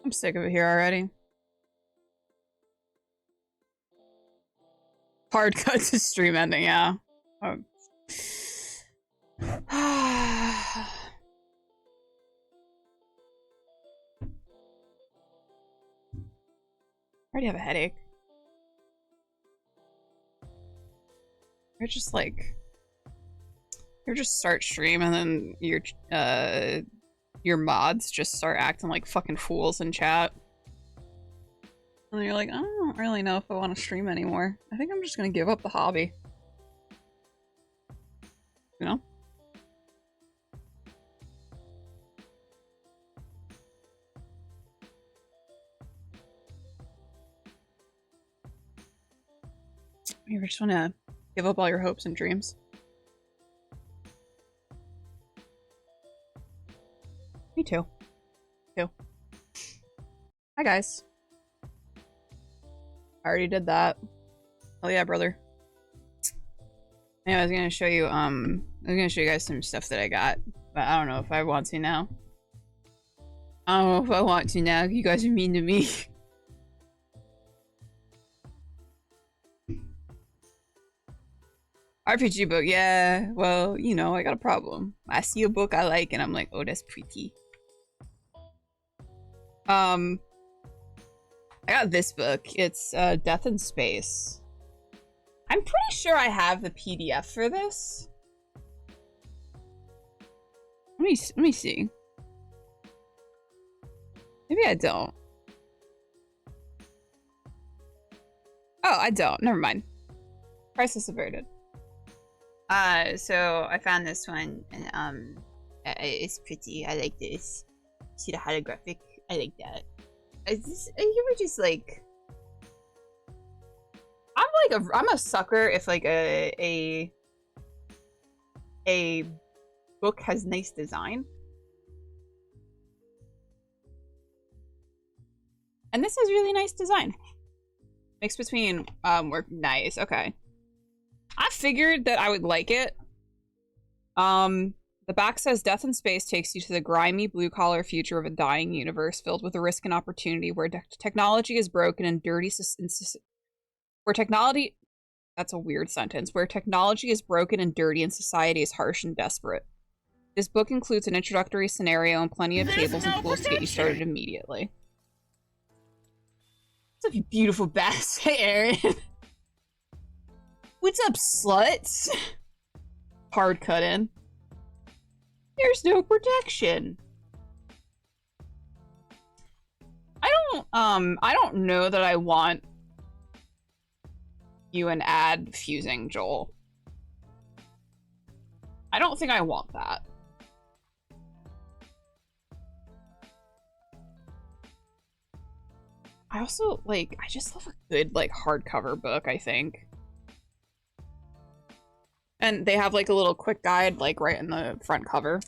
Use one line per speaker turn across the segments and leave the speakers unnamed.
I'm sick of it here already. Hard cut to stream ending, yeah. I already have a headache. You're just like, you just start stream and then your mods just start acting like fucking fools in chat. And then you're like, I don't really know if I want to stream anymore. I think I'm just gonna give up the hobby. You know? You just want to give up all your hopes and dreams. Me too. Hi guys. I already did that. Oh yeah, brother. Anyway, I was gonna show you guys some stuff that I got, but I don't know if I want to now. I don't know if I want to now. You guys are mean to me. RPG book, yeah. Well, you know, I got a problem. I see a book I like and I'm like, oh, that's pretty. I got this book. It's Death in Space. I'm pretty sure I have the PDF for this. Let me see. Maybe I don't. Oh, I don't. Never mind. Crisis averted. So I found this one, and it's pretty. I like this. See the holographic? I like that. You were just like, I'm a sucker if like a book has nice design. And this has really nice design. Mixed between work nice, okay. I figured that I would like it. The back says Death in Space takes you to the grimy blue-collar future of a dying universe filled with a risk and opportunity where technology is broken and dirty where technology that's a weird sentence. Where technology is broken and dirty and society is harsh and desperate. This book includes an introductory scenario and plenty of tables and tools to get you started immediately. What's up, you beautiful bass? Hey, Aaron. What's up, sluts? Hard cut in. There's no protection. I don't know that I want you and ad fusing Joel. I don't think I want that. I also, like, I just love a good, like, hardcover book, I think. And they have, like, a little quick guide, like, right in the front cover.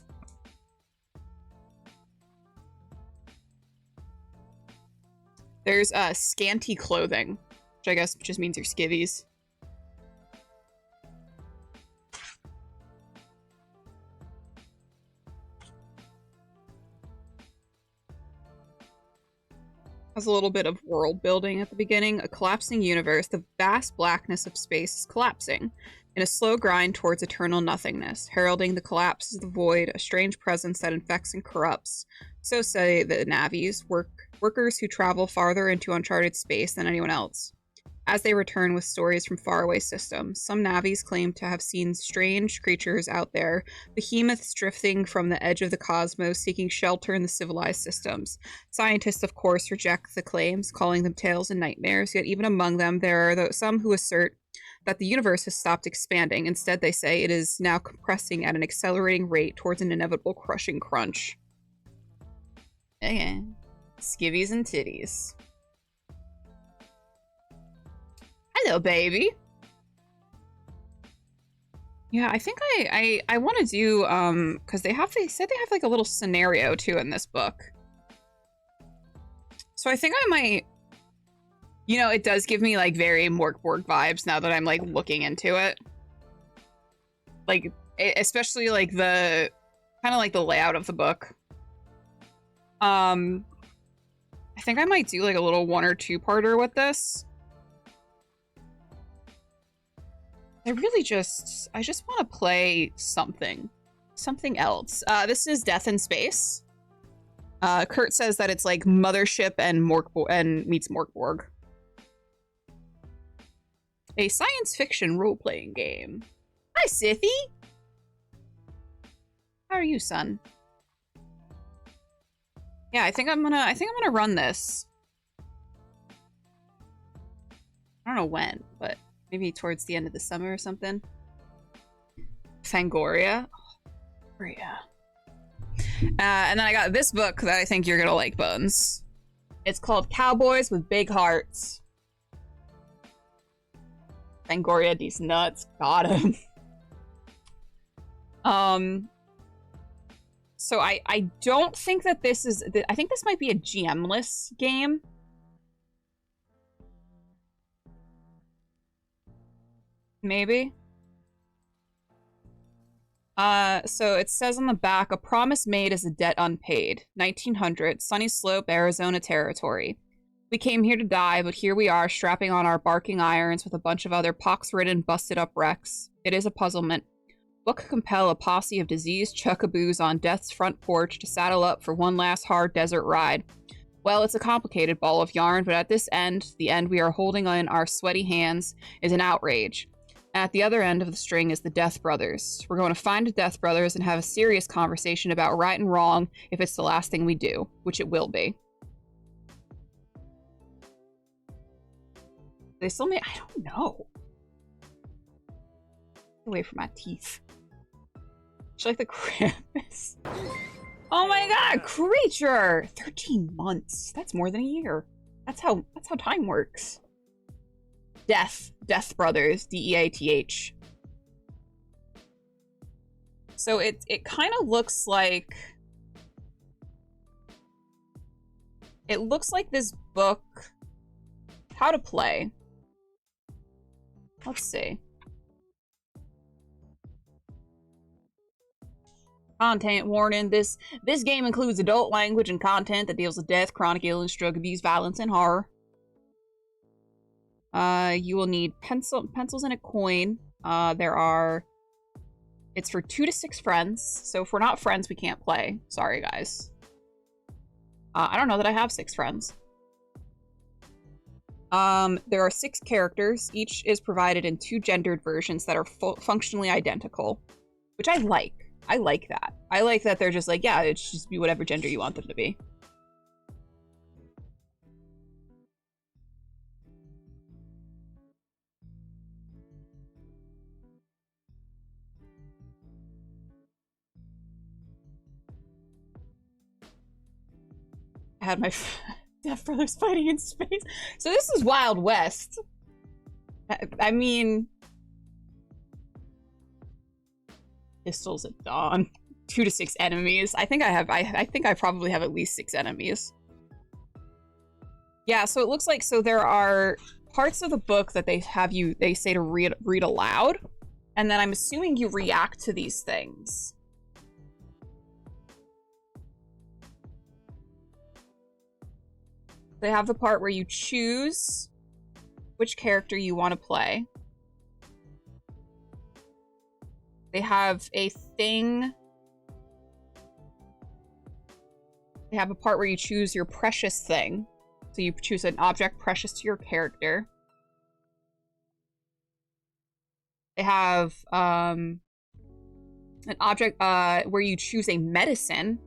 There's, scanty clothing, which I guess just means your skivvies. Has a little bit of world building at the beginning. A collapsing universe, the vast blackness of space is collapsing in a slow grind towards eternal nothingness. Heralding the collapse of the void, a strange presence that infects and corrupts. So say the Navis, workers who travel farther into uncharted space than anyone else. As they return with stories from faraway systems, some Navis claim to have seen strange creatures out there, behemoths drifting from the edge of the cosmos, seeking shelter in the civilized systems. Scientists, of course, reject the claims, calling them tales and nightmares, yet even among them, there are some who assert that the universe has stopped expanding. Instead, they say it is now compressing at an accelerating rate towards an inevitable crushing crunch. Okay. Skivvies and titties. Hello, baby. Yeah, I think I want to do because they said they have like a little scenario too in this book. So I think I might, you know, it does give me like very Morkborg vibes now that I'm like looking into it. Like especially like the kind of like the layout of the book. I think I might do like a little 1 or 2-parter with this. I just want to play something else. This is Death in Space. Kurt says that it's like Mothership and meets Morkborg. A science fiction role-playing game. Hi, Sithy. How are you, son? Yeah, I think I'm gonna run this. I don't know when, but maybe towards the end of the summer or something. Fangoria. Oh, yeah. And then I got this book that I think you're gonna like, Bones. It's called Cowboys with Big Hearts. Fangoria, these nuts. Got him. So I don't think that this is... I think this might be a GM-less game. Maybe. So it says on the back, a promise made is a debt unpaid. 1900, Sunny Slope, Arizona territory. We came here to die, but here we are, strapping on our barking irons with a bunch of other pox-ridden, busted-up wrecks. It is a puzzlement. What could compel a posse of diseased chuckaboos on death's front porch to saddle up for one last hard desert ride? Well, it's a complicated ball of yarn, but at this end, the end we are holding in our sweaty hands, is an outrage. At the other end of the string is the Death Brothers. We're going to find the Death Brothers and have a serious conversation about right and wrong if it's the last thing we do, which it will be. They still may... I don't know. Get away from my teeth. Should I like the Krampus? Oh my god, creature! 13 months. That's more than a year. That's how time works. Death Brothers, D-E-A-T-H. So it kind of looks like... It looks like this book... How to play. Let's see. Content warning. This game includes adult language and content that deals with death, chronic illness, drug abuse, violence, and horror. You will need pencils and a coin. It's for 2 to 6 friends. So if we're not friends, we can't play. Sorry, guys. I don't know that I have 6 friends. There are 6 characters. Each is provided in 2 gendered versions that are functionally identical, which I like. I like that. I like that they're just like, yeah, it should just be whatever gender you want them to be. I had my Death Brothers fighting in space. So this is Wild West. I mean... Pistols at dawn. 2 to 6 enemies. I think I probably have at least 6 enemies. Yeah, so it looks like, so there are parts of the book that they say to read aloud, and then I'm assuming you react to these things. They have the part where you choose which character you want to play. They have a thing. They have a part where you choose your precious thing. So you choose an object precious to your character. They have an object where you choose a medicine,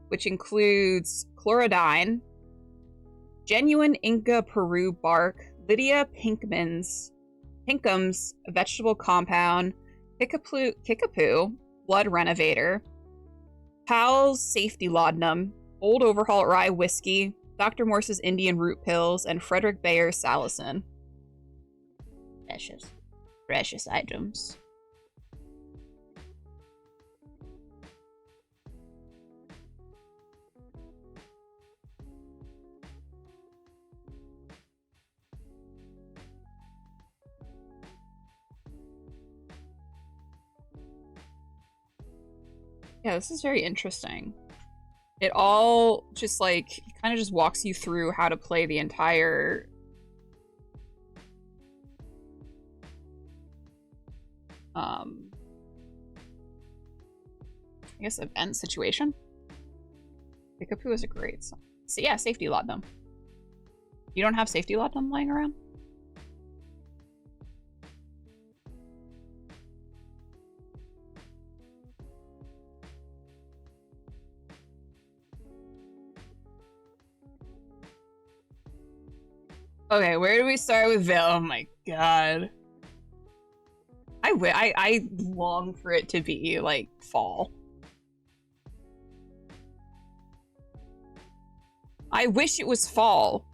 which includes chlorodyne, genuine Inca Peru bark, Lydia Pinkham's vegetable compound, Kickapoo, blood renovator, Powell's safety laudanum, Old Overhaul rye whiskey, Dr. Morse's Indian root pills, and Frederick Bayer's salicin. Precious items. Yeah, this is very interesting. It all just like kind of just walks you through how to play the entire I guess event situation. Pikapu is a great song. So yeah, safety laudanum. You don't have safety laudanum lying around? Okay, where do we start with Veil? Oh my god. I long for it to be like fall. I wish it was fall.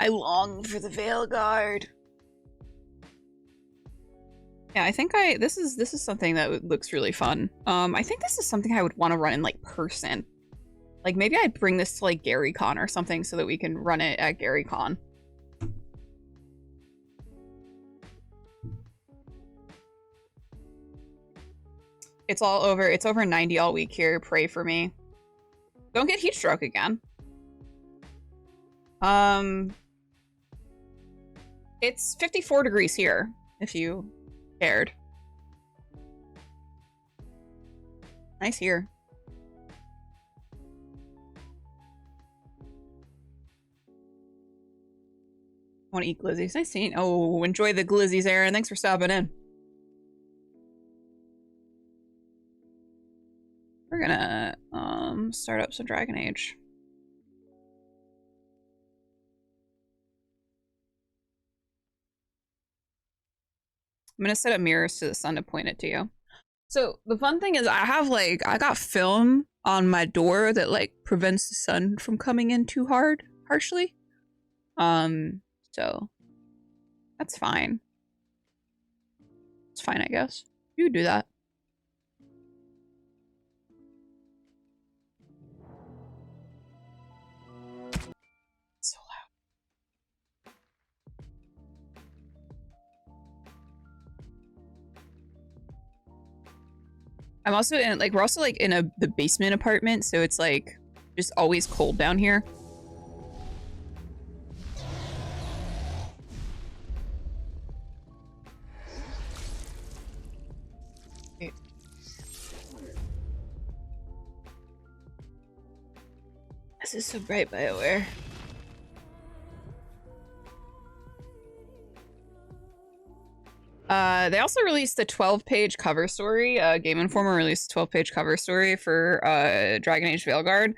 I long for the Veil Guard. Yeah, I think this is something that looks really fun. I think this is something I would want to run in like person. Like maybe I'd bring this to like GaryCon or something so that we can run it at GaryCon. It's all over. It's over 90 all week here. Pray for me. Don't get heat stroke again. It's 54 degrees here, if you cared. Nice here. Want to eat glizzies? Nice seeing. Oh, enjoy the glizzies, Aaron. Thanks for stopping in. We're gonna start up some Dragon Age. I'm gonna set up mirrors to the sun to point it to you. So the fun thing is I got film on my door that like prevents the sun from coming in too harshly. So that's fine. It's fine, I guess. You could do that. So loud. I'm also in like we're also like in the basement apartment, so it's like just always cold down here. This is so bright, BioWare. They also released a 12-page cover story. Game Informer released a 12-page cover story for Dragon Age Veilguard.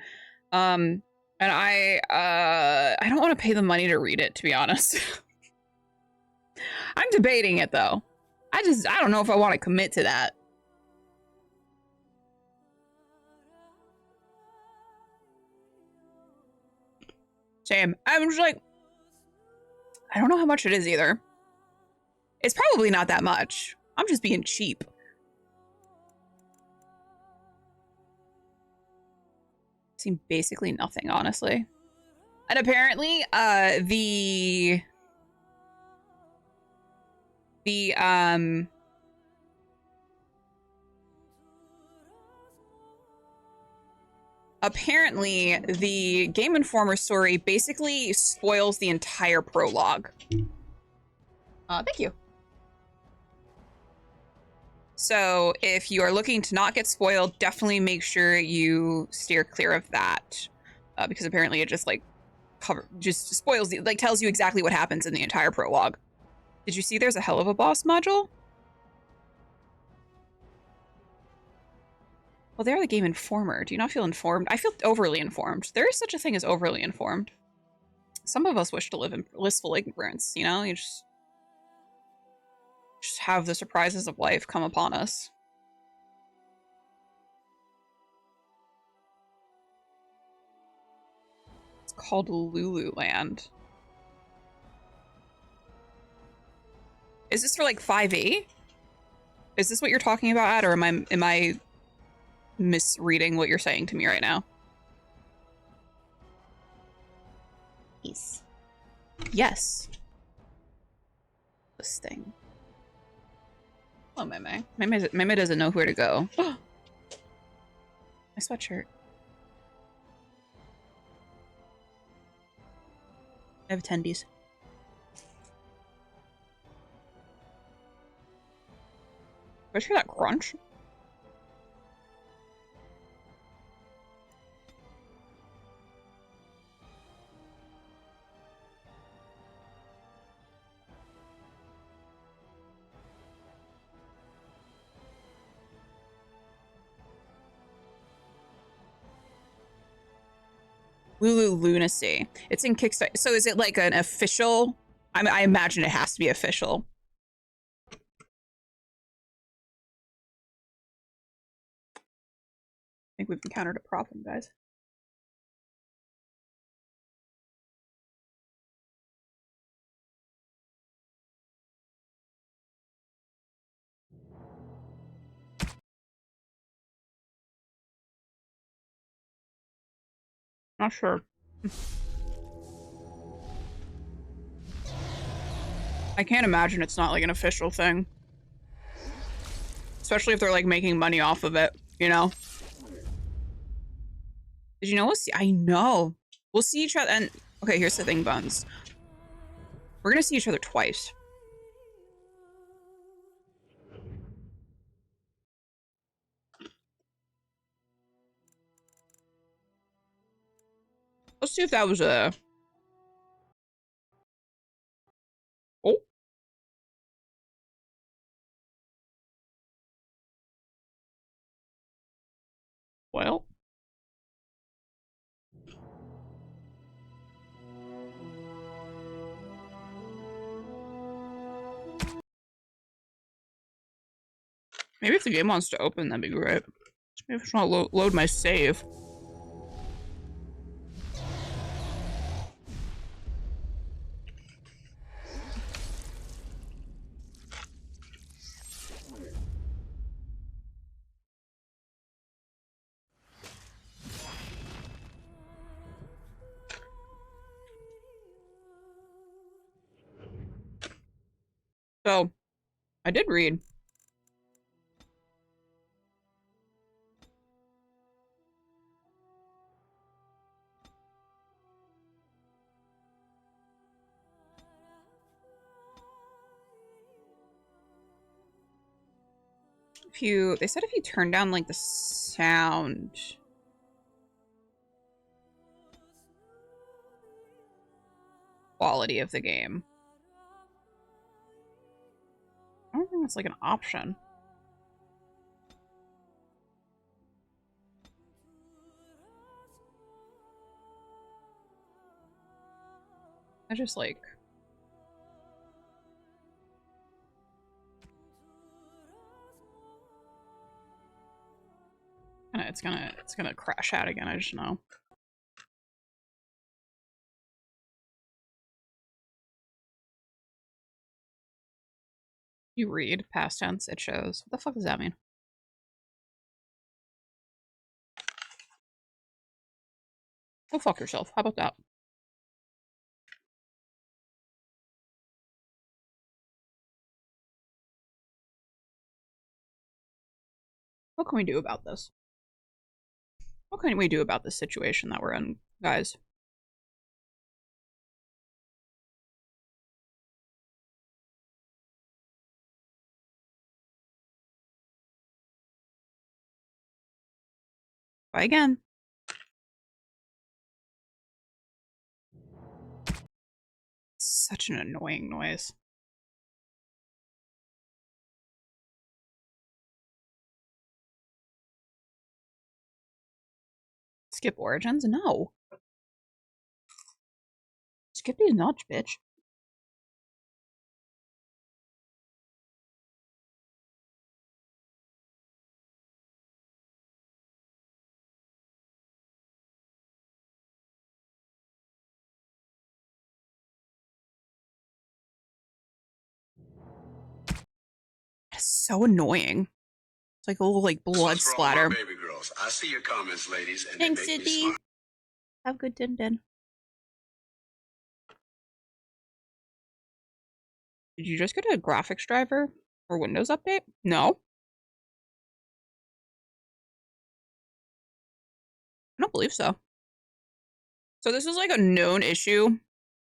And I don't want to pay the money to read it, to be honest. I'm debating it though. I don't know if I want to commit to that. Same. I'm just like, I don't know how much it is either. It's probably not that much. I'm just being cheap. Seemed basically nothing, honestly. And apparently, apparently the Game Informer story basically spoils the entire prologue. Thank you. So if you are looking to not get spoiled, definitely make sure you steer clear of that, because apparently it just like just spoils the, like tells you exactly what happens in the entire prologue. Did you see there's a hell of a boss module? Well, they're the Game Informer. Do you not feel informed? I feel overly informed. There is such a thing as overly informed. Some of us wish to live in blissful ignorance, you know? You just have the surprises of life come upon us. It's called Lululand. Is this for like 5e? Is this what you're talking about, or am I misreading what you're saying to me right now. Peace. Yes. This thing. Oh, Meme. Meme doesn't know where to go. My sweatshirt. I have attendees. Did you hear that crunch? Lulu Lunacy. It's in Kickstarter. So is it like an official? I imagine it has to be official. I think we've encountered a problem, guys. Not sure. I can't imagine it's not like an official thing. Especially if they're like making money off of it, you know? Did you know we'll see? I know. We'll see each other. And okay, here's the thing, Buns. We're gonna see each other twice. Let's see if that was a. Oh. Well. Maybe if the game wants to open, that'd be great. Maybe I just want to load my save. So, I did read. They said if you turn down like the sound quality of the game. I don't think that's like an option. I just like it's gonna crash out again, I just know. You read past tense, it shows. What the fuck does that mean? Go fuck yourself. How about that? What can we do about this? What can we do about this situation that we're in, guys? Try again. Such an annoying noise. Skip Origins? No. Skip these nuts, bitch. That's so annoying. It's like a little like blood splatter.
Baby girls. I see your comments, ladies, and
Thanks,
they make me
Sydney.
smile.
Have a good din. Did you just get a graphics driver or Windows update? No. I don't believe so. So this is like a known issue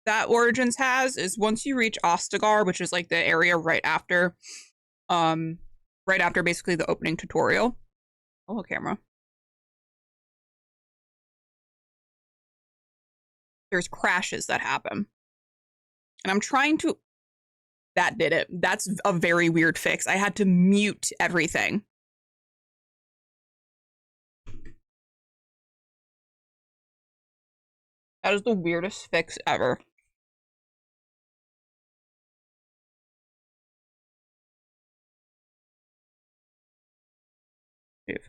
that Origins has, is once you reach Ostagar, which is like the area right after basically the opening tutorial. Oh, camera. There's crashes that happen. And I'm trying to... That did it. That's a very weird fix. I had to mute everything. That is the weirdest fix ever. See if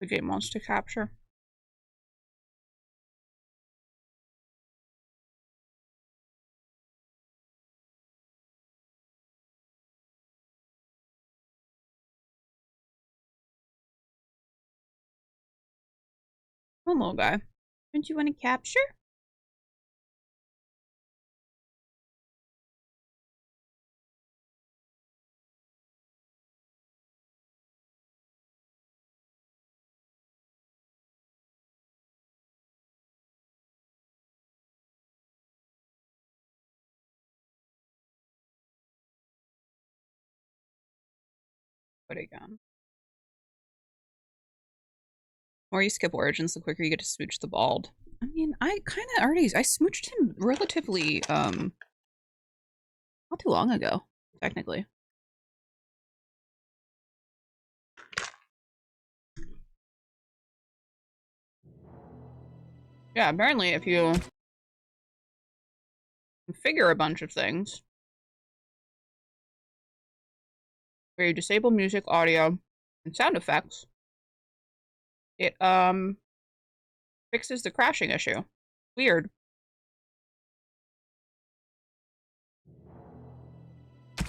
the game wants to capture. Come on, little guy. Don't you want to capture? Put it again. The more you skip Origins, the quicker you get to smooch the bald. I mean, I kind of already... I smooched him relatively, not too long ago, technically. Yeah, apparently if you configure a bunch of things, where you disable music, audio, and sound effects, it, fixes the crashing issue. Weird. I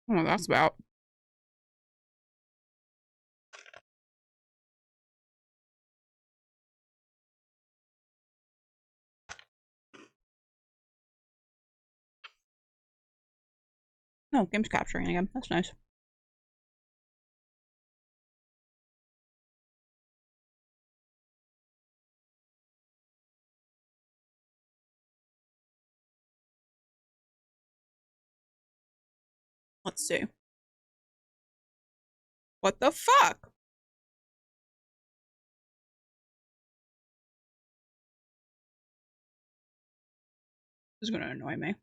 don't know what that's about. No, game's capturing again. That's nice. Let's see. What the fuck? This is gonna annoy me.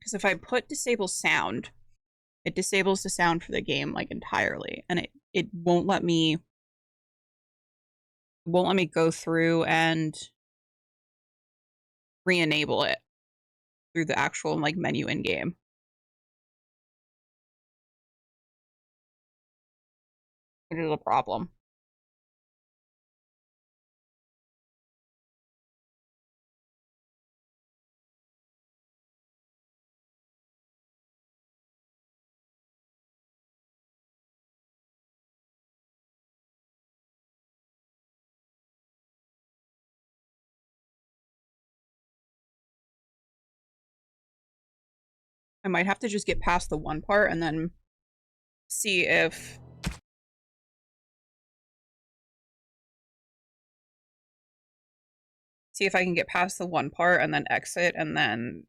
Because if I put disable sound, it disables the sound for the game like entirely, and it won't let me go through and re-enable it through the actual like menu in game. Which is a problem. I might have to just get past the one part and then see if I can get past the one part and then exit and then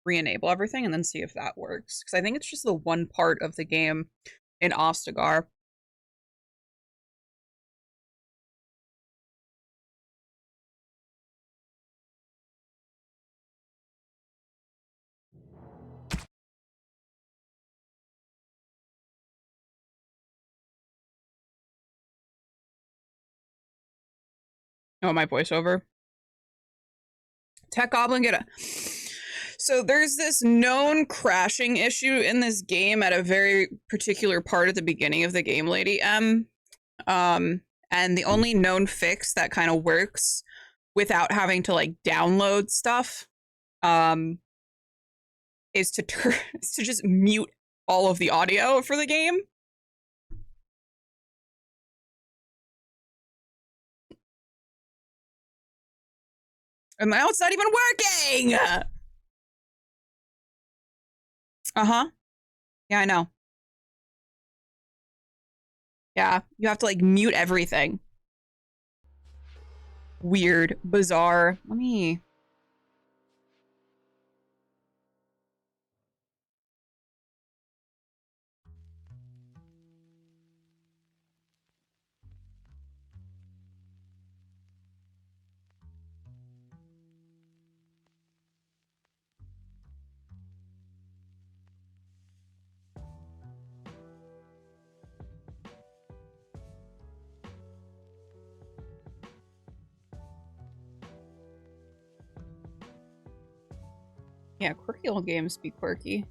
re-enable everything and then see if that works. Because I think it's just the one part of the game in Ostagar. Oh, my voiceover. Tech Goblin, get a... So there's this known crashing issue in this game at a very particular part at the beginning of the game, Lady M. And the only known fix that kind of works without having to like download stuff, is to is to just mute all of the audio for the game. And now it's not even working. Uh-huh. Yeah, I know. Yeah, you have to like mute everything. Weird, bizarre. Let me. Yeah, quirky old games be quirky.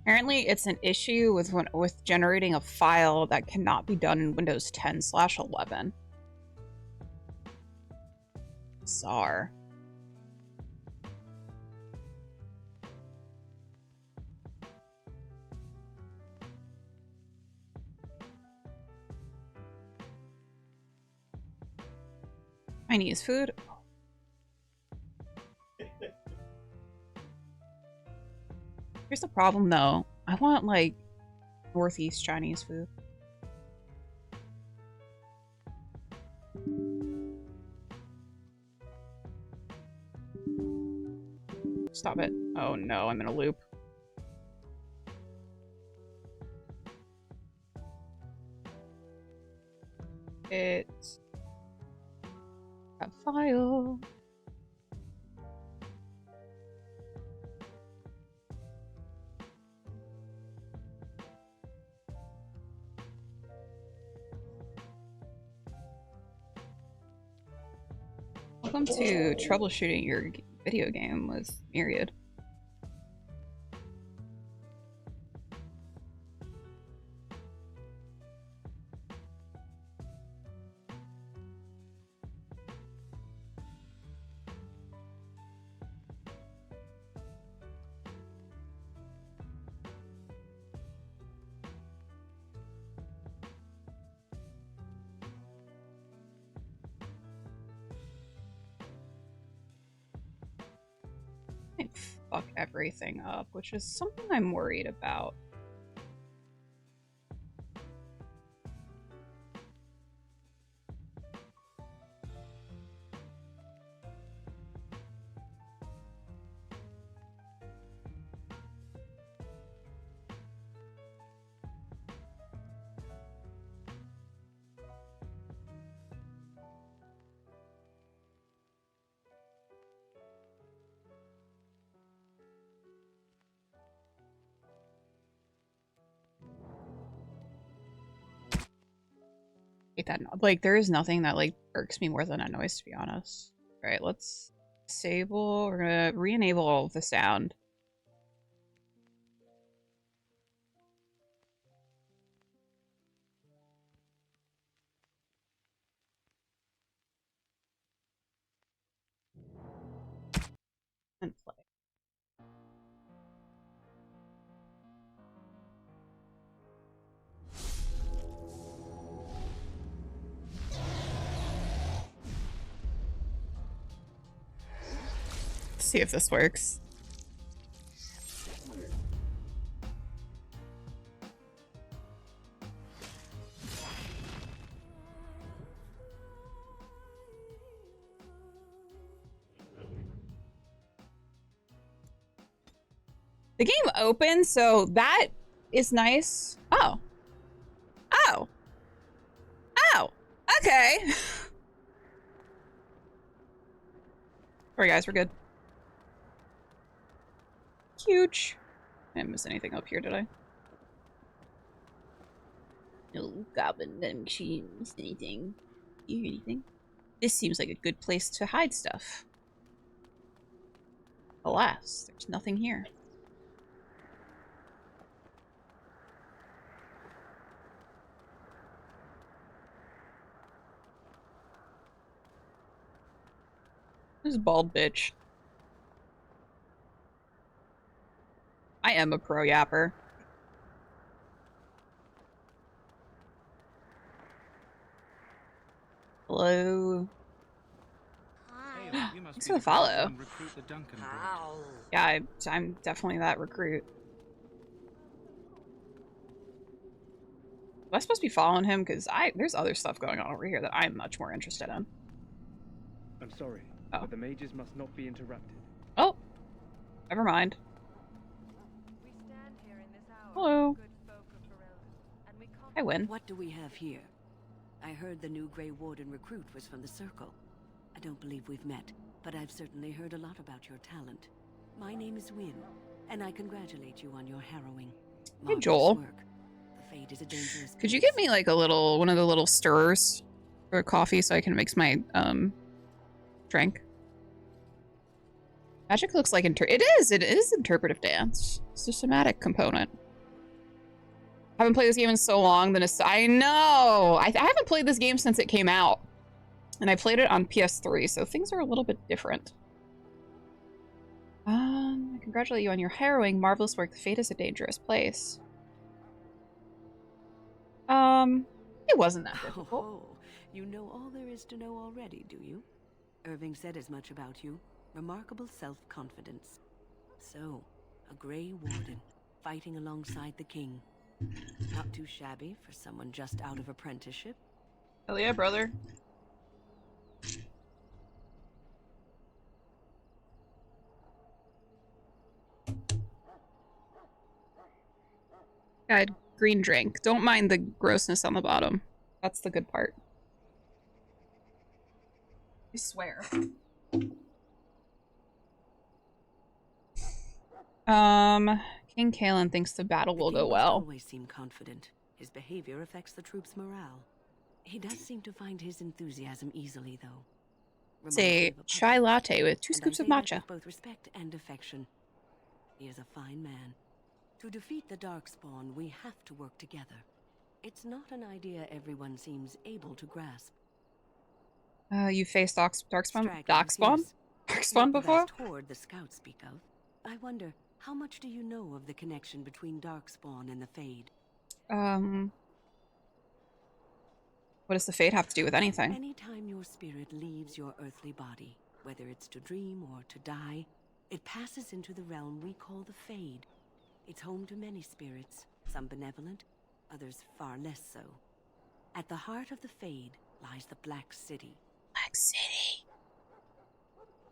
Apparently, it's an issue with generating a file that cannot be done in Windows 10/11. Bizarre. Chinese food. Here's the problem, though. I want like Northeast Chinese food. Stop it. Oh no, I'm in a loop. It's a file. Welcome to troubleshooting your video game with Myriad. Fuck everything up, which is something I'm worried about. Hate that. Like, there is nothing that like irks me more than that noise, to be honest. All right, let's disable. We're gonna re-enable all of the sound. And play. Let's see if this works. The game opened, so that is nice. Oh. Oh. Oh. Okay. Alright, guys, we're good. Huge. I didn't miss anything up here, did I? No goblin machines, anything. You hear anything? This seems like a good place to hide stuff. Alas, there's nothing here. This bald bitch. I am a pro yapper. Hello. Thanks for the follow. Yeah, I'm definitely that recruit. Am I supposed to be following him? Because there's other stuff going on over here that I'm much more interested in.
I'm sorry, but the mages must not be interrupted.
Oh, never mind. Hello. I win.
What do we have here? I heard the new Grey Warden recruit was from the Circle. I don't believe we've met, but I've certainly heard a lot about your talent. My name is Wynn, and I congratulate you on your harrowing.
Hey, Joel.
Work. The Fade is a dangerous
Could you get me like one of the little stirrers for coffee so I can mix my drink? Magic looks like it is interpretive dance. It's a somatic component. Haven't played this game in so long. I know. I haven't played this game since it came out, and I played it on PS3, so things are a little bit different. I congratulate you on your harrowing, marvelous work. The Fate is a dangerous place. It wasn't that difficult.
Oh, you know all there is to know already, do you? Irving said as much about you. Remarkable self-confidence. So, a Grey Warden, fighting alongside the king. Not too shabby for someone just out of apprenticeship.
Hell yeah, brother. Guide, green drink. Don't mind the grossness on the bottom. That's the good part. I swear. King Kalen thinks the battle will go well.
Always seem confident. His behavior affects the troops' morale. He does seem to find his enthusiasm easily, though.
Say chai latte with 2 scoops of matcha.
Both respect and affection. He is a fine man. To defeat the Darkspawn, we have to work together. It's not an idea everyone seems able to grasp.
You faced Darkspawn
Not
before?
The horde the scouts speak of. I wonder, how much do you know of the connection between Darkspawn and the Fade?
What does the Fade have to do with anything?
Anytime your spirit leaves your earthly body, whether it's to dream or to die, it passes into the realm we call the Fade. It's home to many spirits, some benevolent, others far less so. At the heart of the Fade lies the Black City.
Black City.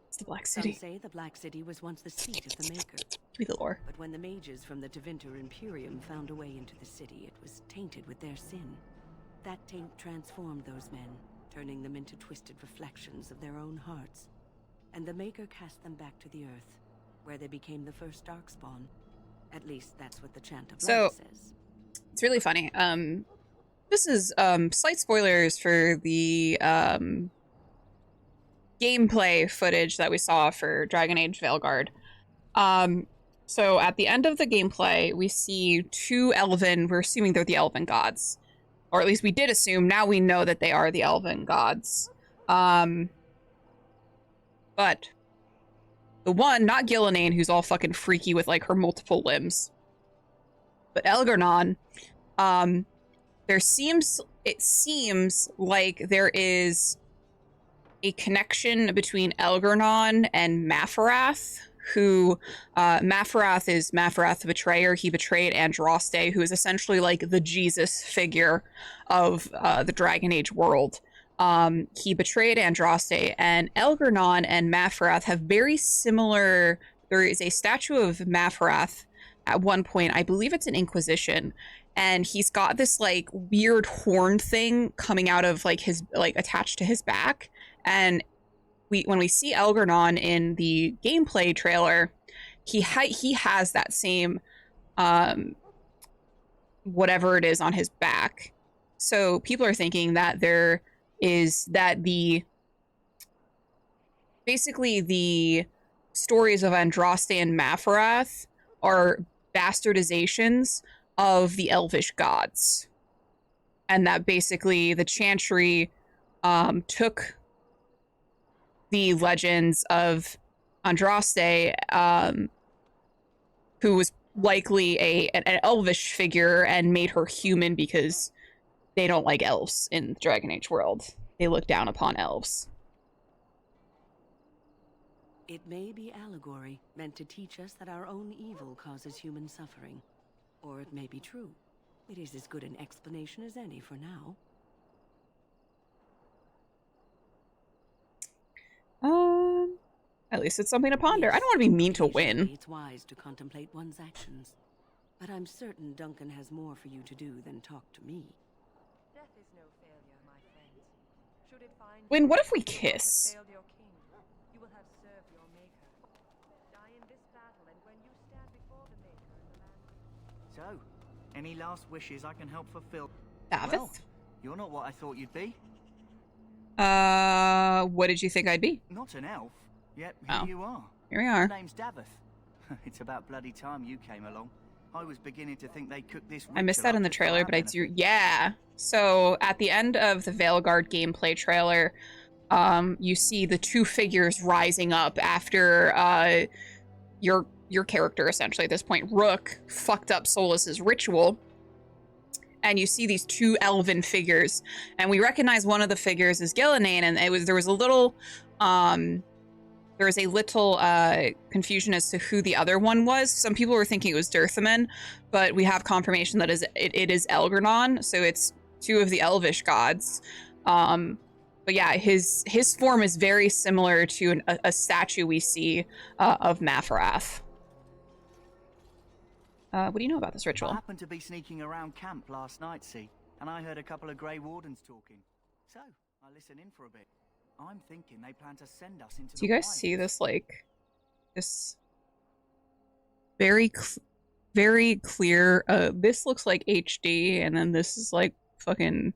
It's the Black City.
Some say the Black City was once the seat of the Maker.
Give me the lore.
But when the mages from the Tevinter Imperium found a way into the city, it was tainted with their sin. That taint transformed those men, turning them into twisted reflections of their own hearts. And the Maker cast them back to the Earth, where they became the first Darkspawn. At least that's what the Chant of Light says.
It's really funny. This is slight spoilers for the gameplay footage that we saw for Dragon Age Veilguard. So at the end of the gameplay, we see 2 elven, we're assuming they're the elven gods. Or at least we did assume, now we know that they are the elven gods. But the one, not Gillenane, who's all fucking freaky with like her multiple limbs, but Elgar'nan, it seems like there is a connection between Elgar'nan and Mafarath, who, Mafarath is Mafarath the Betrayer. He betrayed Andraste, who is essentially like the Jesus figure of the Dragon Age world. He betrayed Andraste, and Elgar'nan and Mafarath have very similar. There is a statue of Mafarath at one point, I believe it's an Inquisition, and he's got this like weird horn thing coming out of like his like attached to his back. And when we see Algernon in the gameplay trailer, he has that same whatever it is on his back. So people are thinking that basically the stories of Andraste and Mafarath are bastardizations of the elvish gods. And that basically the Chantry took the legends of Andraste, who was likely an elvish figure, and made her human because they don't like elves in the Dragon Age world. They look down upon elves.
It may be allegory, meant to teach us that our own evil causes human suffering. Or it may be true. It is as good an explanation as any for now.
At least it's something to ponder.
Yes,
I don't want to be mean to win.
It's wise to contemplate one's actions. But I'm certain Duncan has more for you to do than talk to me.
Death is no failure, my friend. Should it find
Win, what if we
you will have
kiss?
failed your king. You will have served your maker. Die in this battle, and when you stand before the maker in the land.
So, any last wishes I can help fulfill?
Davith?
Well, you're not what I thought you'd be.
What did you think I'd be?
Not an elf. Yep, here
Oh.
you are.
Here we are.
My name's Davith. It's about bloody time you came along. I was beginning to think they cooked this.
I missed
ritual
that
up
in the
just for
trailer,
our
but I
benefit.
do. Yeah. So at the end of the Veilguard gameplay trailer, you see the two figures rising up after your character, essentially at this point, Rook, fucked up Solas's ritual. And you see these two elven figures, and we recognize one of the figures as Gillinane, and there was a little confusion as to who the other one was. Some people were thinking it was Dirthaman, but we have confirmation that it is Algernon, so it's two of the elvish gods. But yeah, his form is very similar to a statue we see of Mafarath. What do you know about this
I
ritual?
happened to be sneaking around camp last night, see, and I heard a couple of Grey Wardens talking. So, I listened in for a bit. I'm thinking they plan to send us into
Do you
the
guys
wilds.
see this, like, this very clear, this looks like HD, and then this is like fucking,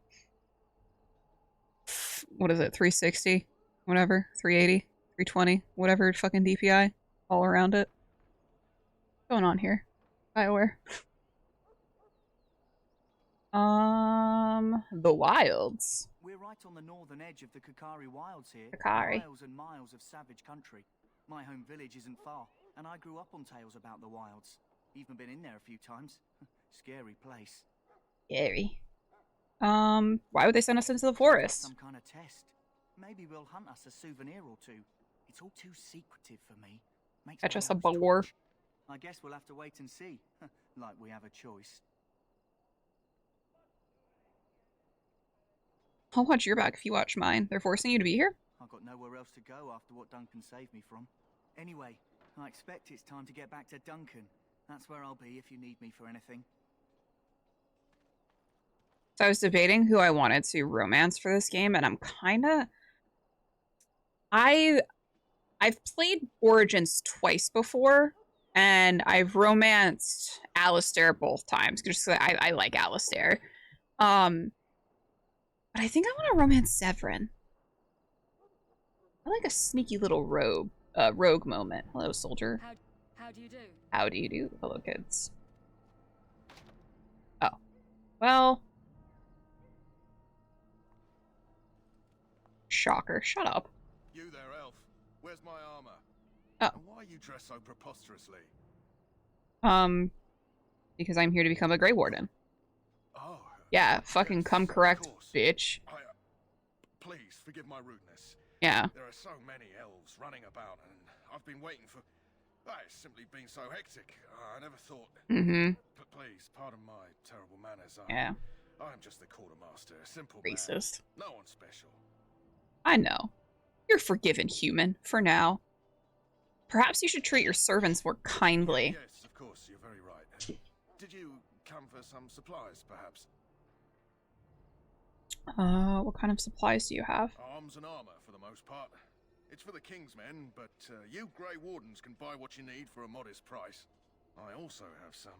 what is it, 360? Whatever, 380, 320, whatever fucking DPI, all around it. What's going on here? BioWare. The wilds.
We're right on the northern edge of the Kakari Wilds here.
Kakari.
Miles and miles of savage country. My home village isn't far, and I grew up on tales about the wilds. Even been in there a few times. Scary place.
Scary. Why would they send us into the forest?
Some kind of test. Maybe we'll hunt us a souvenir or two. It's all too secretive for me. Makes
Catch
my
us a
nose
boar.
twitch. I guess we'll have to wait and see. Like we have a choice.
I'll watch your back if you watch mine. They're forcing you to be here?
I've got nowhere else to go after what Duncan saved me from. Anyway, I expect it's time to get back to Duncan. That's where I'll be if you need me for anything.
So I was debating who I wanted to romance for this game, and I'm kinda... I've played Origins twice before, and I've romanced Alistair both times, just 'cause I like Alistair. But I think I want to romance Severin. I like a sneaky little rogue moment. Hello, soldier.
How do you do?
How do you do? Hello, kids. Oh. Well. Shocker. Shut up.
You there, elf. Where's my armor?
Oh.
And why are you dressed so preposterously?
Because I'm here to become a Grey Warden.
Oh.
Yeah, fucking
yes,
come
of
correct,
course.
bitch.
Please, forgive my rudeness.
Yeah.
There are so many elves running about, and I've been waiting for... It's simply been so hectic. I never thought...
Mm-hmm.
But please, pardon my terrible manners.
Yeah.
I'm just the quartermaster, a simple man.
Racist.
No one special.
I know. You're forgiven, human, for now. Perhaps you should treat your servants more kindly.
Yes, of course, you're very right. Did you come for some supplies, perhaps?
What kind of supplies do you have?
Arms and armor, for the most part. It's for the King's men, but you Grey Wardens can buy what you need for a modest price. I also have some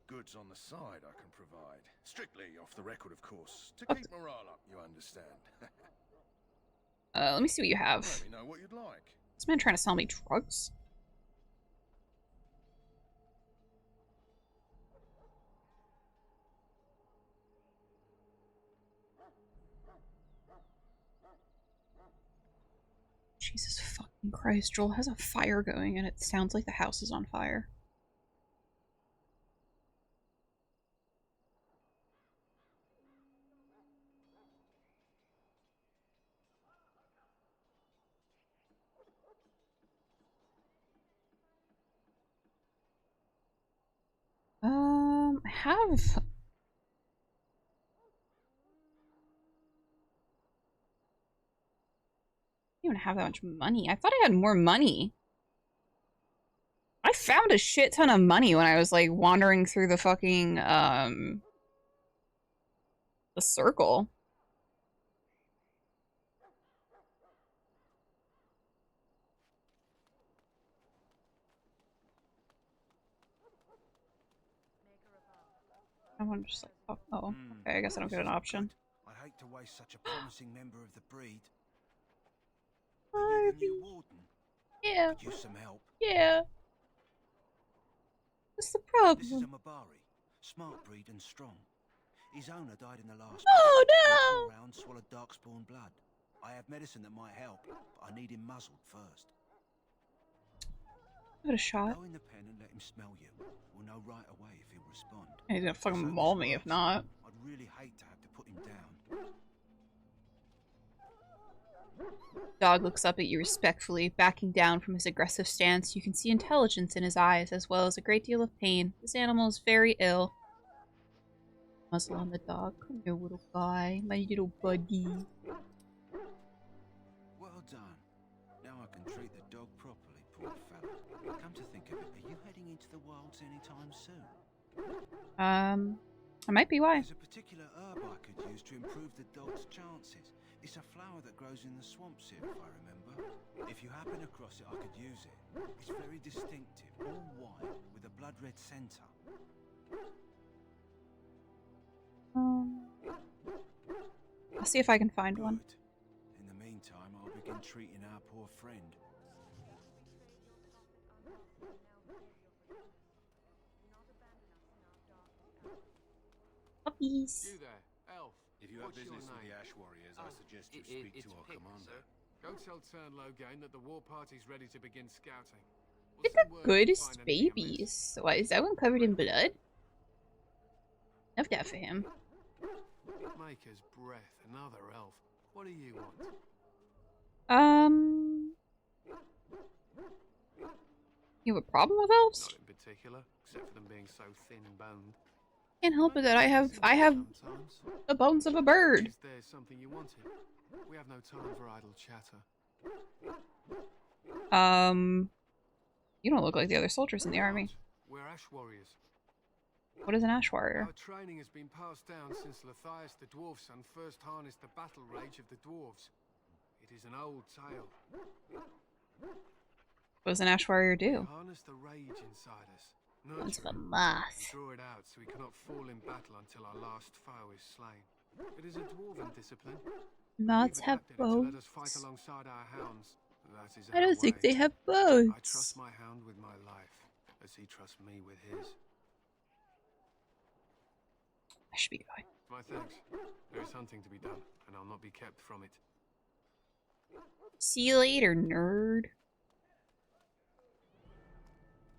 goods on the side I can provide. Strictly off the record, of course. To keep morale up, you understand.
Let me see what you have.
Let me know what you'd like.
This man trying to sell me drugs? Jesus fucking Christ, Joel has a fire going and it sounds like the house is on fire. I have... I don't even have that much money. I thought I had more money. I found a shit ton of money when I was like wandering through the fucking the circle. I want to just like oh okay, I guess I don't get an option.
I hate to waste such a promising member of the breed.
Harvey.
The new warden?
Yeah.
Could use some help.
Yeah. What's the problem?
This is a Mabari, smart breed and strong. His owner died in the last.
Oh
all
no!
round swallowed darkspawn blood. I have medicine that might help, but I need him muzzled first.
Give it a shot.
Go in the pen and let him smell you. We'll know right away if he'll respond.
He's gonna fucking
So
maul
this
me if
works.
not.
I'd really hate to have to put him down.
Dog looks up at you respectfully, backing down from his aggressive stance. You can see intelligence in his eyes, as well as a great deal of pain. This animal is very ill. Muzzle on the dog. Come here, little guy. My little buddy.
Well done. Now I can treat the dog properly, poor fella. Come to think of it, are you heading into the wilds anytime soon?
I might be. Why?
There's a particular herb I could use to improve the dog's chances. It's a flower that grows in the swamps here, if I remember. If you happen across it, I could use it. It's very distinctive, all white, with a blood-red centre.
I'll see if I can find one.
Good. In the meantime, I'll begin treating our poor friend.
Puppies.
You there, elf.
If you have
What's your
business with the
name?
Ash Warriors, I suggest you speak
It's
to our
Pip,
commander.
sir. Go tell Turnlogain that the war party's ready to begin scouting.
Look at the goodest babies. Why is that one covered in blood? Love that for him.
Maker's breath, another elf. What do you want?
You have a problem with elves?
Not in particular, except for them being so thin-boned.
Can't help it that I have
Sometimes.
the bones of a bird.
Is there something you wanted? We have no time for idle chatter.
You don't look like the other soldiers in the army.
We're Ash Warriors.
What is an Ash Warrior?
Our training has been passed down since Lathias the Dwarf son first harnessed the battle rage of the dwarves. It is an old tale.
What does an Ash Warrior do?
Harness the rage inside us.
Once of
Nurture
a
it,
moth.
draw it out so we cannot fall in battle until our last foe is slain. It is a dwarven discipline.
Moths
We've
have
adapted it to let us
bones.
fight alongside our hounds. That is
I
our
don't think
way.
they have
I
bones.
trust my hound with my life, as he trusts me with his.
I should be fine.
My thanks. There is hunting to be done, and I'll not be kept from it.
See you later, nerd.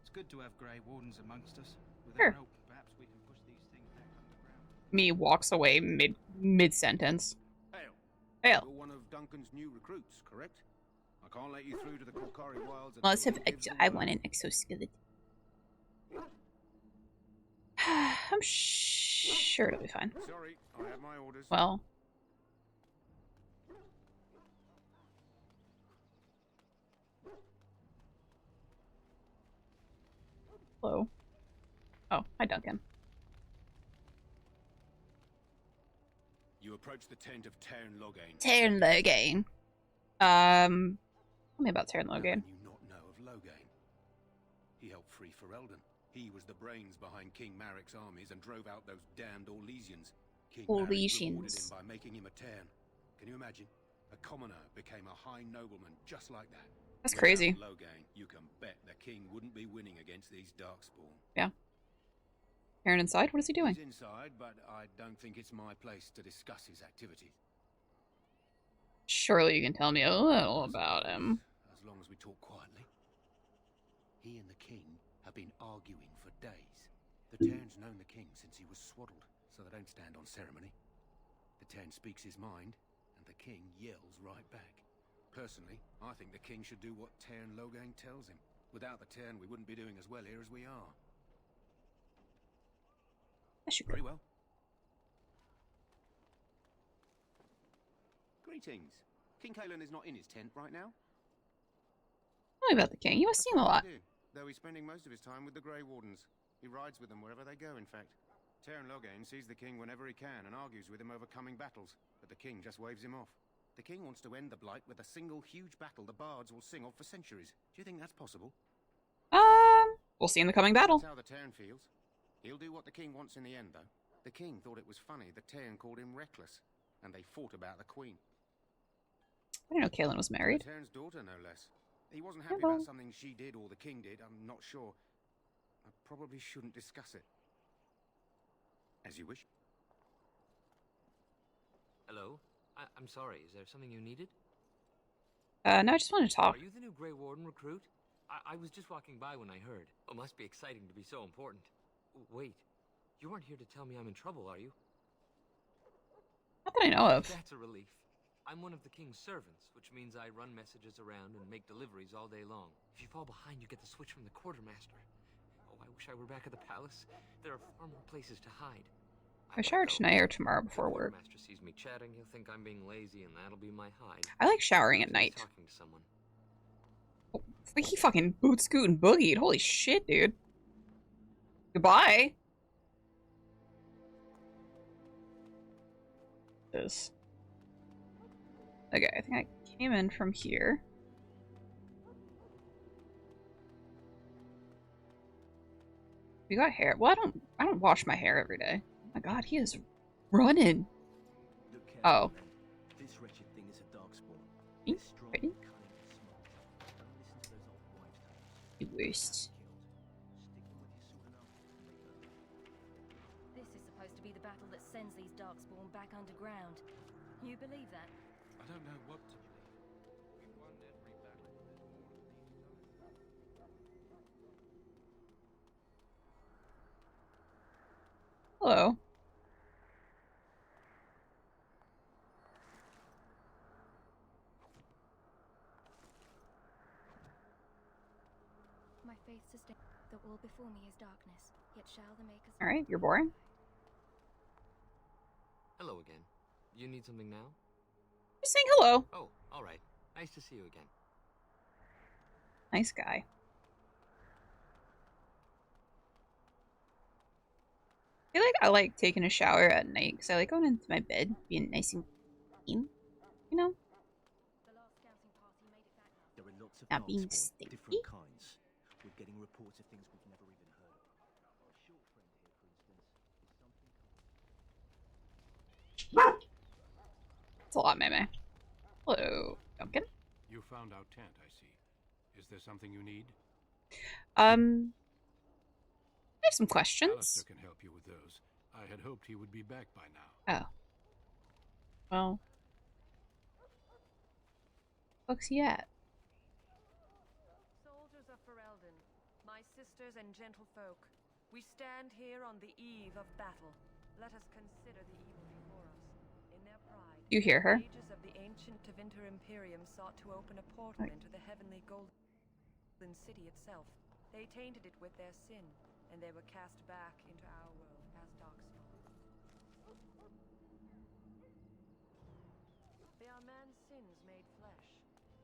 It's good to have Grey Wardens amongst us. With
Sure.
their help, perhaps we can push these things back underground.
Me walks away mid sentence.
Hail.
Hail.
You're one of Duncan's new recruits, correct? I can't let you through to the Korkari wilds.
Let's
until
have
you give the
I
word.
want an exoskeleton. I'm sure it'll be fine.
Sorry, I have my orders.
Well, Hello. Oh, hi, Duncan.
You approach the tent of Tairn Logain.
Tairn Logain. Tell me about Tairn
How
Logain.
can you not know of Logain? He helped free Ferelden. He was the brains behind King Marik's armies and drove out those damned Orlesians. King Marik rewarded him by making him a Tairn. Can you imagine? A commoner became a high nobleman just like that.
That's crazy.
Without Logain, you can bet the king wouldn't be winning against these Darkspawn.
Yeah. Tairn inside? What is he doing?
He's inside, but I don't think it's my place to discuss his activities.
Surely you can tell me a little about him.
As long as we talk quietly. He and the king have been arguing for days. The Tairn's known the king since he was swaddled, so they don't stand on ceremony. The Tairn speaks his mind, and the king yells right back. Personally, I think the king should do what Tairn Logain tells him. Without the Tairn, we wouldn't be doing as well here as we are. Very well. Greetings. King Cailan is not in his tent right now.
Tell me about the king. You must see him a lot.
Though he's spending most of his time with the Grey Wardens. He rides with them wherever they go, in fact. Tairn Logain sees the king whenever he can and argues with him over coming battles, but the king just waves him off. The king wants to end the Blight with a single huge battle the bards will sing of for centuries. Do you think that's possible?
We'll see in the coming battle.
That's how the Tairn feels. He'll do what the king wants in the end, though. The king thought it was funny that Tairn called him reckless, and they fought about the queen.
I didn't know Cailan was married.
Tairn's daughter, no less. He wasn't happy about something she did or the king did. I'm not sure. I probably shouldn't discuss it. As you wish.
Hello? I'm sorry, is there something you needed?
No, I just wanted to talk.
Are you the new Grey Warden recruit? I was just walking by when I heard. It must be exciting to be so important. Wait, you aren't here to tell me I'm in trouble, are you?
Not that I know of.
That's a relief. I'm one of the king's servants, which means I run messages around and make deliveries all day long. If you fall behind, you get the switch from the quartermaster. Oh, I wish I were back at the palace. There are far more places to hide.
I shower tonight or tomorrow before
If the
work.
quartermaster sees me chatting, he'll think I'm being lazy, and that'll be my hide.
I like showering at night.
Talking to someone.
Oh, he fucking boot scoot and boogied. Holy shit, dude. Goodbye. This. Okay, I think I came in from here. We got hair. Well, I don't wash my hair every day. Oh my god, he is running. Oh.
This wretched thing is a darkspawn.
Me?
It's strong,
Ready?
cunning, and smart. Don't listen to those old wives' tales.
The worst.
Stick them with your sword and arm.
This is supposed to be the battle that sends these darkspawn back underground. You believe that?
I don't know what to believe.
We won every battle.
Hello.
My faith sustains. The wall before me is darkness, yet shall the makers.
Alright, you're boring.
Hello again. You need something now?
Just saying hello.
Oh, alright. Nice to see you again.
Nice guy. I like taking a shower at night because I like going into my bed being nice and clean. You know?
The last scouting party made it back.
There are lots of
Not being
darkspawn,
stinky.
different kinds. We're getting reports of things we've never even heard of. Our short friend here, for instance, is something.
It's a lot, Meme. Hello, Duncan.
You found our tent, I see. Is there something you need?
I have some questions.
Alistair can help you with those. I had hoped he would be back by now.
Oh. Well. What's he at?
Soldiers of Ferelden, my sisters and gentlefolk, we stand here on the eve of battle. Let us consider the evil before us. In their pride,
You hear her?
the mages of the ancient Tevinter Imperium sought to open a portal into the heavenly golden city itself. They tainted it with their sin, and they were cast back into our world as darkspawn. They are man's sins made flesh,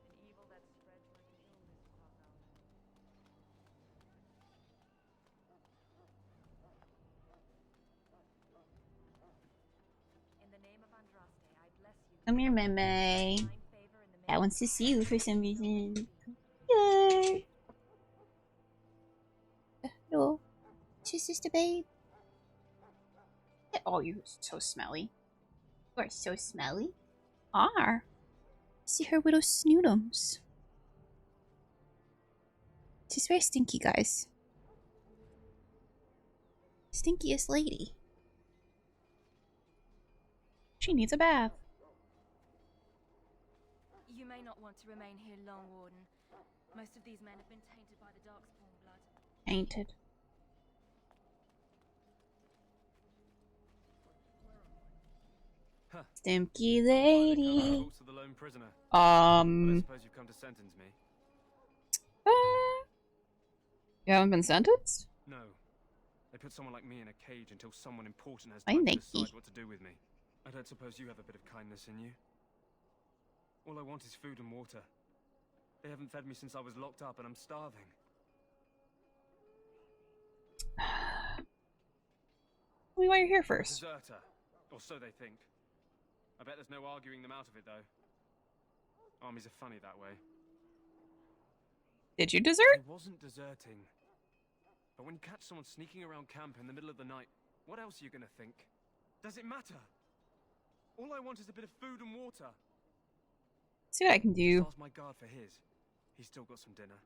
an evil that spreads like an illness across our land.
Come here, Meme. I wants to see you for some reason. Yay! Hello. It's your sister, babe. Oh, you're so smelly. You are so smelly. Are. See her little snootums. She's very stinky, guys. Stinkiest lady. She needs a bath.
You may not want to remain here long, Warden. Most of these men have been tainted by the Darkspawn blood.
Tainted.
Huh.
Stinky lady.
To the lone prisoner.
I
suppose you've come to sentence me.
You haven't been sentenced?
No. They put someone like me in a cage until someone important has
I
time to
think
decide what to do with me. I don't suppose you have a bit of kindness in you. All I want is food and water. They haven't fed me since I was locked up and I'm starving.
Tell me why you're here first.
Deserter. Or so they think. I bet there's no arguing them out of it, though. Armies are funny that way.
Did you desert?
I wasn't deserting. But when you catch someone sneaking around camp in the middle of the night, what else are you gonna think? Does it matter? All I want is a bit of food and water.
See what I can do.
Ask my guard for his. He's still got some dinner.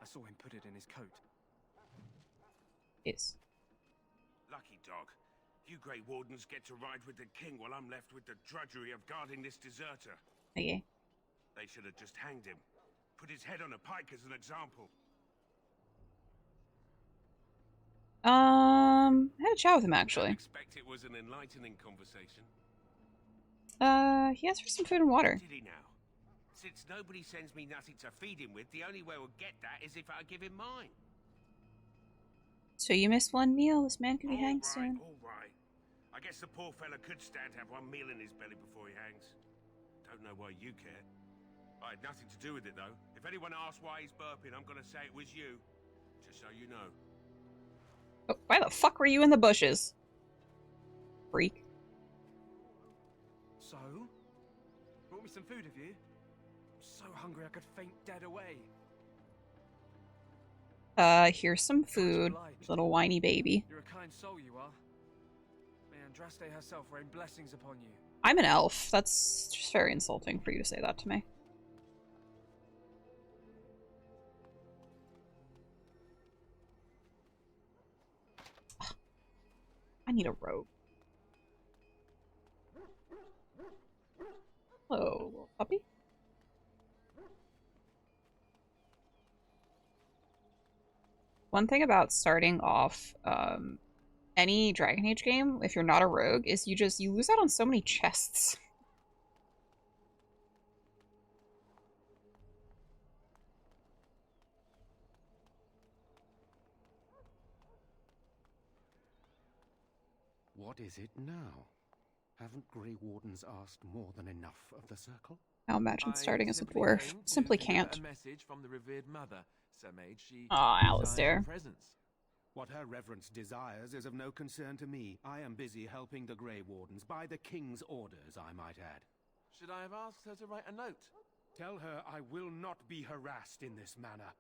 I saw him put it in his coat.
Yes.
Lucky dog. You Grey Wardens get to ride with the king while I'm left with the drudgery of guarding this deserter.
Okay.
They should have just hanged him. Put his head on a pike as an example.
I had a chat with him
I
actually.
expect it was an enlightening conversation.
He asked for some food and water.
Did he now? Since nobody sends me nothing to feed him with, the only way we'll get that is if I give him mine.
So you missed one meal. This man could be hanged soon.
All right. I guess the poor fella could stand to have one meal in his belly before he hangs. Don't know why you care. I had nothing to do with it, though. If anyone asks why he's burping, I'm gonna say it was you. Just so you know.
Oh, why the fuck were you in the bushes? Freak.
So? Brought me some food, have you? I'm so hungry I could faint dead away.
Here's some food, little whiny baby.
You're a kind soul, you are. May Andraste herself rain blessings upon you.
I'm an elf. That's just very insulting for you to say that to me. I need a robe. Hello, little puppy. One thing about starting off any Dragon Age game, if you're not a rogue, is you lose out on so many chests.
What is it now? Haven't Grey Wardens asked more than enough of the circle?
Now imagine starting as a dwarf. Simply can't.
A message from the revered mother, socmed. She
Alistair.
presents.
What her reverence desires is of no concern to me. I am busy helping the Grey Wardens, by the King's orders, I might add.
Should I have asked her to write a note?
Tell her I will not be harassed in this manner.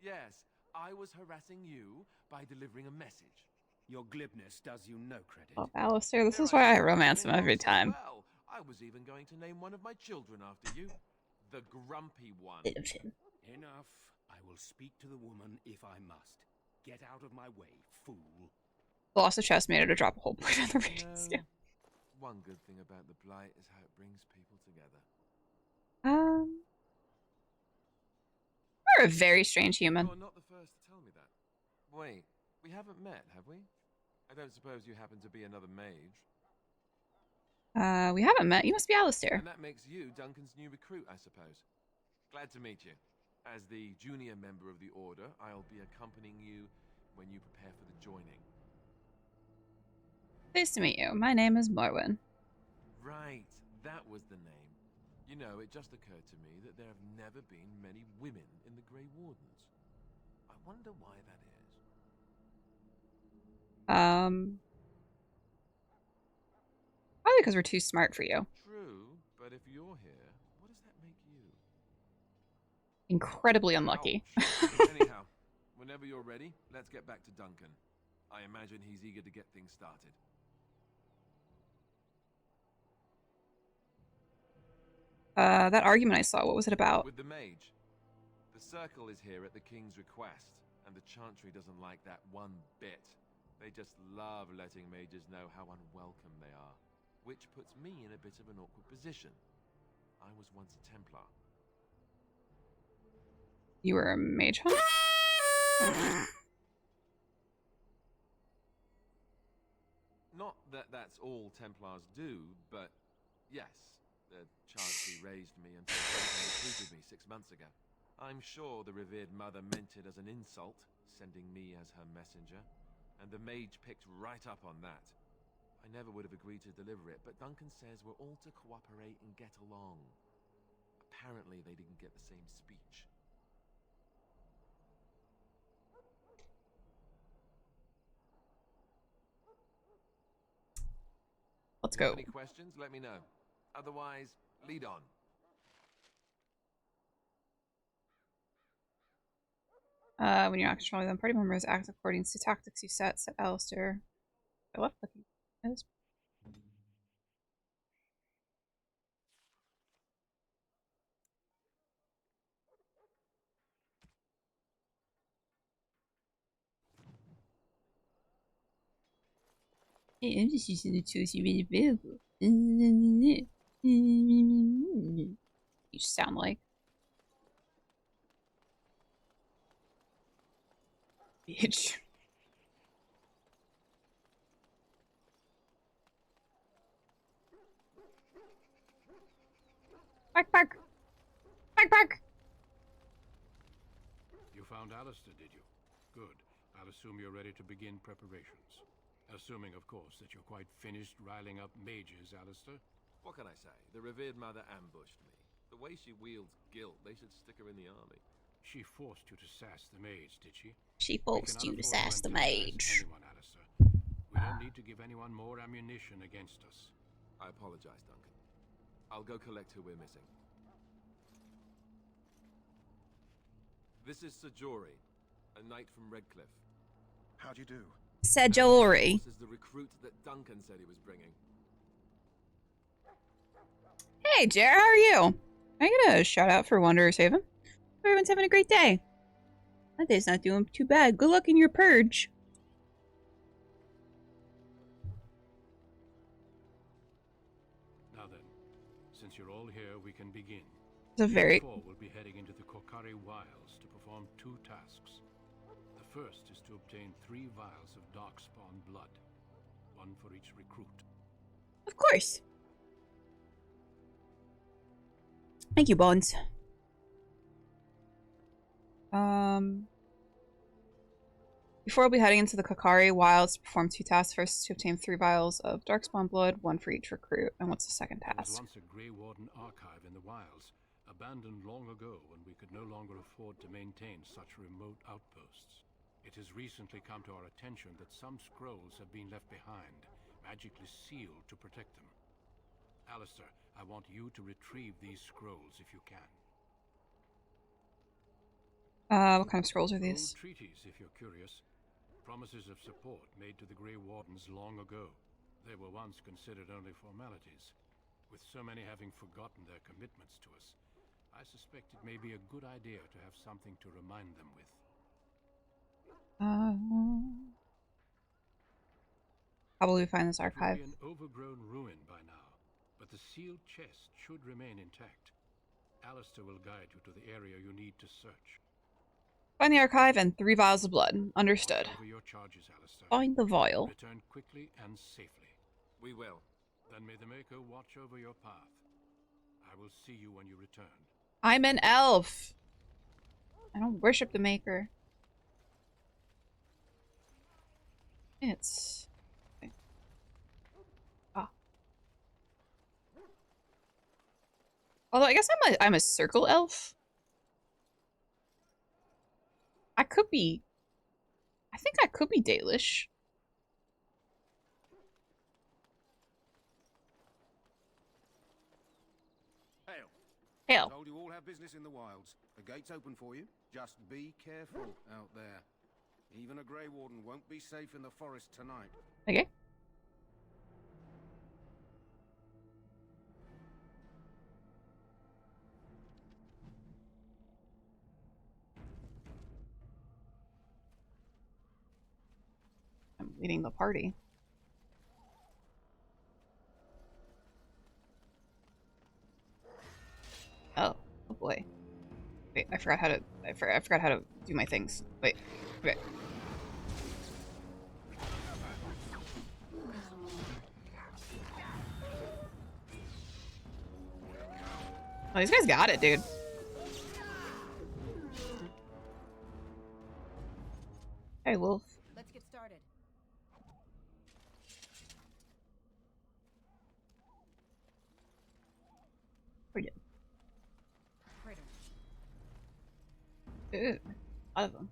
Yes, I was harassing you by delivering a message.
Your glibness does you no credit.
Oh, Alistair, this is why I romance him every time.
Well, I was even going to name one of my children after you. The grumpy one.
Enough. I will speak to the woman if I must. Get out of my way, fool.
The loss of chest made her to drop a whole point of the ratings. Yeah.
One good thing about the Blight is how it brings people together.
You're a very strange human.
You're not the first to tell me that. Wait, we haven't met, have we? I don't suppose you happen to be another mage.
We haven't met. You must be Alistair.
And that makes you Duncan's new recruit, I suppose. Glad to meet you. As the junior member of the Order, I'll be accompanying you when you prepare for the joining.
Pleased to meet you. My name is Morwen.
Right, that was the name. You know, it just occurred to me that there have never been many women in the Grey Wardens. I wonder why that is.
Probably because we're too smart for you.
True, but
But if you're here, what does that make you?
Incredibly unlucky.
Anyhow, whenever you're ready, let's get back to Duncan. I imagine he's eager to get things started.
That argument I saw, what was it about?
With the mage. The circle is here at the king's request, and the chantry doesn't like that one bit. They just love letting mages know how unwelcome they are, which puts me in a bit of an awkward position. I was once a Templar.
You were a mage, huh?
Not that that's all Templars do, but yes, the chantry raised me until Duncan recruited me 6 months ago. I'm sure the revered mother meant it as an insult, sending me as her messenger, and the mage picked right up on that. I never would have agreed to deliver it, but Duncan says we're all to cooperate and get along. Apparently they didn't get the same speech.
Let's
If you
go.
have any questions, let me know. Otherwise, lead on.
When you're not controlling them, party members act according to tactics you set Alistair. I left clicking. I'm just using the tools you made available. You sound like. Bitch. Back.
You found Alistair, did you? Good. I'll assume you're ready to begin preparations. Assuming, of course, that you're quite finished riling up mages, Alistair.
What can I say? The revered mother ambushed me. The way she wields guilt, they should stick her in the army.
She forced you to sass the mage, did she?
She forced you to sass the mage.
Anyone, Alistair. We don't need to give anyone more ammunition against us.
I apologize, Duncan. I'll go collect who we're missing. This is Sajori, a knight from Redcliffe.
How'd you do?
Sajori.
This is the recruit that Duncan said he was bringing.
Hey, Jer, how are you? Can I get a shout out for Wanderer's Haven? Everyone's having a great day. My day's not doing too bad. Good luck in your purge.
Now then, since you're all here, we can begin.
It's a very...
We'll be heading into the Kokari Wilds to perform 2 tasks. The first is to obtain 3 vials of darkspawn blood, 1 for each recruit.
Of course. Thank you, Bones. Before we'll be heading into the Kokari Wilds to perform 2 tasks. First, to obtain 3 vials of darkspawn blood, 1 for each recruit. And what's the second
There was
task?
once a Grey Warden archive in the wilds, abandoned long ago when we could no longer afford to maintain such remote outposts. It has recently come to our attention that some scrolls have been left behind, magically sealed to protect them. Alistair, I want you to retrieve these scrolls if you can.
What kind of scrolls are these?
Old treaties, if you're curious. Promises of support made to the Grey Wardens long ago. They were once considered only formalities. With so many having forgotten their commitments to us, I suspect it may be a good idea to have something to remind them with.
How will we find this archive?
It will be an overgrown ruin by now, but the sealed chest should remain intact. Alistair will guide you to the area you need to search.
Find the archive and 3 vials of blood. Understood.
Over your charges, Alistair.
Find the vial.
Return quickly and safely.
We will.
Then may the Maker watch over your path. I will see you when you return.
I'm an elf. I don't worship the Maker. It's... okay. Ah. Although I guess I'm a circle elf. I could be... I think I could be Dalish. Hell.
Told you all have business in the wilds. The gate's open for you. Just be careful out there. Even a Grey Warden won't be safe in the forest tonight.
Okay. I'm leading the party. Oh boy. Wait, I forgot how to do my things. Wait. Okay. Oh, these guys got it, dude. Hey, Wolf.
Let's get started.
Pretty good.
Critters.
Ooh, a lot of them.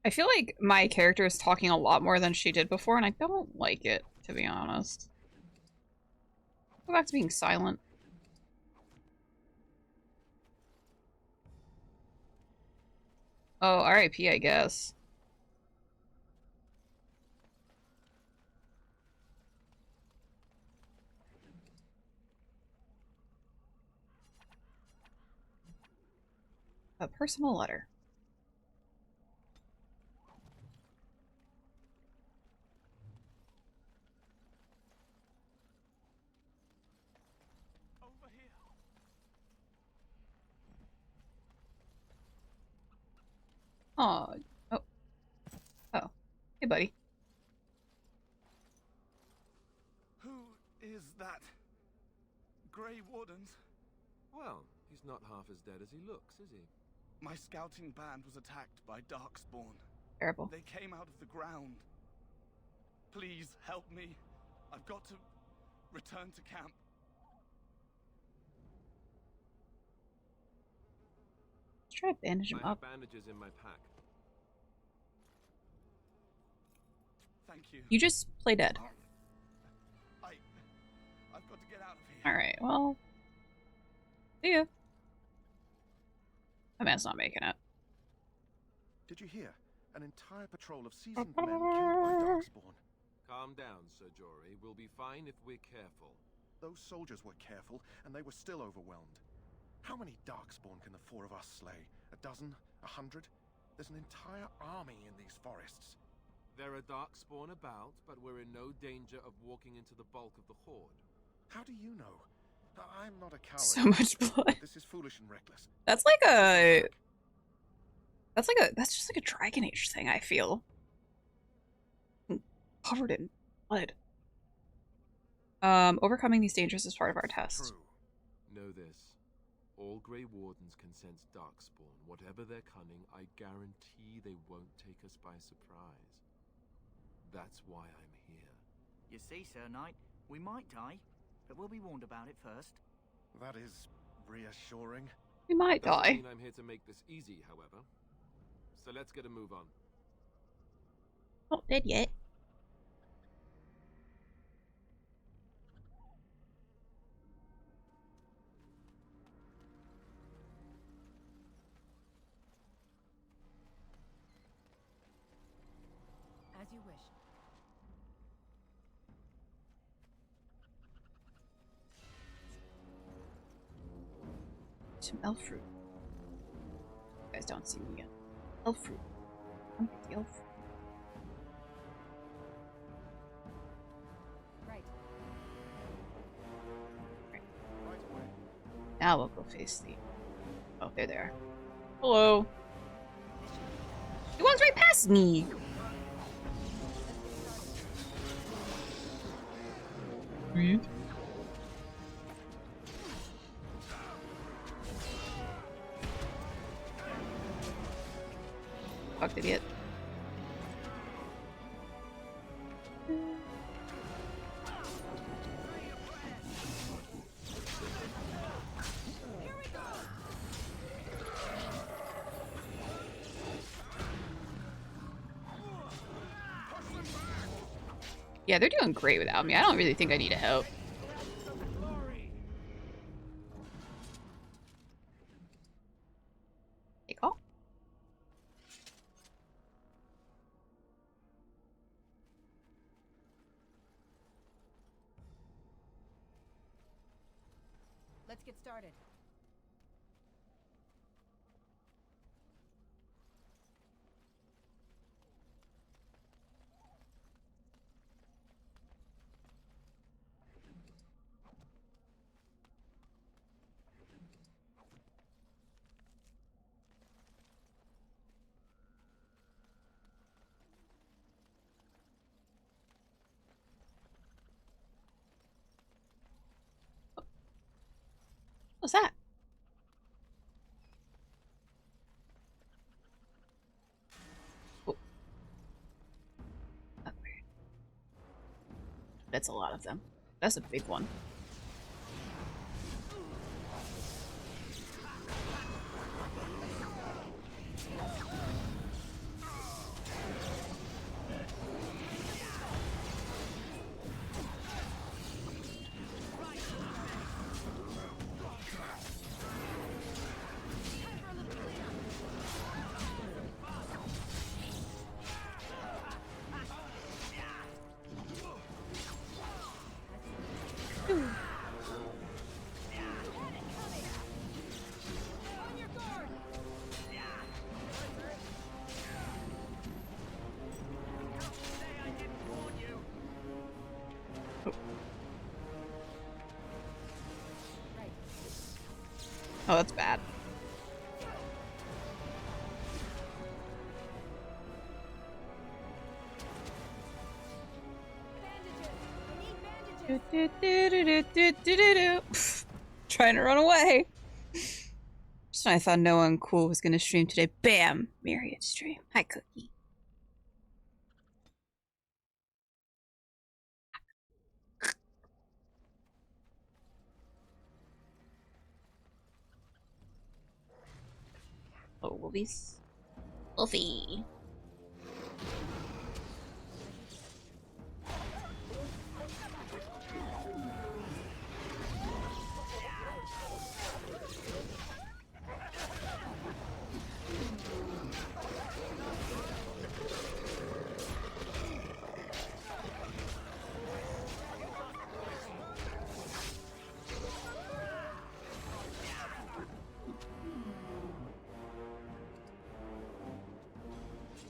I feel like my character is talking a lot more than she did before, and I don't like it, to be honest. Go back to being silent. Oh, RIP, I guess. A personal letter.
Over here.
Oh. Oh. Oh. Hey, buddy.
Who is that? Grey Wardens?
Well, he's not half as dead as he looks, is he?
My scouting band was attacked by Darkspawn.
Terrible.
They came out of the ground. Please help me. I've got to return to camp.
Let's try to bandage him
I have
up.
bandages in my pack.
Thank you.
You just play dead.
I've got to get out of here.
Alright, well. See ya. That man's not making it.
Did you hear? An entire patrol of seasoned men killed by Darkspawn.
Calm down, Sir Jory. We'll be fine if we're careful.
Those soldiers were careful, and they were still overwhelmed. How many Darkspawn can the four of us slay? A dozen? 100? There's an entire army in these forests.
There are Darkspawn about, but we're in no danger of walking into the bulk of the horde.
How do you know? I'm not a coward.
So much blood.
This is foolish and reckless.
That's like a... That's just like a Dragon Age thing, I feel. Covered in blood. Overcoming these dangers is part of our test.
True. Know this. All Grey Wardens can sense Darkspawn. Whatever their cunning, I guarantee they won't take us by surprise. That's why I'm here.
You see, Sir Knight, we might die, but we'll be warned about it first.
That is reassuring.
We might
Doesn't
die.
mean I'm here to make this easy, however. So let's get a move on.
Not dead yet.
As you wish.
Some elf fruit. You guys don't see me yet. Elf fruit. I'm get the elf fruit.
Right.
Now we'll go face the... Oh, they're there. Hello. He walks right past me. Breathe. Fuck, idiot. Yeah, they're doing great without me. I don't really think I need a help. Take off.
Let's get started.
What's that? Oh. Okay. That's a lot of them. That's a big one. Oh, that's bad. Trying to run away. Just when I thought no one cool was gonna stream today. Bam! Myriad stream. Hi, Cookie. Oh, Wolfies. Wolfie.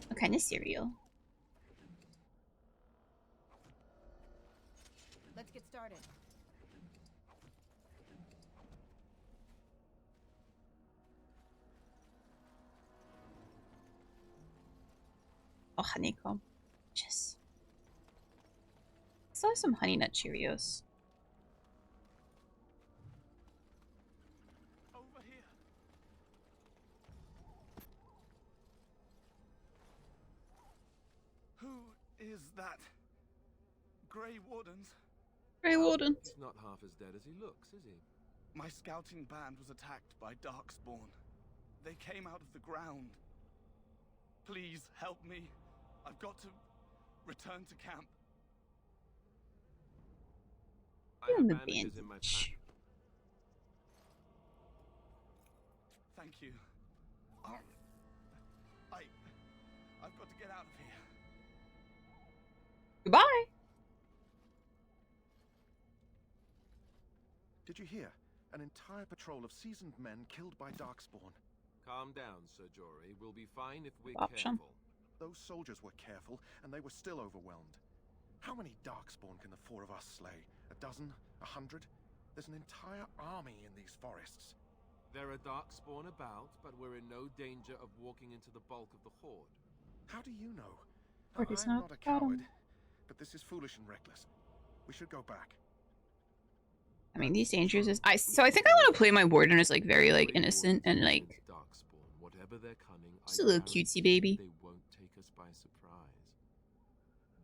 What kind of cereal?
Let's get started.
Oh, honeycomb. Yes. Let's have some honey nut Cheerios.
Over here. Who is that? Grey Wardens?
Grey Warden.
He's not half as dead as he looks, is he?
My scouting band was attacked by Darkspawn. They came out of the ground. Please help me. I've got to return to camp.
I
In
have
the
bandages in my
bandage.
pack.
Thank you. I've got to get out of here.
Goodbye.
Did you hear? An entire patrol of seasoned men killed by Darkspawn.
Calm down, Sir Jory. We'll be fine if we're
Option.
careful.
Those soldiers were careful, and they were still overwhelmed. How many Darkspawn can the four of us slay? A dozen? 100? There's an entire army in these forests.
There are Darkspawn about, but we're in no danger of walking into the bulk of the Horde.
How do you know?
Horde is
I'm
not
not a
bottom.
coward, but this is foolish and reckless. We should go back.
I mean, these dangers is so I think I want to play my warden as like very like innocent and like
Darkspawn, whatever their cunning,
just a little
guarantee
cutesy baby.
They won't take us by surprise.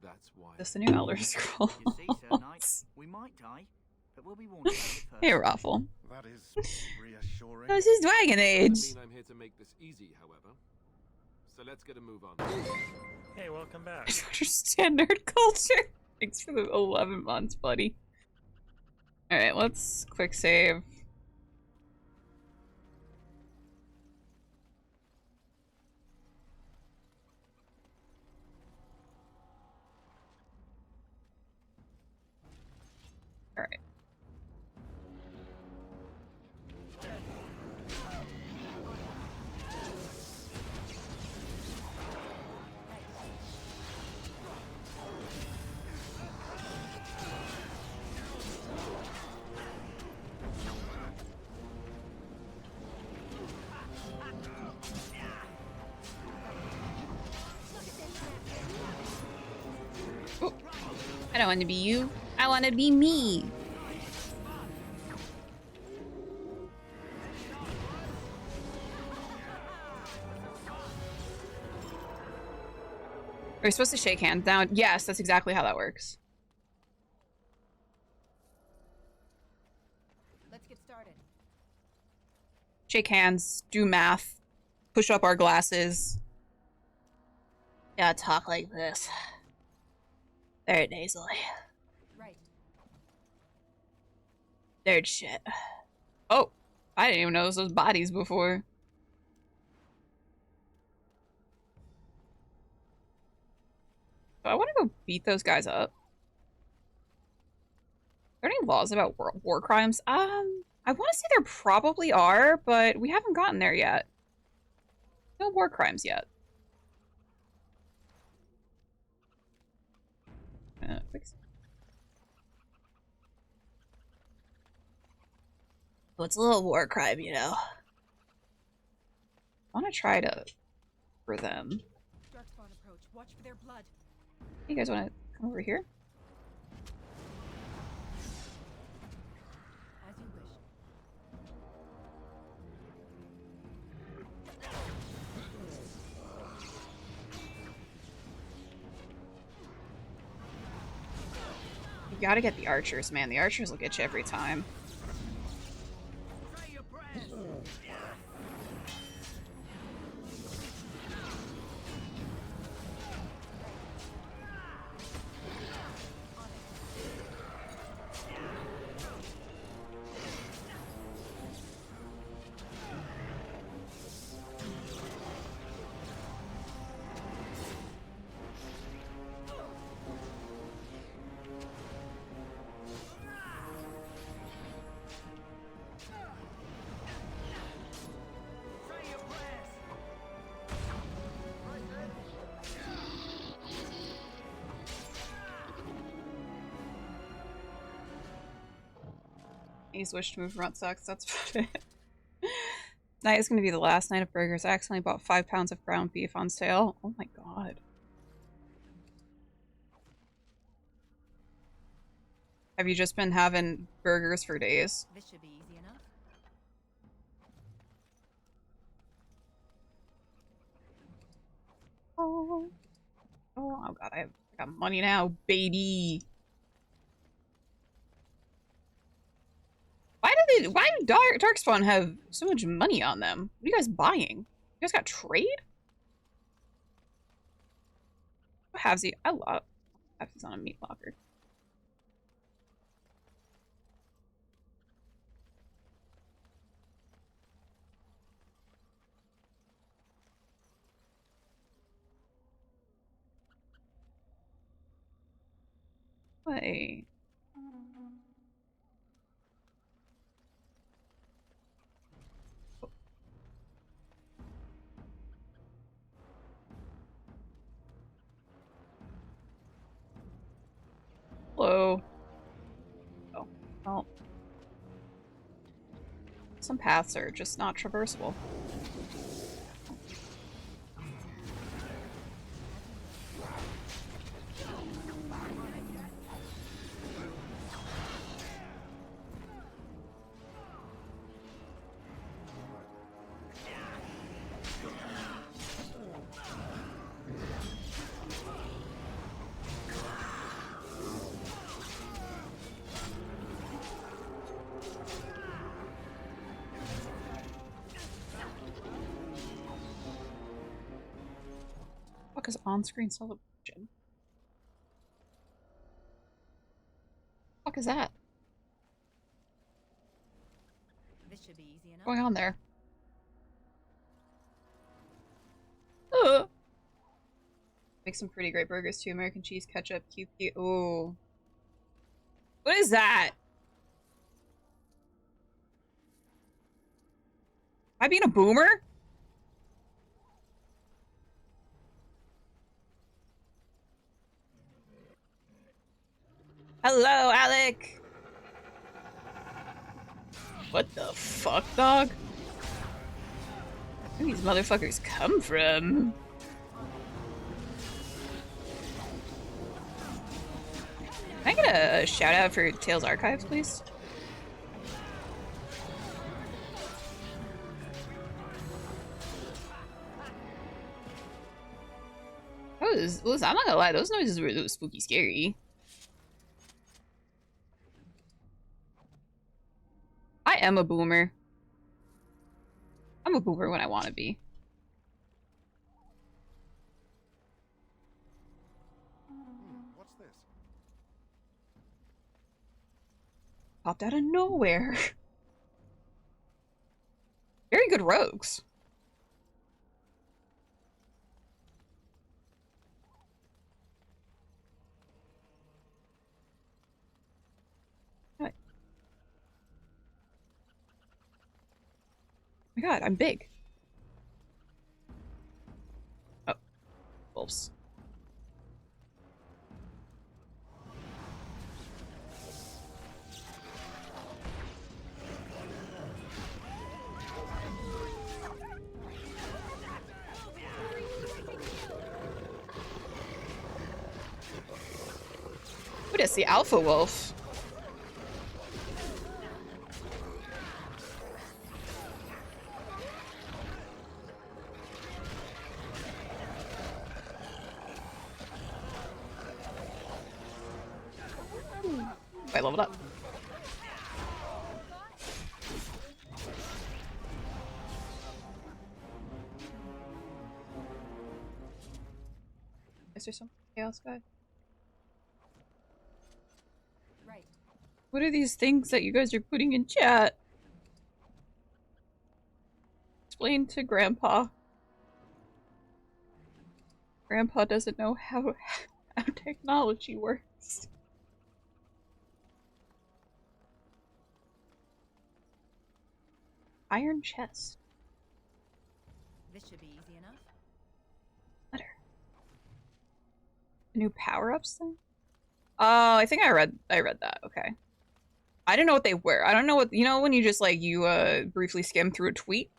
That's why.
That's the new Elder Scroll.
You see, Sir Knight, we might die, but we'll be warned about it first.
Hey, Raffle.
That is reassuring.
This is Dragon Age.
Doesn't mean I'm here to make this easy, however. So let's get a move on.
Hey, welcome back.
I don't understand nerd culture. Thanks for the 11 months, buddy. Alright, let's quick save. Alright. Oh, I don't want to be you. I want to be me. Are we supposed to shake hands now? Yes, that's exactly how that works.
Let's get started.
Shake hands, do math, push up our glasses. Yeah, talk like this. Very nasally.
Right.
Nerd shit. Oh, I didn't even notice those bodies before. So I want to go beat those guys up. Are there any laws about war crimes? I want to say there probably are, but we haven't gotten there yet. No war crimes yet. Well, it's a little war crime, you know. I want to try to for them.
Darkspawn approach. Watch for their blood.
You guys want to come over here?
As you wish.
You gotta get the archers, man. The archers will get you every time. He's wish to move front sucks. That's about it. Tonight is going to be the last night of burgers. I accidentally bought 5 pounds of ground beef on sale. Oh my god. Have you just been having burgers for days?
This should be easy enough.
Oh god, I got money now, baby. Why do Darkspawn have so much money on them? What are you guys buying? You guys got trade? What has he? I love Halfsy's on a meat locker. Wait. Hello. Oh, well. Some paths are just not traversable. Fuck is on-screen celebration? fuck is that?
This should be easy enough.
What's going on there? Make some pretty great burgers too. American cheese, ketchup, QP. Ooh. What is that? Am I being a boomer? Hello, Alec! What the fuck, dog? Where do these motherfuckers come from? Can I get a shout out for Tales Archives, please? Listen, I'm not gonna lie, those noises were really spooky scary. I am a boomer. I'm a boomer when I want to be.
What's this?
Popped out of nowhere. Very good rogues. What? Oh my god, I'm big. Oh. Wolves. What is the alpha wolf? I leveled up. Is there some chaos guy?
Right.
What are these things that you guys are putting in chat? Explain to Grandpa. Grandpa doesn't know how technology works. Iron chest.
This should be easy enough.
Letter. New power-ups thing? Oh, I think I read that. Okay. I didn't know what they were. I don't know what, you know when you just like briefly skim through a tweet?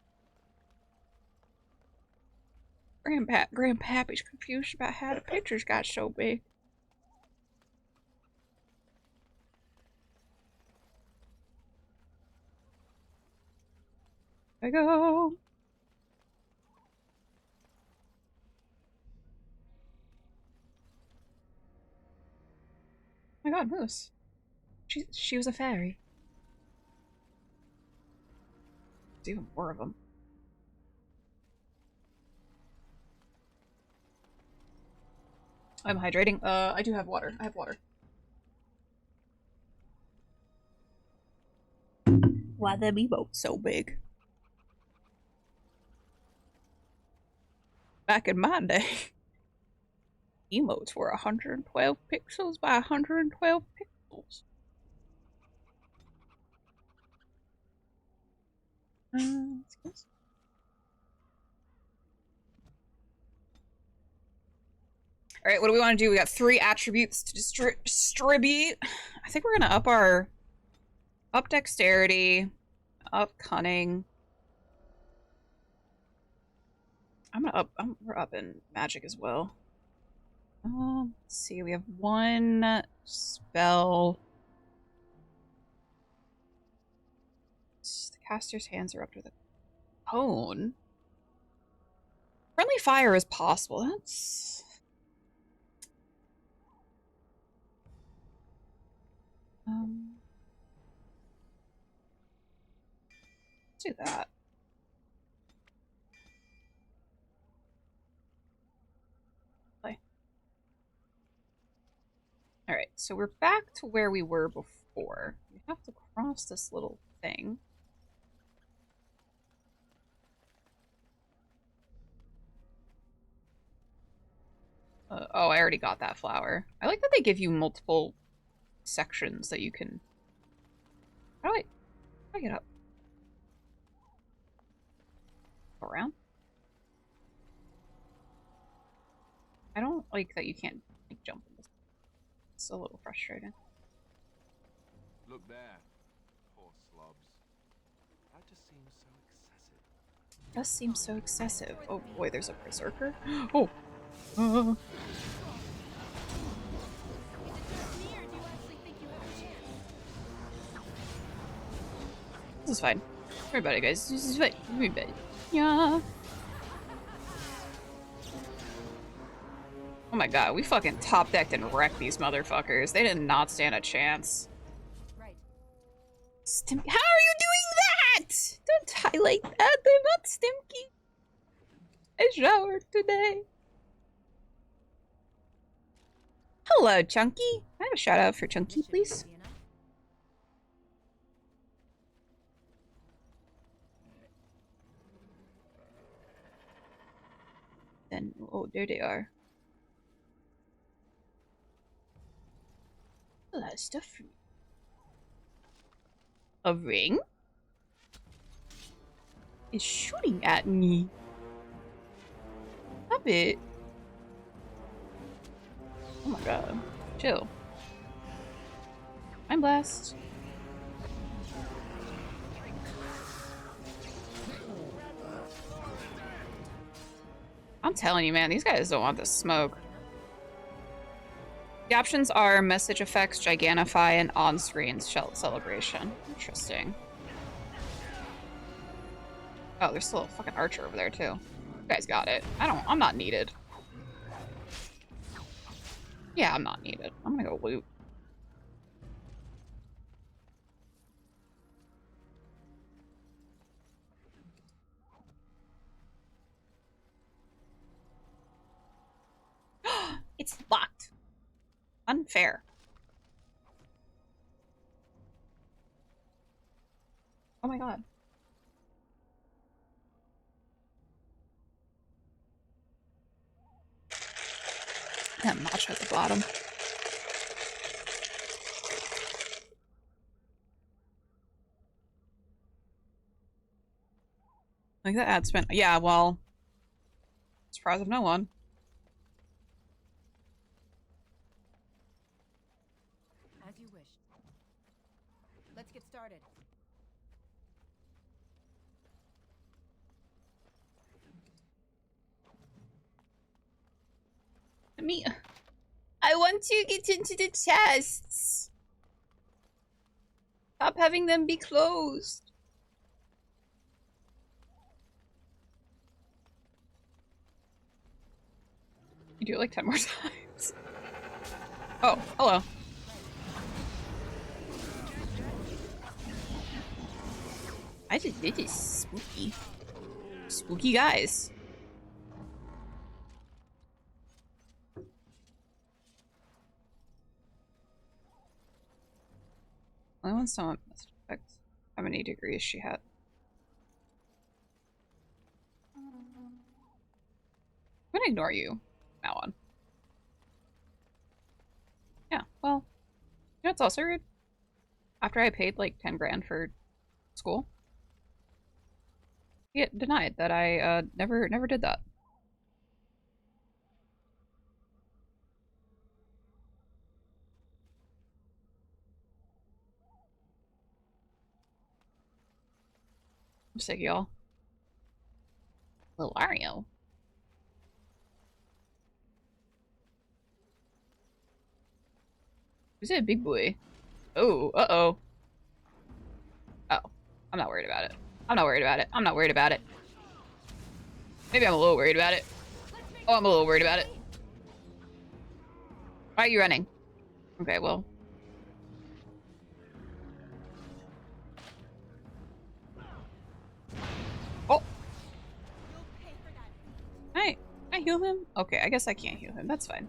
Grandpappy's confused about how the pictures got so big. There I go. Oh my god, Moose. She was a fairy. There's even more of them. I'm hydrating. I do have water. I have water. Why them emotes so big? Back in my day, emotes were 112 pixels by 112 pixels. Alright, what do we want to do? We got 3 attributes to distribute. I think we're gonna up dexterity, up cunning. We're up in magic as well. Let's see, we have 1 spell. The caster's hands are up to the cone. Friendly fire is possible. That's... let's do that. Play. Alright, so we're back to where we were before. for. You have to cross this little thing. Oh, I already got that flower. I like that they give you multiple sections that you can... How do I get up? Around? I don't like that you can't like jump in this. It's a little frustrating.
Look there. Poor slobs. That just seems so excessive.
It does seem so excessive. Oh boy, there's a berserker. Oh! This is fine. Don't worry about it, guys. This is fine. Don't worry about it. Yeah. Oh my god, we fucking top decked and wrecked these motherfuckers. They did not stand a chance.
Right.
How are you doing that? Don't highlight that. They're not Stimky. I showered today. Hello, Chunky. Can I have a shout out for Chunky, please? Then, oh, there they are. A lot of stuff for me. A ring? It's shooting at me. Stop it. Oh my god. Chill. I'm blessed. I'm telling you, man, these guys don't want the smoke. The options are message effects, gigantify, and on-screen celebration. Interesting. Oh, there's still a fucking archer over there too. You guys got it. I'm not needed. Yeah, I'm not needed. I'm gonna go loot. It's locked. Unfair. Oh my god. That match at the bottom. Like that ad spent. Yeah, well. Surprise of no one.
As you wish. Let's get started.
I want to get into the chests. Stop having them be closed. You do it like 10 more times. Oh, hello. This is spooky. Spooky guys. Only one someone must affect how many degrees she had. I'm gonna ignore you now on. Yeah, well, you know what's also rude? After I paid like 10 grand for school, I get denied that I never did that. I'm sick, y'all. Lilario. Who's that big boy? Oh, uh-oh. Oh, I'm not worried about it. I'm not worried about it. I'm not worried about it. Maybe I'm a little worried about it. Oh, I'm a little worried about it. Why are you running? Okay, well. Oh! Can I heal him? Okay, I guess I can't heal him. That's fine.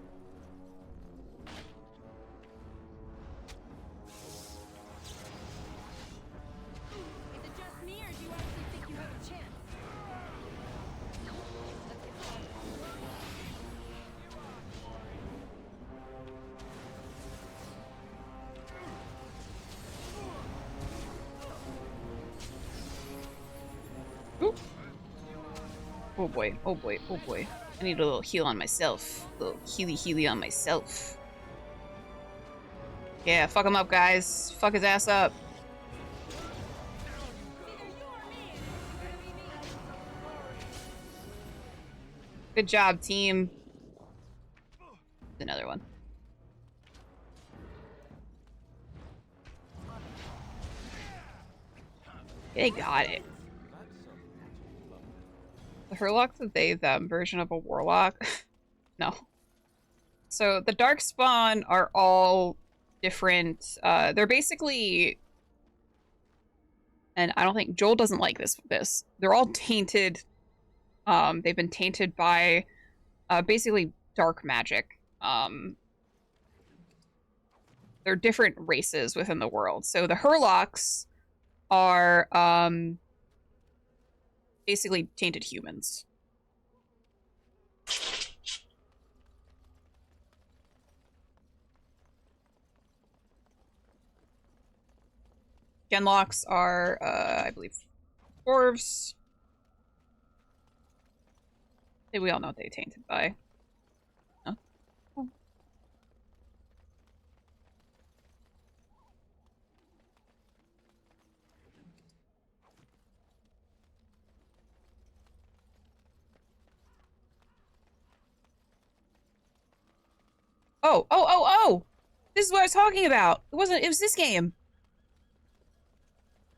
Oh boy, oh boy, oh boy. I need a little heal on myself. A little healy on myself. Yeah, fuck him up, guys. Fuck his ass up. Good job, team. Another one. They got it. The Herlock's a they them version of a warlock. No. So the Darkspawn are all different. They're basically, and I don't think Joel doesn't like this. They're all tainted. They've been tainted by basically dark magic. They're different races within the world. So the Herlocks are basically tainted humans. Genlocks are, I believe, dwarves. I think we all know what they're tainted by. Huh? Oh! This is what I was talking about. It was this game.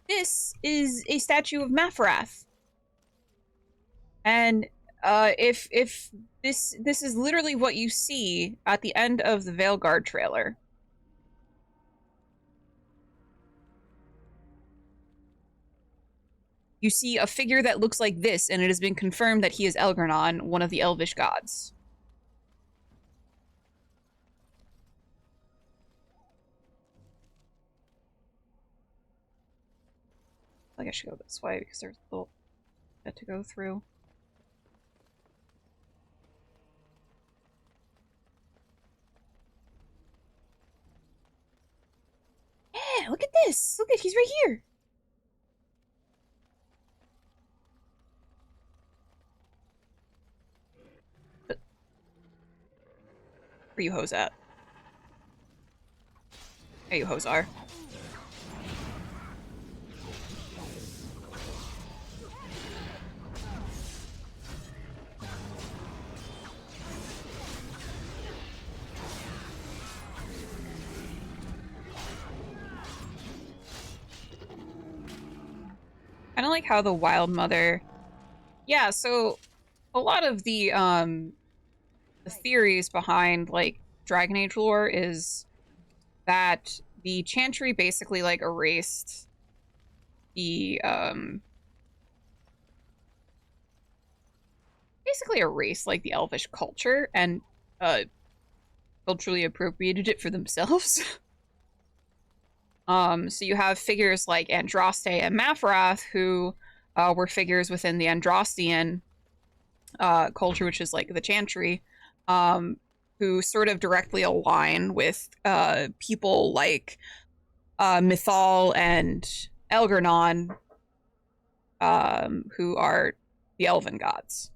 This is a statue of Mafrath. And if this is literally what you see at the end of the Veilguard trailer. You see a figure that looks like this, and it has been confirmed that he is Elgernon, one of the Elvish gods. I think I should go this way because there's a little bit to go through. Yeah, look at this! Look at, he's right here! Where you hoes at? There you hoes are. Kind of like how the Wild Mother... Yeah, so a lot of the theories behind, like, Dragon Age lore is that the Chantry basically, like, erased the, basically erased, like, the Elvish culture and, culturally appropriated it for themselves. So you have figures like Andraste and Mafrath, who were figures within the Andrastian culture, which is like the Chantry, who sort of directly align with people like Mythal and Elgernon, who are the Elven gods.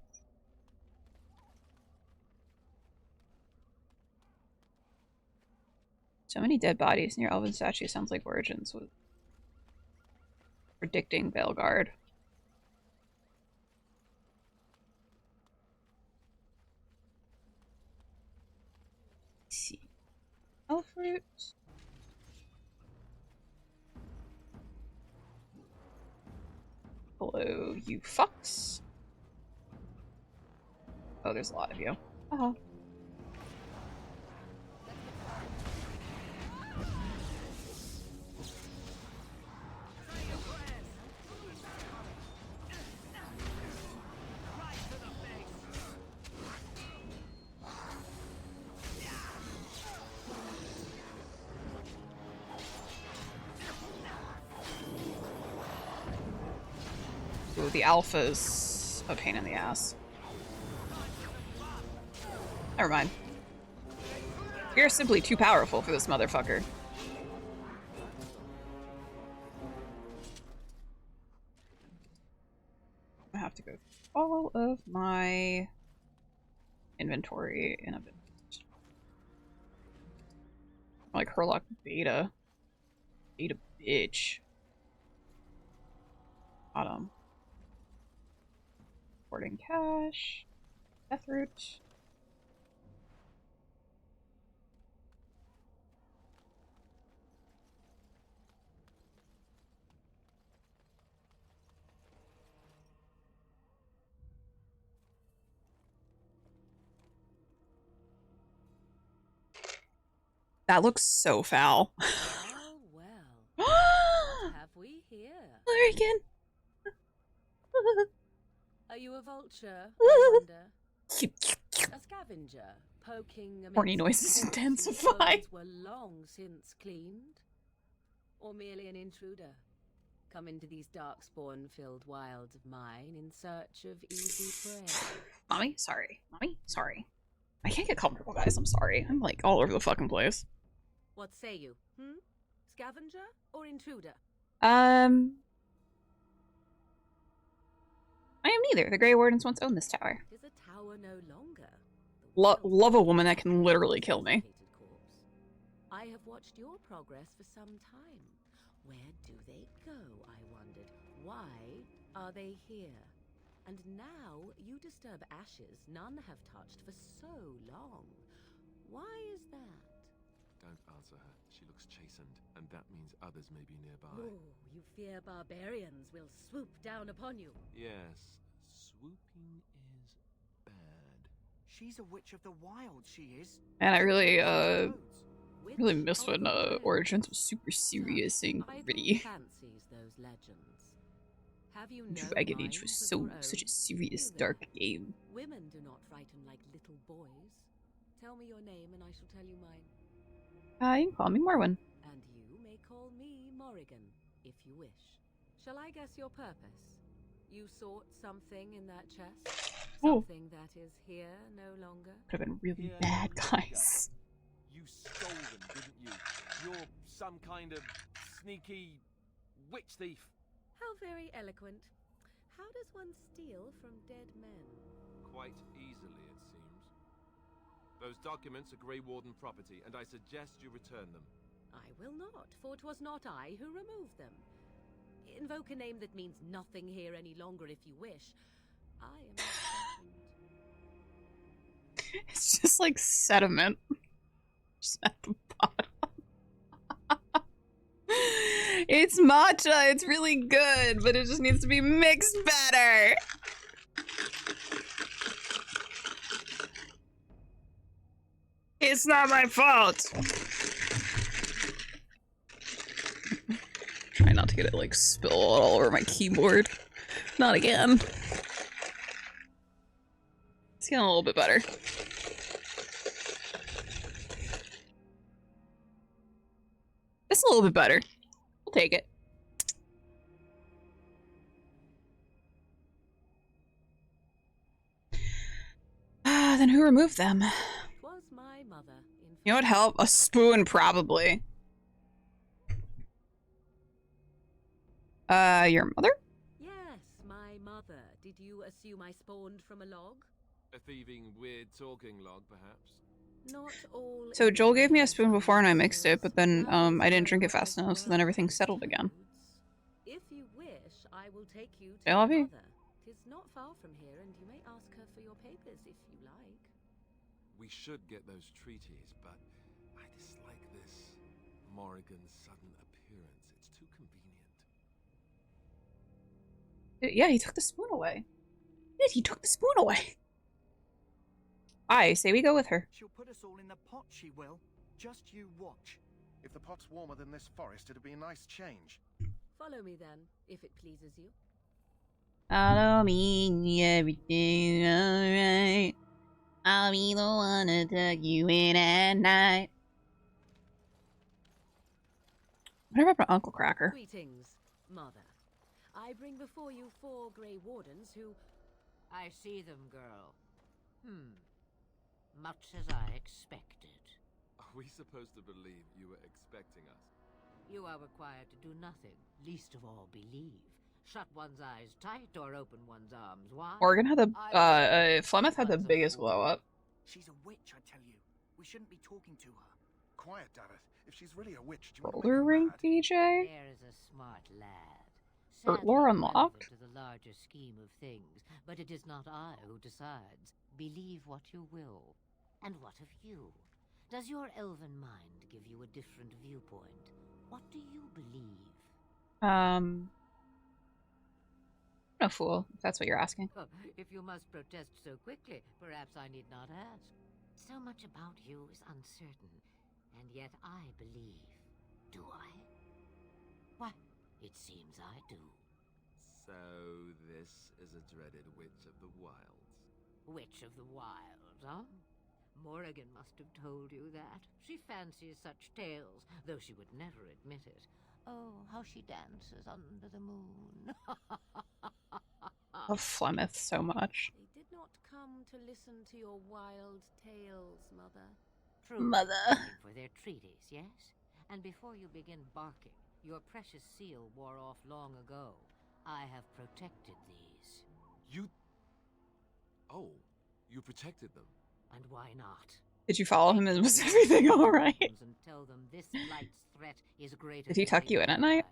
So many dead bodies in your elven statue sounds like Origins was predicting Veilguard. Let's see. Elfroot. Hello, you fucks. Oh, there's a lot of you. Uh-huh. Ooh, the alpha's a pain in the ass. Never mind. We are simply too powerful for this motherfucker. I have to go all all of my inventory in a bit. Like Herlock Beta. Beta bitch. Bottom. Hoarding cash. Deathroot. That looks so foul.
Oh, well. What have we here?
Larrikin!
Are you a vulture, I wonder? A scavenger, poking amidst
Horny noises
corpses
intensify.
bones were long since cleaned? Or merely an intruder, come into these darkspawn-filled wilds of mine in search of easy prey?
Mommy, sorry. Mommy, sorry. I can't get comfortable, guys. I'm sorry. I'm like all over the fucking place.
What say you? Scavenger or intruder?
I am neither. The Grey Wardens once owned this tower.
Is a tower no longer?
Love a woman that can literally kill me.
I have watched your progress for some time. Where do they go, I wondered? Why are they here? And now you disturb ashes none have touched for so long. Why is that?
Don't answer her. She looks chastened, and that means others may be nearby.
Oh, you fear barbarians will swoop down upon you.
Yes, swooping is bad.
She's a witch of the wild, she is.
And I really miss when Origins was super serious and gritty.
Fancies those legends. Have you
Dragon Age was such a serious, dark game.
Women do not frighten like little boys. Tell me your name and I shall tell you mine.
You can call me Morwen.
And you may call me Morrigan, if you wish. Shall I guess your purpose? You sought something in that chest? Something that is here no longer?
Could have been really bad, guys.
You stole them, didn't you? You're some kind of sneaky witch thief.
How very eloquent. How does one steal from dead men?
Quite easily, it seems. Those documents are Grey Warden property, and I suggest you return them.
I will not, for 'twas not I who removed them. Invoke a name that means nothing here any longer if you wish. I am impatient.
It's just like sediment. Just at the bottom. It's matcha, it's really good, but it just needs to be mixed better. It's not my fault. Try not to get it like spill all over my keyboard. Not again. It's getting a little bit better. It's a little bit better. We'll take it. Then who removed them?
Was my mother.
You know what help? A spoon, probably. Your mother?
Yes, my mother. Did you assume I spawned from a log?
A thieving, weird talking log, perhaps?
Not all.
So Joel gave me a spoon before and I mixed it, but then I didn't drink it fast enough, so then everything settled again.
If you wish, I will take you
I
to
love
my
you.
mother. 'Tis not far from here, and you may ask her for your papers if you like.
We should get those treaties, but I dislike this Morrigan's sudden appearance. It's too convenient.
Yeah, he took the spoon away. He took the spoon away. I say we go with her.
She'll put us all in the pot, she will. Just you watch.
If the pot's warmer than this forest, it'd be a nice change.
Follow me then, if it pleases you.
Follow me, everything alright. I'll be the one to tuck you in at night. Whatever about Uncle Cracker?
Greetings, mother. I bring before you 4 Grey Wardens who...
I see them, girl. Much as I expected.
Are we supposed to believe you were expecting us?
You are required to do nothing, least of all believe. Shut one's eyes tight or open one's arms wide?
Morgan had the, Flemeth had the
One's a
biggest
fool.
glow up.
She's a witch, I tell you. We shouldn't be talking to her.
Quiet, Davith. If she's really a witch, do you want to
Roller
make her
rink
mad?
DJ?
There is a smart lad.
Ert
Sadly
lore
irrelevant
unlocked?
to the larger scheme of things, but it is not I who decides. Believe what you will. And what of you? Does your elven mind give you a different viewpoint? What do you believe?
No fool, if that's what you're asking.
Oh, if you must protest so quickly, perhaps I need not ask. So much about you is uncertain, and yet I believe. Do I? Why, it seems I do.
So this is a dreaded Witch of the Wilds.
Witch of the Wilds, huh? Morrigan must have told you that. She fancies such tales, though she would never admit it. Oh, how she dances under the moon.
Love Flemeth so much.
They did not come to listen to your wild tales, Mother.
True.
Mother.
Waiting for their treaties, yes? And before you begin barking, your precious seal wore off long ago. I have protected these.
You... Oh, you protected them.
And why not?
Did you follow him and was everything alright?
And tell them this blight's threat is greater
Did he
than
tuck
they
you in at night?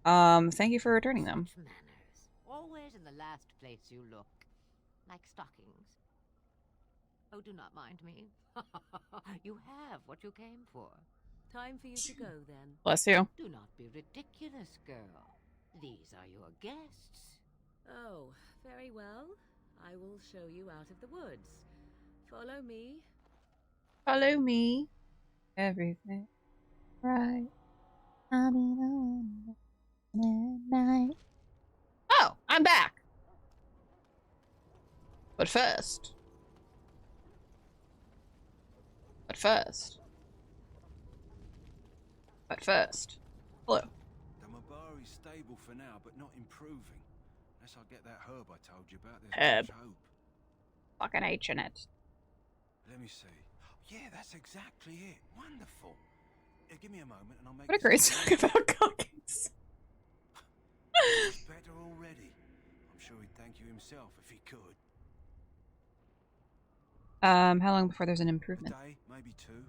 realize.
Thank you for returning them.
Such manners. Always in the last place you look. Like stockings. Oh, do not mind me. You have what you came for.
Time for you to go, then.
Bless you.
Do not be ridiculous, girl. These are your guests.
Oh, very well. I will show you out of the woods. Follow me.
Follow me. Everything right. I'll be the one at night. Oh, I'm back. But first. Hello.
The Mabari's stable for now, but not improving. Unless I get that herb I told you about, there's
Herb.
much hope.
Fucking H in it.
Let me see. Yeah, that's exactly it. Wonderful. Give me a moment and I'll make
What a great song about cookies.
It's better already. I'm sure he'd thank you himself if he could.
How long before there's an
A
improvement?
day, maybe two.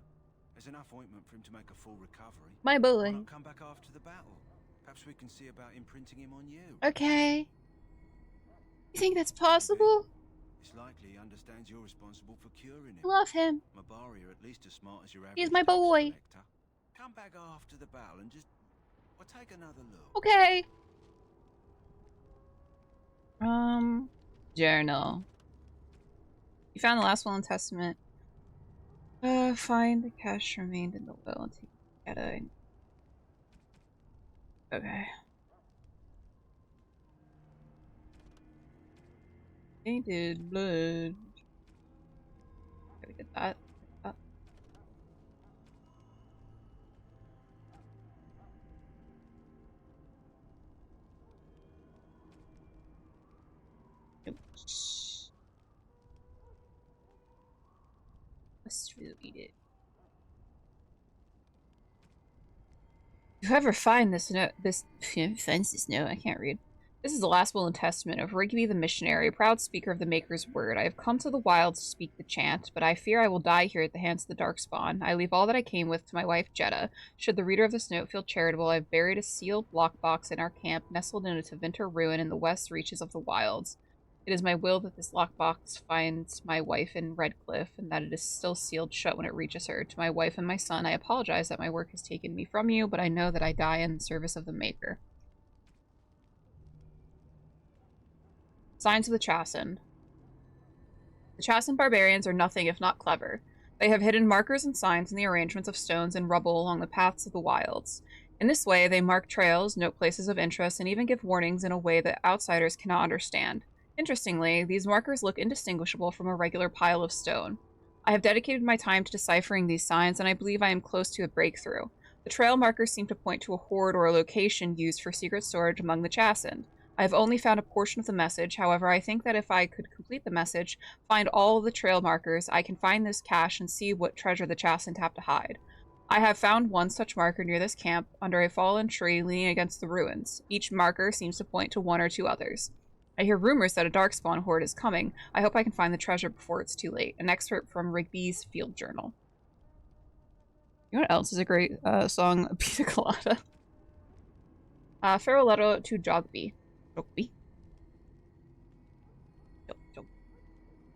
There's enough ointment for him to make a full recovery.
My
Why
boy.
not come back after the battle? Perhaps we can see about imprinting him on you.
Okay. You think that's possible?
It's likely he understands you're responsible for curing him.
Love him.
Mabari are at least as smart as your average
He's my
tax
boy.
collector. Come back after the battle and just... Well, take another look.
Okay. Journal. You found the last will and testament. Find the cash remained in the will and take it out. Okay. Tainted blood. Okay, we did that. Oops. Let's read it. If you ever find this note, finds this note, I can't read. This is the last will and testament of Rigby the missionary, proud speaker of the Maker's word. I have come to the wilds to speak the chant, but I fear I will die here at the hands of the Darkspawn. I leave all that I came with to my wife Jetta. Should the reader of this note feel charitable, I have buried a sealed lockbox in our camp, nestled in a Tevinter ruin in the west reaches of the wilds. It is my will that this lockbox finds my wife in Redcliffe, and that it is still sealed shut when it reaches her. To my wife and my son, I apologize that my work has taken me from you, but I know that I die in the service of the Maker. Signs of the Chastened. The Chastened barbarians are nothing if not clever. They have hidden markers and signs in the arrangements of stones and rubble along the paths of the wilds. In this way, they mark trails, note places of interest, and even give warnings in a way that outsiders cannot understand. Interestingly, these markers look indistinguishable from a regular pile of stone. I have dedicated my time to deciphering these signs, and I believe I am close to a breakthrough. The trail markers seem to point to a hoard or a location used for secret storage among the Chastened. I have only found a portion of the message, however I think that if I could complete the message, find all of the trail markers, I can find this cache and see what treasure the Chastened have to hide. I have found one such marker near this camp, under a fallen tree leaning against the ruins. Each marker seems to point to one or two others. I hear rumors that a darkspawn horde is coming. I hope I can find the treasure before it's too late. An excerpt from Rigby's Field Journal. You know what else is a great song? Pina Colada. Farewell letter to Jogby. Jogby?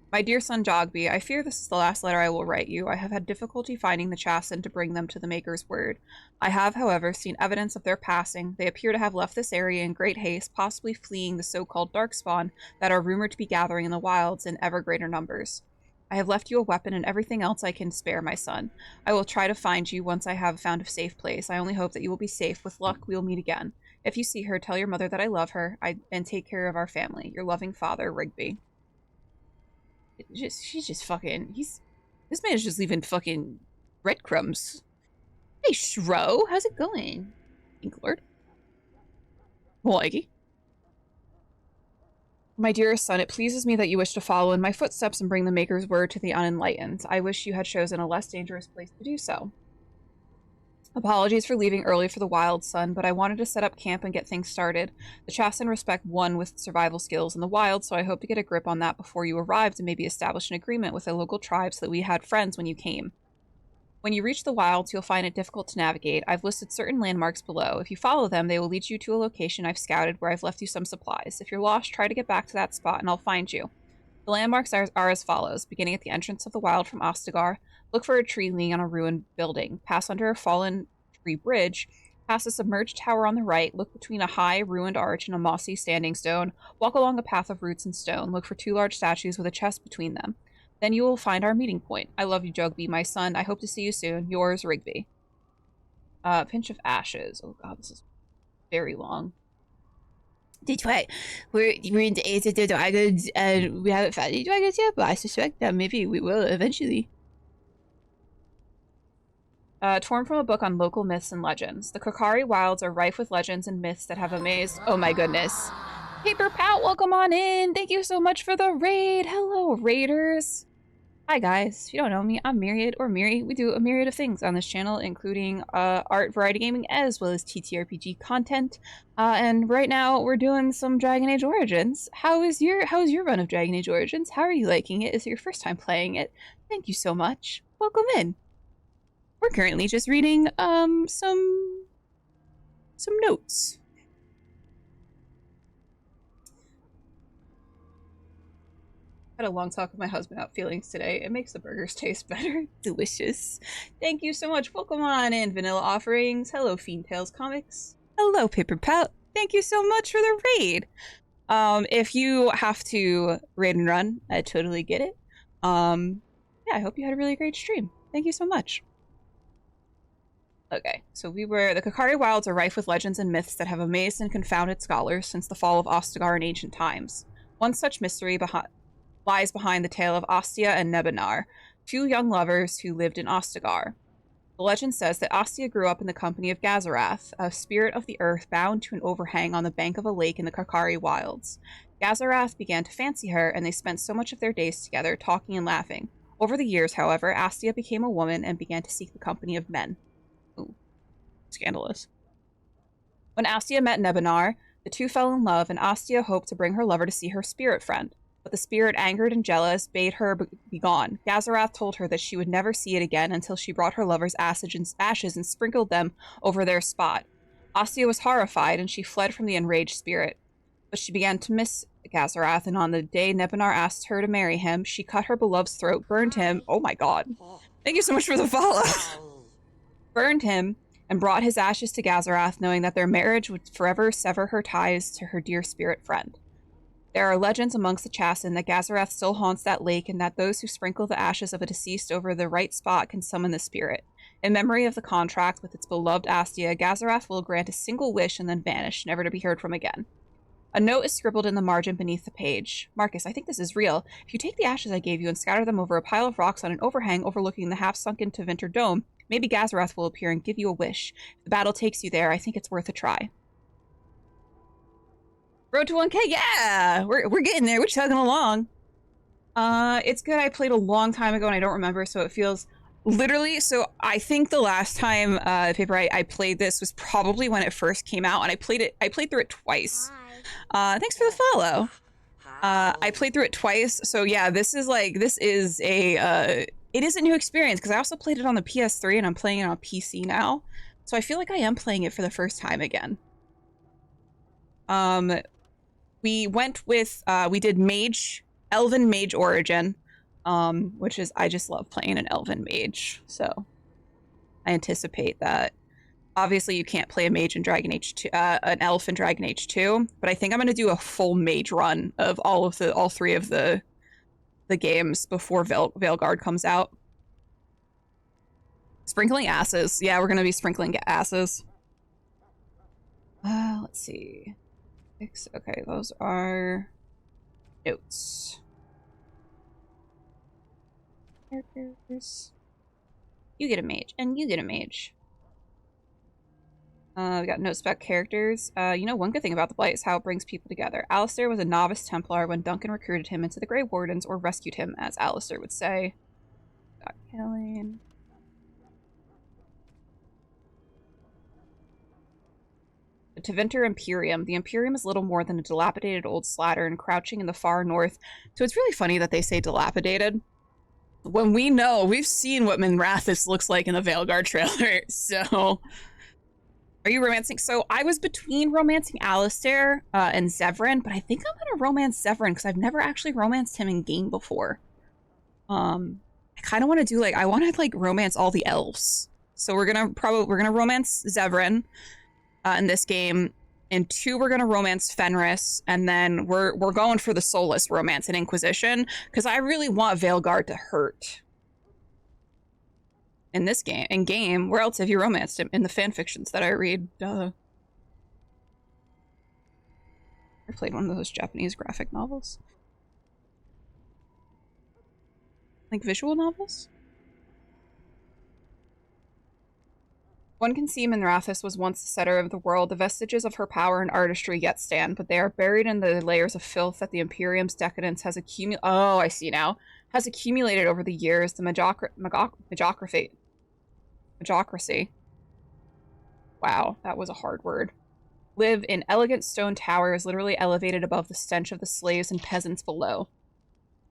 My dear son Jogby, I fear this is the last letter I will write you. I have had difficulty finding the Chasten to bring them to the Maker's word. I have, however, seen evidence of their passing. They appear to have left this area in great haste, possibly fleeing the so-called Darkspawn that are rumored to be gathering in the wilds in ever greater numbers. I have left you a weapon and everything else I can spare, my son. I will try to find you once I have found a safe place. I only hope that you will be safe. With luck, we will meet again. If you see her, tell your mother that I love her and take care of our family. Your loving father, Rigby. She's just fucking, this man is just leaving fucking breadcrumbs. Hey, Shro, how's it going? Inklord? Likey. My dearest son, it pleases me that you wish to follow in my footsteps and bring the Maker's word to the unenlightened. I wish you had chosen a less dangerous place to do so. Apologies for leaving early for the wild, son, but I wanted to set up camp and get things started. The Chasten respect one with survival skills in the wild, so I hope to get a grip on that before you arrived and maybe establish an agreement with the local tribes so that we had friends when you came. When you reach the wilds, you'll find it difficult to navigate. I've listed certain landmarks below. If you follow them, they will lead you to a location I've scouted where I've left you some supplies. If you're lost, try to get back to that spot and I'll find you. The landmarks are as follows. Beginning at the entrance of the wild from Ostagar, look for a tree leaning on a ruined building. Pass under a fallen tree bridge. Pass a submerged tower on the right. Look between a high, ruined arch and a mossy standing stone. Walk along a path of roots and stone. Look for two large statues with a chest between them. Then you will find our meeting point. I love you, Jogby, my son. I hope to see you soon. Yours, Rigby. Pinch of ashes. Oh god, this is very long. That's right. We're in the Age of the Dragons, and we haven't found any dragons yet, but I suspect that maybe we will eventually. Torn from a book on local myths and legends. The Kokari Wilds are rife with legends and myths that have amazed— oh my goodness. Paper Pout, welcome on in! Thank you so much for the raid! Hello, raiders! Hi guys, if you don't know me, I'm Myriad, or Miri. We do a myriad of things on this channel, including art, variety gaming, as well as TTRPG content. And right now, we're doing some Dragon Age Origins. How is your run of Dragon Age Origins? How are you liking it? Is it your first time playing it? Thank you so much. Welcome in. We're currently just reading some notes. Had a long talk with my husband about feelings today. It makes the burgers taste better. Delicious. Thank you so much. Welcome on in, Vanilla Offerings. Hello, Fiend Tales Comics. Hello, Paper Pout. Thank you so much for the raid. If you have to raid and run, I totally get it. Yeah, I hope you had a really great stream. Thank you so much. Okay, so the Kokari Wilds are rife with legends and myths that have amazed and confounded scholars since the fall of Ostagar in ancient times. One such mystery lies behind the tale of Ostia and Nebanar, two young lovers who lived in Ostagar. The legend says that Ostia grew up in the company of Gazarath, a spirit of the earth bound to an overhang on the bank of a lake in the Kokari Wilds. Gazarath began to fancy her, and they spent so much of their days together, talking and laughing. Over the years, however, Ostia became a woman and began to seek the company of men. Ooh, scandalous. When Ostia met Nebanar, the two fell in love, and Ostia hoped to bring her lover to see her spirit friend. But the spirit, angered and jealous, bade her be gone. Gazarath told her that she would never see it again until she brought her lover's ashes and sprinkled them over their spot. Ostia was horrified, and she fled from the enraged spirit. But she began to miss Gazarath, and on the day Nebanar asked her to marry him, she cut her beloved's throat, burned him— oh my god. Thank you so much for the follow! Burned him, and brought his ashes to Gazarath, knowing that their marriage would forever sever her ties to her dear spirit friend. There are legends amongst the Chasten that Gazarath still haunts that lake, and that those who sprinkle the ashes of a deceased over the right spot can summon the spirit. In memory of the contract with its beloved Ostia, Gazarath will grant a single wish and then vanish, never to be heard from again. A note is scribbled in the margin beneath the page. Marcus, I think this is real. If you take the ashes I gave you and scatter them over a pile of rocks on an overhang overlooking the half-sunken Tevinter Dome, maybe Gazarath will appear and give you a wish. If the battle takes you there, I think it's worth a try. Road to 1K, yeah! We're getting there, we're chugging along. It's good. I played a long time ago and I don't remember, so it feels literally, so I think the last time Paper I played this was probably when it first came out, and I played through it twice. Thanks for the follow. I played through it twice, so yeah, this is a it is a new experience because I also played it on the PS3 and I'm playing it on PC now. So I feel like I am playing it for the first time again. We went with we did Elven Mage Origin, which is I just love playing an Elven Mage, so I anticipate that. Obviously, you can't play a mage in Dragon Age 2, an elf in Dragon Age 2, but I think I'm gonna do a full mage run of all three of the games before Veilguard comes out. Sprinkling asses. Yeah, we're gonna be sprinkling asses. Let's see. Okay, those are notes. Characters. You get a mage, and you get a mage. We got notes about characters. One good thing about the Blight is how it brings people together. Alistair was a novice Templar when Duncan recruited him into the Grey Wardens, or rescued him, as Alistair would say. Got killing. The Tevinter Imperium. The Imperium is little more than a dilapidated old slattern crouching in the far north. So it's really funny that they say dilapidated, when we know, we've seen what Minrathous looks like in the Veilguard trailer, so... Are you romancing? So I was between romancing Alistair and Zevran, but I think I'm gonna romance Zevran because I've never actually romanced him in game before. I kind of want to do I want to romance all the elves. So we're gonna romance Zevran in this game. In 2, we're gonna romance Fenris, and then we're going for the soulless romance in Inquisition because I really want Veilguard to hurt. In this game, where else have you romanced him? In the fanfictions that I read, duh. I played one of those Japanese graphic novels. Like visual novels? One can see Minrathous was once the setter of the world. The vestiges of her power and artistry yet stand, but they are buried in the layers of filth that the Imperium's decadence has accumulated. Oh, I see now. Has accumulated over the years. The Magocracy. Wow, that was a hard word. Live in elegant stone towers, literally elevated above the stench of the slaves and peasants below.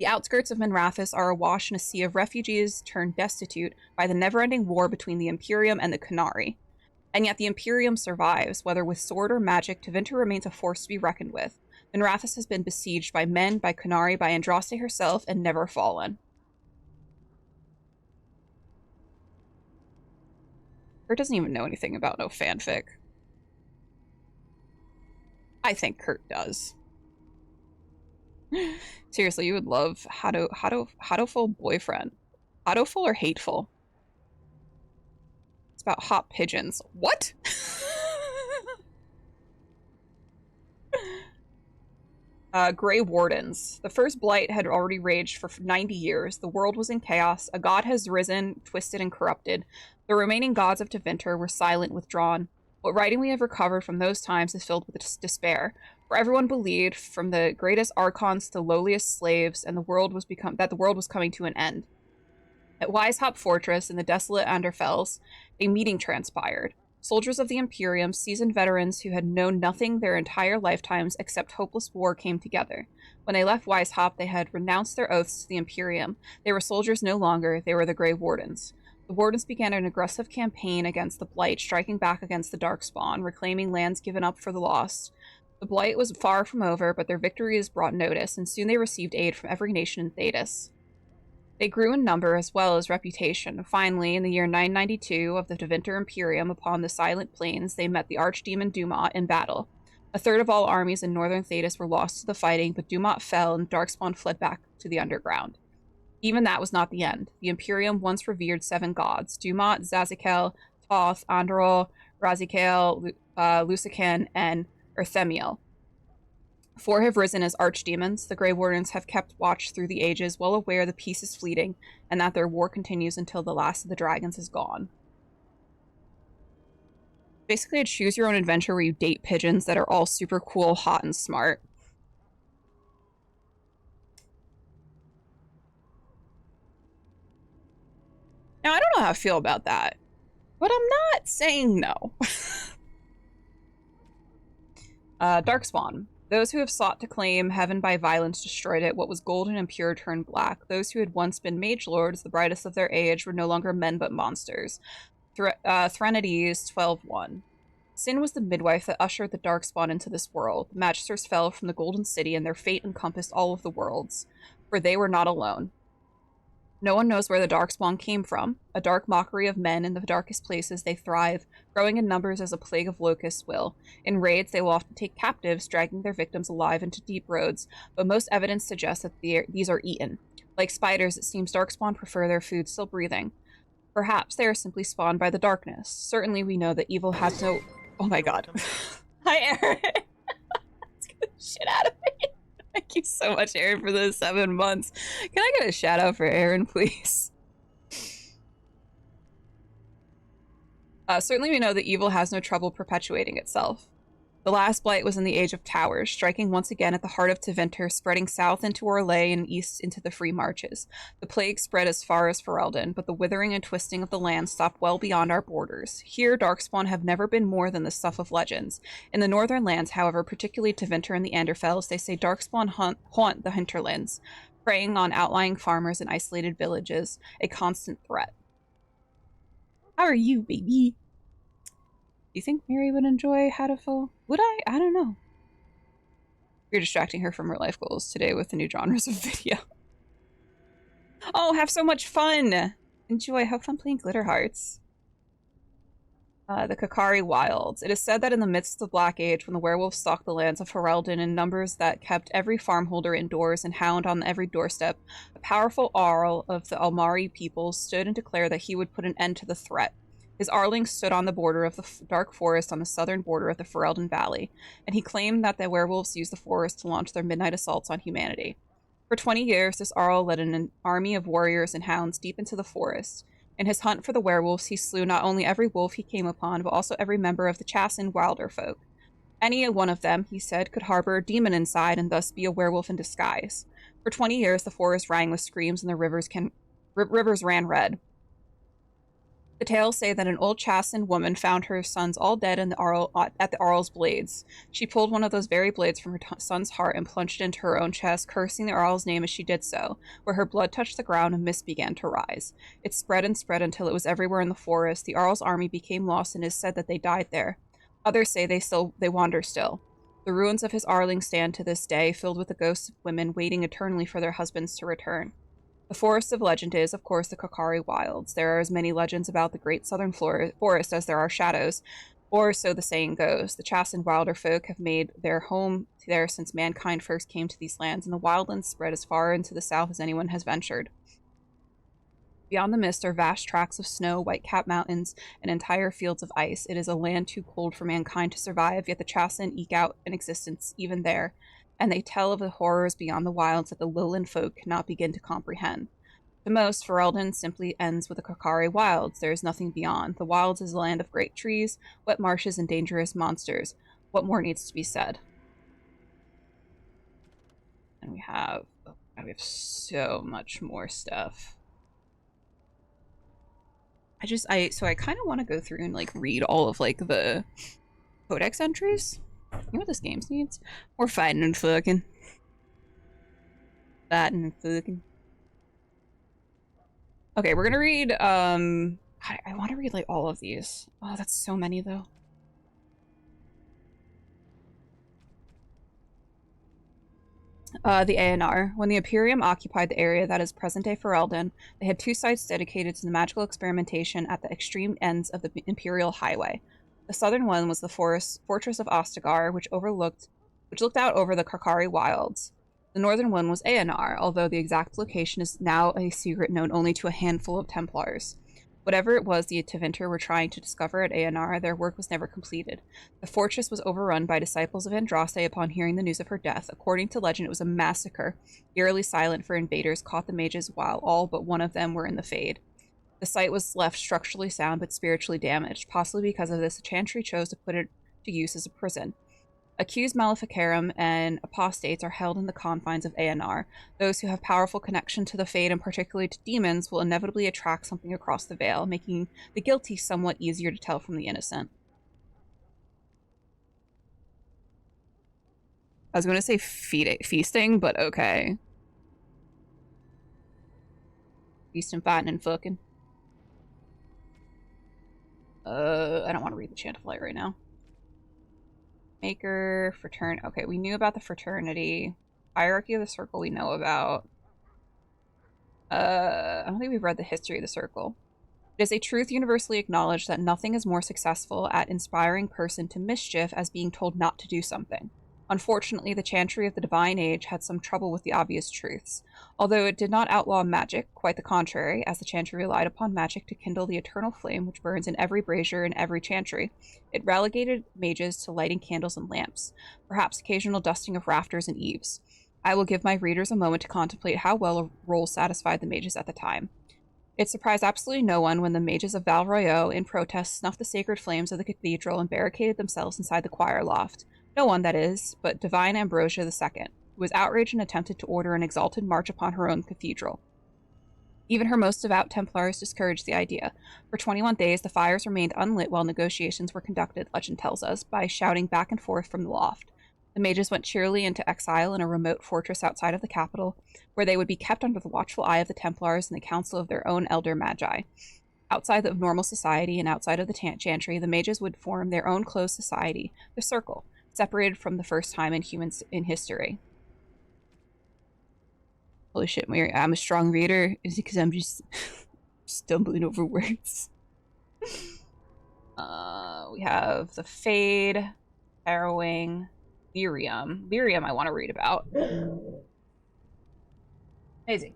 The outskirts of Minrathous are awash in a sea of refugees turned destitute by the never-ending war between the Imperium and the Qunari. And yet the Imperium survives. Whether with sword or magic, Tevinter remains a force to be reckoned with. Minrathous has been besieged by men, by Qunari, by Andraste herself, and never fallen. Kurt doesn't even know anything about no fanfic. I think Kurt does. Seriously, you would love Hadoful boyfriend. Hadoful or hateful? It's about hot pigeons. What? Grey Wardens. The first blight had already raged for 90 years. The world was in chaos. A god has risen, twisted and corrupted. The remaining gods of Tevinter were silent, withdrawn. What writing we have recovered from those times is filled with despair. For everyone believed, from the greatest archons to the lowliest slaves, and the world was coming to an end. At Weishaupt Fortress in the desolate Anderfels, a meeting transpired. Soldiers of the Imperium, seasoned veterans who had known nothing their entire lifetimes except hopeless war, came together. When they left Weishaupt, they had renounced their oaths to the Imperium. They were soldiers no longer, they were the Grey Wardens. The Wardens began an aggressive campaign against the Blight, striking back against the Darkspawn, reclaiming lands given up for the lost. The Blight was far from over, but their victories brought notice, and soon they received aid from every nation in Thedas. They grew in number as well as reputation. Finally, in the year 992 of the Tevinter Imperium, upon the Silent Plains, they met the archdemon Dumat in battle. A third of all armies in northern Thedas were lost to the fighting, but Dumat fell and Darkspawn fled back to the underground. Even that was not the end. The Imperium once revered 7 gods: Dumat, Zazikel, Toth, Andorol, Razikael, Lusican, and Erthemiel. 4 have risen as archdemons. The Grey Wardens have kept watch through the ages, well aware the peace is fleeting, and that their war continues until the last of the dragons is gone. Basically, a choose your own adventure where you date pigeons that are all super cool, hot, and smart. Now, I don't know how I feel about that, but I'm not saying no. Darkspawn. Those who have sought to claim heaven by violence destroyed it. What was golden and pure turned black. Those who had once been mage lords, the brightest of their age, were no longer men but monsters. Threnodies 12:1. Sin was the midwife that ushered the Darkspawn into this world. The Magisters fell from the Golden City, and their fate encompassed all of the worlds, for they were not alone. No one knows where the Darkspawn came from. A dark mockery of men in the darkest places they thrive, growing in numbers as a plague of locusts will. In raids, they will often take captives, dragging their victims alive into deep roads, but most evidence suggests that these are eaten. Like spiders, it seems Darkspawn prefer their food still breathing. Perhaps they are simply spawned by the darkness. Certainly we know that evil has no... Oh my god. Hi, Aaron! Let's get the shit out of me. Thank you so much, Aaron, for those 7 months. Can I get a shout out for Aaron, please? Certainly we know that evil has no trouble perpetuating itself. The last blight was in the Age of Towers, striking once again at the heart of Tevinter, spreading south into Orlais and east into the Free Marches. The plague spread as far as Ferelden, but the withering and twisting of the land stopped well beyond our borders. Here, Darkspawn have never been more than the stuff of legends. In the northern lands, however, particularly Tevinter and the Anderfells, they say Darkspawn haunt the hinterlands, preying on outlying farmers and isolated villages, a constant threat. How are you, baby? Do you think Mary would enjoy Hatoful? Would I? I don't know. You're distracting her from her life goals today with the new genres of video. Oh, have so much fun! Enjoy, have fun playing Glitter Hearts. The Kakari Wilds. It is said that in the midst of the Black Age, when the werewolves stalked the lands of Ferelden in numbers that kept every farmholder indoors and hound on every doorstep, a powerful Arl of the Almari people stood and declared that he would put an end to the threat. His Arling stood on the border of the dark forest on the southern border of the Ferelden Valley, and he claimed that the werewolves used the forest to launch their midnight assaults on humanity. For 20 years, this Arl led an army of warriors and hounds deep into the forest. In his hunt for the werewolves, he slew not only every wolf he came upon, but also every member of the Chassin wilder folk. Any one of them, he said, could harbor a demon inside and thus be a werewolf in disguise. For 20 years, the forest rang with screams and the rivers ran red. The tales say that an old Chassin woman found her sons all dead in at the Arl's blades. She pulled one of those very blades from her son's heart and plunged it into her own chest, cursing the Arl's name as she did so. Where her blood touched the ground, a mist began to rise. It spread and spread until it was everywhere in the forest. The Arl's army became lost, and it is said that they died there. Others say they wander still. The ruins of his Arling stand to this day, filled with the ghosts of women waiting eternally for their husbands to return. The forest of legend is, of course, the Kakari Wilds. There are as many legends about the great southern forest as there are shadows, or so the saying goes. The Chassin wilder folk have made their home there since mankind first came to these lands, and the wildlands spread as far into the south as anyone has ventured. Beyond the mist are vast tracts of snow, white-capped mountains, and entire fields of ice. It is a land too cold for mankind to survive, yet the Chassin eke out an existence even there, and they tell of the horrors beyond the wilds that the lowland folk cannot begin to comprehend. To most, Ferelden simply ends with the Kakari Wilds. There is nothing beyond. The wilds is a land of great trees, wet marshes, and dangerous monsters. What more needs to be said? And we have so much more stuff. So I kind of want to go through and like read all of like the codex entries. You know what this game needs? We're fighting and fucking. Fighting and fucking. Okay, we're gonna read, I want to read, like, all of these. Oh, that's so many, though. The ANR. When the Imperium occupied the area that is present-day Ferelden, they had 2 sites dedicated to the magical experimentation at the extreme ends of the Imperial Highway. The southern one was the fortress of Ostagar, which looked out over the Kakari Wilds. The northern one was ANR, although the exact location is now a secret known only to a handful of Templars. Whatever it was the Tevinter were trying to discover at ANR, their work was never completed. The fortress was overrun by disciples of Andraste upon hearing the news of her death. According to legend, it was a massacre, eerily silent for invaders caught the mages while all but one of them were in the Fade. The site was left structurally sound but spiritually damaged. Possibly because of this, the Chantry chose to put it to use as a prison. Accused Maleficarum and apostates are held in the confines of ANR. Those who have powerful connection to the Fade, and particularly to demons, will inevitably attract something across the veil, making the guilty somewhat easier to tell from the innocent. I was going to say feasting, but okay. Feasting, fighting, and fucking. I don't want to read the Chant of Light right now. Maker, fraternity. Okay, we knew about the fraternity. Hierarchy of the Circle we know about. I don't think we've read the history of the Circle. It is a truth universally acknowledged that nothing is more successful at inspiring person to mischief as being told not to do something. Unfortunately, the Chantry of the Divine Age had some trouble with the obvious truths. Although it did not outlaw magic, quite the contrary, as the Chantry relied upon magic to kindle the eternal flame which burns in every brazier in every Chantry, it relegated mages to lighting candles and lamps, perhaps occasional dusting of rafters and eaves. I will give my readers a moment to contemplate how well a role satisfied the mages at the time. It surprised absolutely no one when the mages of Val Royeaux, in protest, snuffed the sacred flames of the cathedral and barricaded themselves inside the choir loft. No one, that is, but divine Ambrosia II, who was outraged and attempted to order an exalted march upon her own cathedral. Even her most devout Templars discouraged the idea. For 21 days, the fires remained unlit while negotiations were conducted, legend tells us, by shouting back and forth from the loft. The mages went cheerily into exile in a remote fortress outside of the capital, where they would be kept under the watchful eye of the Templars and the counsel of their own elder magi. Outside of normal society and outside of the Chantry, the mages would form their own closed society, the Circle, separated from the first time in humans in history. Holy shit, Mary, I'm a strong reader. Is it because I'm just stumbling over words? We have the Fade, Harrowing, Lyrium. Lyrium I want to read about. Amazing.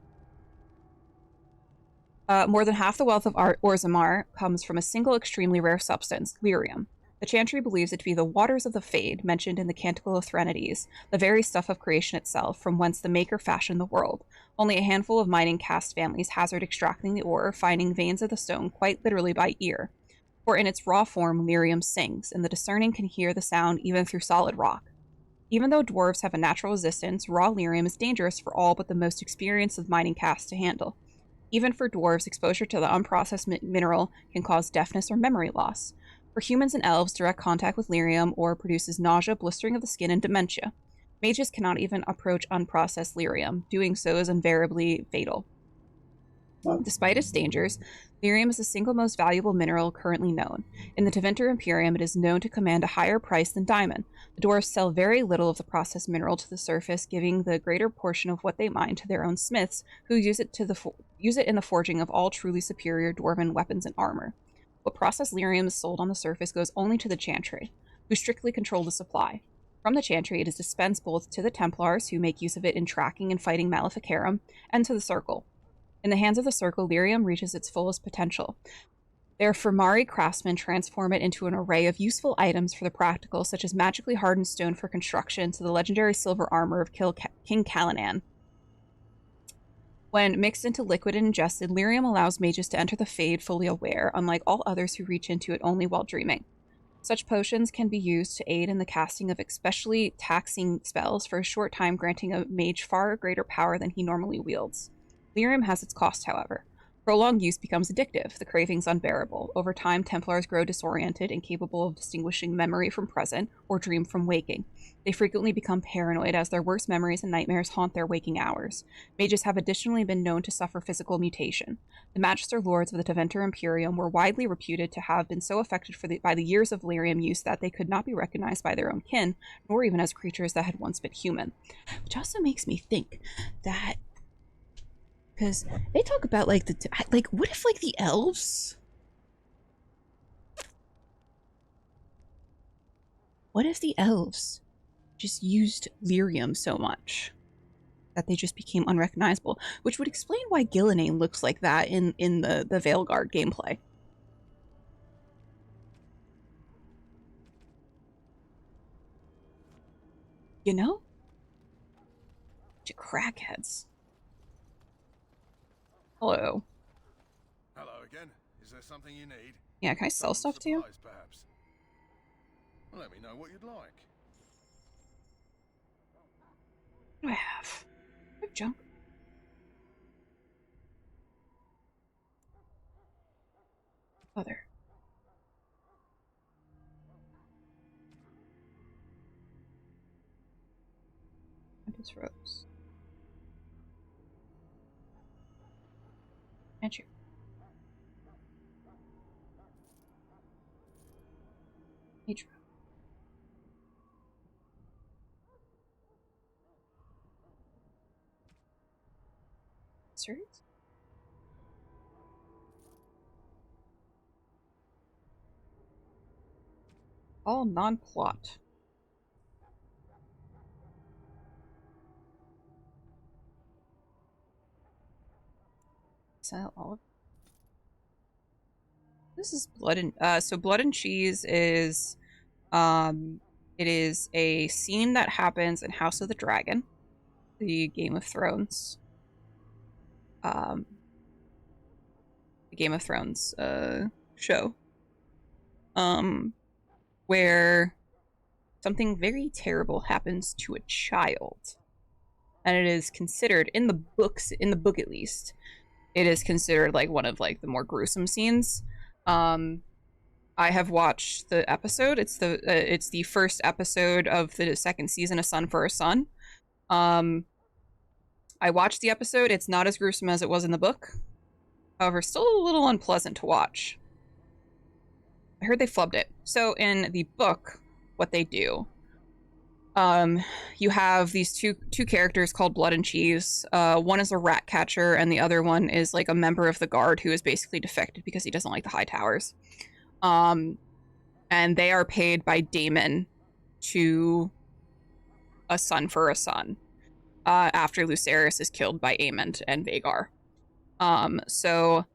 More than half the wealth of Orzammar comes from a single extremely rare substance, lyrium. The Chantry believes it to be the waters of the Fade, mentioned in the Canticle of Threnodies, the very stuff of creation itself, from whence the Maker fashioned the world. Only a handful of mining caste families hazard extracting the ore, finding veins of the stone quite literally by ear. For in its raw form, lyrium sings, and the discerning can hear the sound even through solid rock. Even though dwarves have a natural resistance, raw lyrium is dangerous for all but the most experienced of mining castes to handle. Even for dwarves, exposure to the unprocessed mineral can cause deafness or memory loss. For humans and elves, direct contact with lyrium ore produces nausea, blistering of the skin, and dementia. Mages cannot even approach unprocessed lyrium. Doing so is invariably fatal. Despite its dangers, lyrium is the single most valuable mineral currently known. In the Tevinter Imperium, it is known to command a higher price than diamond. The dwarves sell very little of the processed mineral to the surface, giving the greater portion of what they mine to their own smiths, who use it in the forging of all truly superior dwarven weapons and armor. What processed lyrium is sold on the surface goes only to the Chantry, who strictly control the supply. From the Chantry, it is dispensed both to the Templars, who make use of it in tracking and fighting Maleficarum, and to the Circle. In the hands of the Circle, lyrium reaches its fullest potential. Their Fermari craftsmen transform it into an array of useful items for the practical, such as magically hardened stone for construction to the legendary silver armor of King Callanan. When mixed into liquid and ingested, lyrium allows mages to enter the Fade fully aware, unlike all others who reach into it only while dreaming. Such potions can be used to aid in the casting of especially taxing spells for a short time, granting a mage far greater power than he normally wields. Lyrium has its cost, however. Prolonged use becomes addictive, the cravings unbearable. Over time, Templars grow disoriented, incapable of distinguishing memory from present or dream from waking. They frequently become paranoid as their worst memories and nightmares haunt their waking hours. Mages have additionally been known to suffer physical mutation. The Magister Lords of the Tevinter Imperium were widely reputed to have been so affected by the years of lyrium use that they could not be recognized by their own kin, nor even as creatures that had once been human. Which also makes me think that, because they talk about what if the elves, what if the elves just used lyrium so much that they just became unrecognizable, which would explain why Gillenane looks like that in the Veilguard gameplay. You know? To crackheads. Hello.
Hello again. Is there something you need?
Yeah, can I sell stuff to you?
Perhaps. Well, let me know what you'd like.
What do I have? I have junk. Other. I just froze. Can't you? H. Serious? All non-plot. Is that all of this is Blood and so Blood and Cheese is it is a scene that happens in House of the Dragon, the Game of Thrones. The Game of Thrones show. Where something very terrible happens to a child. And it is considered in the book at least, it is considered like one of like the more gruesome scenes. I have watched the episode. It's the first episode of the second season of Son for a Son. I watched the episode. It's not as gruesome as it was in the book. However, still a little unpleasant to watch. I heard they flubbed it. So in the book, what they do, you have these two characters called Blood and Cheese. One is a rat catcher, and the other one is like a member of the guard who is basically defected because he doesn't like the high towers. And they are paid by Daemon to a son for a son. After Lucerys is killed by Aemond and Vhagar. So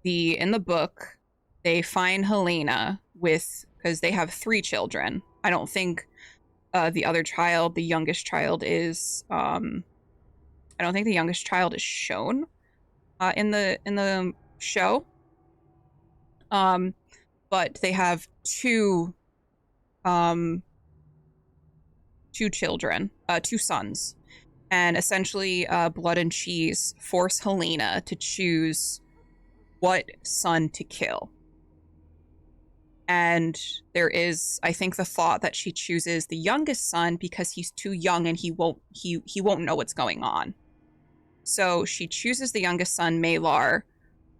in the book, they find Helena because they have 3 children. I don't think the other child, the youngest child, is I don't think the youngest child is shown in the show. But they have two children, 2 sons. And essentially, Blood and Cheese force Helena to choose what son to kill. And there is, I think, the thought that she chooses the youngest son because he's too young and he won't know what's going on. So she chooses the youngest son, Malar,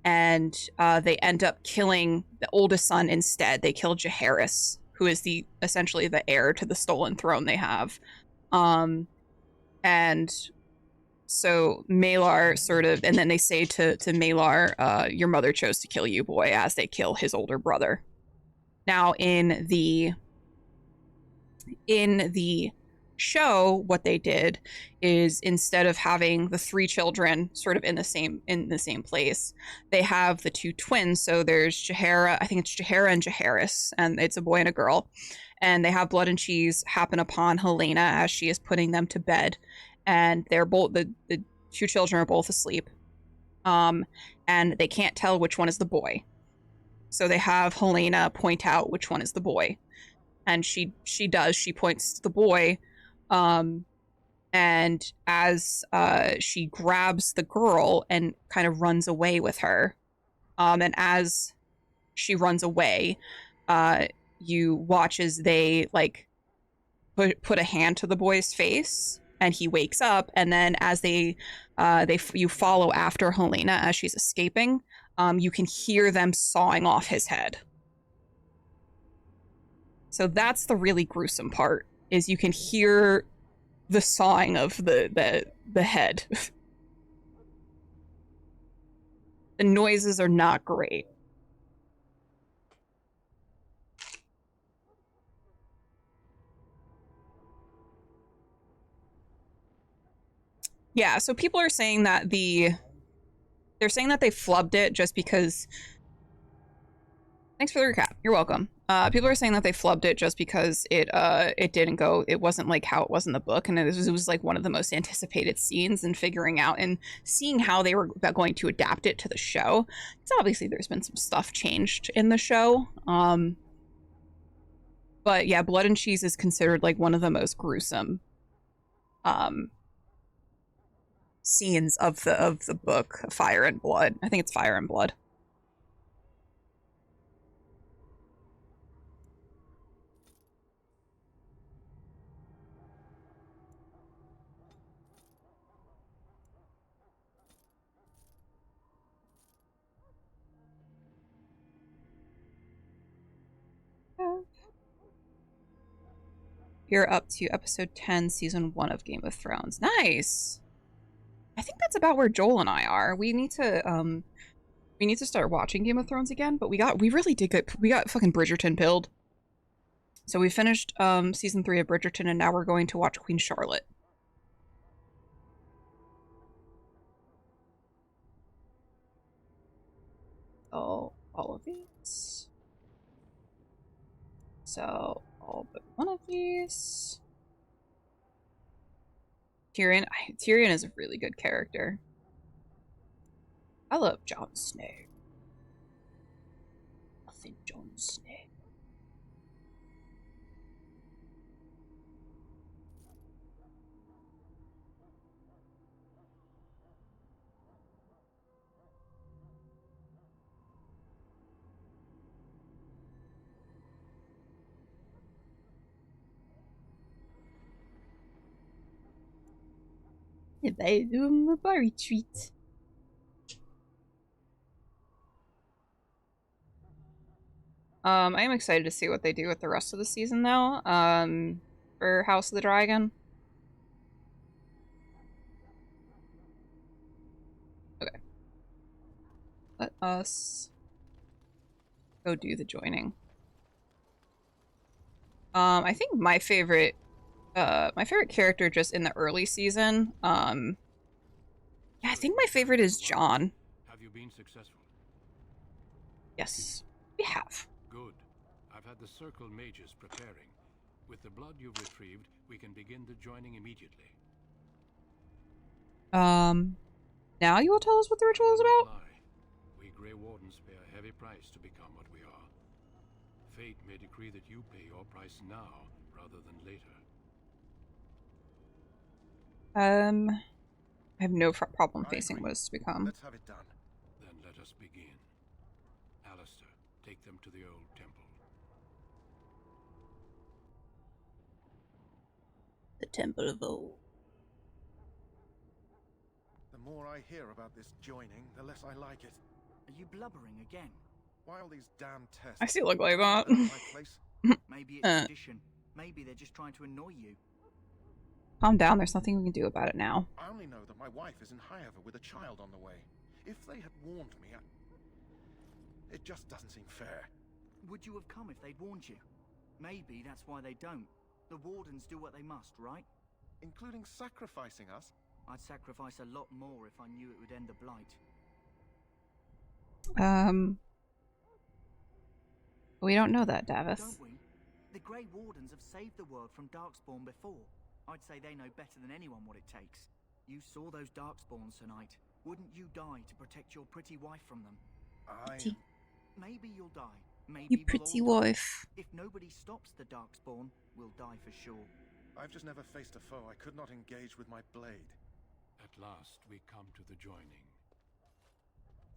and they end up killing the oldest son instead. They kill Jaehaerys, who is essentially the heir to the stolen throne they have. And so Malar sort of, and then they say to Malar, your mother chose to kill you, boy, as they kill his older brother. Now in the show, what they did is instead of having the 3 children sort of in the same place, they have the 2 twins. So there's Jaehaera, I think it's Jaehaera and Jaehaerys, and it's a boy and a girl. And they have Blood and Cheese happen upon Helena as she is putting them to bed. And they're both, the 2 children are both asleep. And they can't tell which one is the boy. So they have Helena point out which one is the boy. And she does. She points to the boy. And as she grabs the girl and kind of runs away with her. And as she runs away, you watch as they like put a hand to the boy's face and he wakes up. And then as you follow after Helena as she's escaping, you can hear them sawing off his head. So that's the really gruesome part, is you can hear the sawing of the head. The noises are not great. Yeah, so people are saying that they're saying that they flubbed it just because. Thanks for the recap. You're welcome. People are saying that they flubbed it just because it didn't go. It wasn't like how it was in the book, and it was like one of the most anticipated scenes. And figuring out and seeing how they were going to adapt it to the show. So obviously, there's been some stuff changed in the show. But yeah, Blood and Cheese is considered like one of the most gruesome scenes of the book Fire and Blood. I think it's Fire and Blood. You're up to episode 10, season 1 of Game of Thrones. Nice. I think that's about where Joel and I are. We need to start watching Game of Thrones again, but we got fucking Bridgerton pilled. So we finished season 3 of Bridgerton, and now we're going to watch Queen Charlotte. Oh, all of these. So all but one of these. Tyrion is a really good character. I love Jon Snow. Nothing Jon Snow. A bar retreat. I am excited to see what they do with the rest of the season, though. For House of the Dragon. Okay. Let us go do the joining. I think my favorite character just in the early season, yeah, I think my favorite is Jon.
Have you been successful?
Yes, we have.
Good. I've had the Circle mages preparing. With the blood you've retrieved, we can begin the joining immediately.
Now you will tell us what the ritual is about?
We Grey Wardens pay a heavy price to become what we are. Fate may decree that you pay your price now, rather than later.
I have no problem facing what is to become.
Let's have it done.
Then let us begin. Alistair, take them to the old temple.
The Temple of Old.
The more I hear about this joining, the less I like it.
Are you blubbering again?
Why all these damn tests?
I still look like that.
Maybe it's tradition. Maybe they're just trying to annoy you.
Calm down, there's nothing we can do about it now.
I only know that my wife is in Highover with a child on the way. If they had warned me, it just doesn't seem fair.
Would you have come if they'd warned you? Maybe that's why they don't. The Wardens do what they must, right?
Including sacrificing us?
I'd sacrifice a lot more if I knew it would end the Blight.
We don't know that, Davis.
Don't we? The Grey Wardens have saved the world from Darkspawn before. I'd say they know better than anyone what it takes. You saw those Darkspawns tonight. Wouldn't you die to protect your pretty wife from them? Maybe you'll die. Maybe
you pretty wife.
If nobody stops the Darkspawn, we'll die for sure.
I've just never faced a foe I could not engage with my blade.
At last, we come to the joining.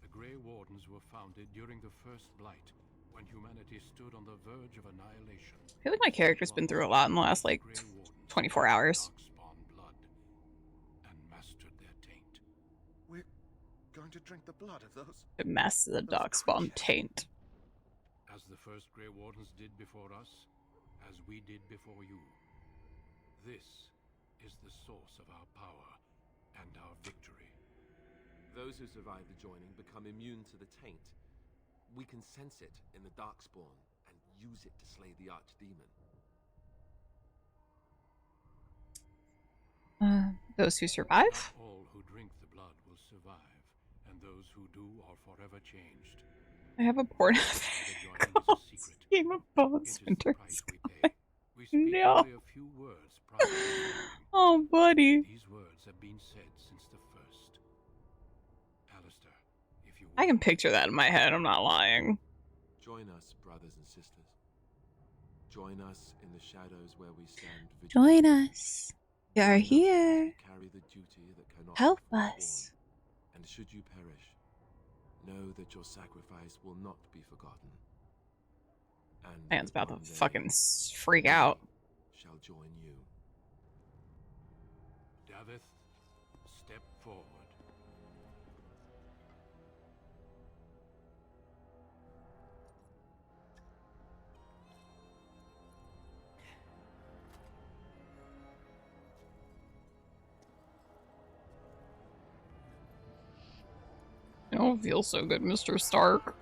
The Grey Wardens were founded during the First Blight, when humanity stood on the verge of annihilation.
I feel like my character's been through a lot in the last, 24 hours.
Blood and mastered their taint.
We're going to drink the blood of those?
To master the Darkspawn taint.
As the first Grey Wardens did before us, as we did before you. This is the source of our power and our victory.
Those who survive the joining become immune to the taint. We can sense it in the Darkspawn and use it to slay the Archdemon.
Those who survive?
Not all who drink the blood will survive, and those who do are forever changed.
I have a porno called Game of Bones Winter Sky. No. Oh, buddy.
These words have been said since the first. Alistair, if you
I can picture that in my head, I'm not lying.
Join us, brothers and sisters. Join us in the shadows where we stand vigilant.
Join us. You're
Enough
here.
to carry the duty that cannot
Help
be performed.
us.
And should you perish, know that your sacrifice will not be forgotten. And
Man's
that
about to
one day
fucking freak out.
shall join you.
Davith, step forward.
I don't feel so good, Mr. Stark.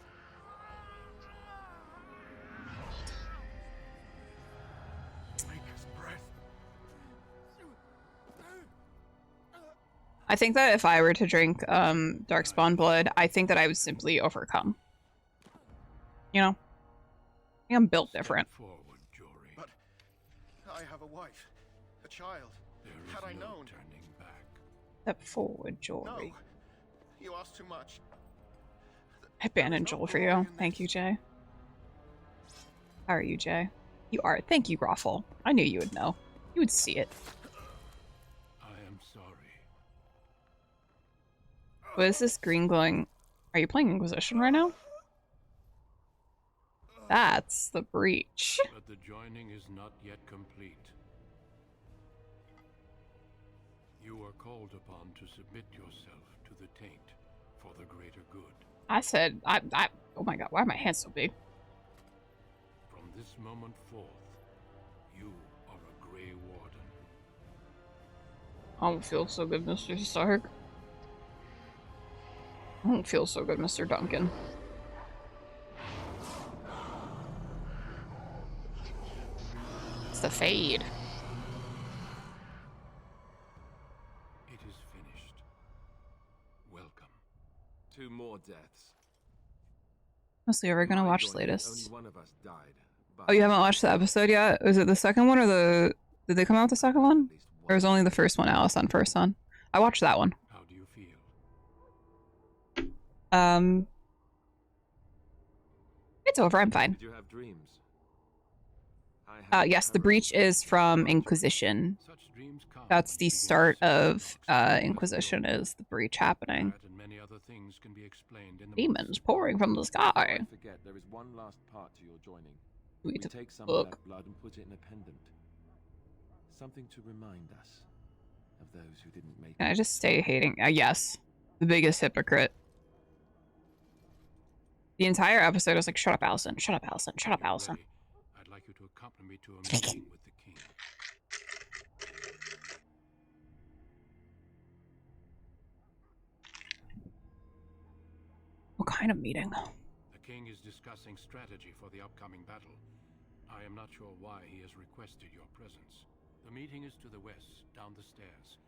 I think that if I were to drink Darkspawn blood, I think that I would simply overcome. You know? I think I'm built different.
Forward, Jory.
But I have a wife, a child.
There is
Had I
no
known.
turning back.
Step forward, Jory.
No, you ask too much.
I abandoned Joel for you. Thank you, Jay. How are you, Jay? You are. Thank you, Groffle. I knew you would know. You would see it.
I am sorry.
What is this green glowing? Are you playing Inquisition right now? That's the breach.
But the joining is not yet complete. You are called upon to submit yourself to the taint for the greater good.
I said, oh my god, why are my hands so big?
From this moment forth, you are a Grey Warden.
I don't feel so good, Mr. Stark. I don't feel so good, Mr. Duncan. It's the fade.
It is finished. Welcome.
2 more deaths.
Honestly, are we gonna
My
watch
joining,
latest?
only one of us died, but
Oh, you haven't watched the episode yet? Was it the second one or the... Did they come out with the second one? Or was only the first one, Alice on First Son? I watched that one.
How do you feel?
It's over, I'm fine.
Did you have dreams? I had
Yes, the breach is from Inquisition.
Such dreams come
That's the
when you
start
begin to
of
see the
Inquisition, is the breach happening.
That and many other things can be explained in the
Demons
months.
pouring from the
Before I
sky.
forget, there is one last part to your joining.
We
We
took
take some
book.
of that blood and put it in a pendant. Something to remind us of those who didn't make
Can I
it.
just stay hating? Yes. The biggest hypocrite. The entire episode I was like, shut up, Allison. Shut up, Allison. Shut up,
When you're
Allison.
ready, I'd like you to accompany me to a meeting with the king.
What kind of meeting?
The king is discussing strategy for the upcoming battle. I am not sure why he has requested your presence. The meeting is to the west, down the stairs.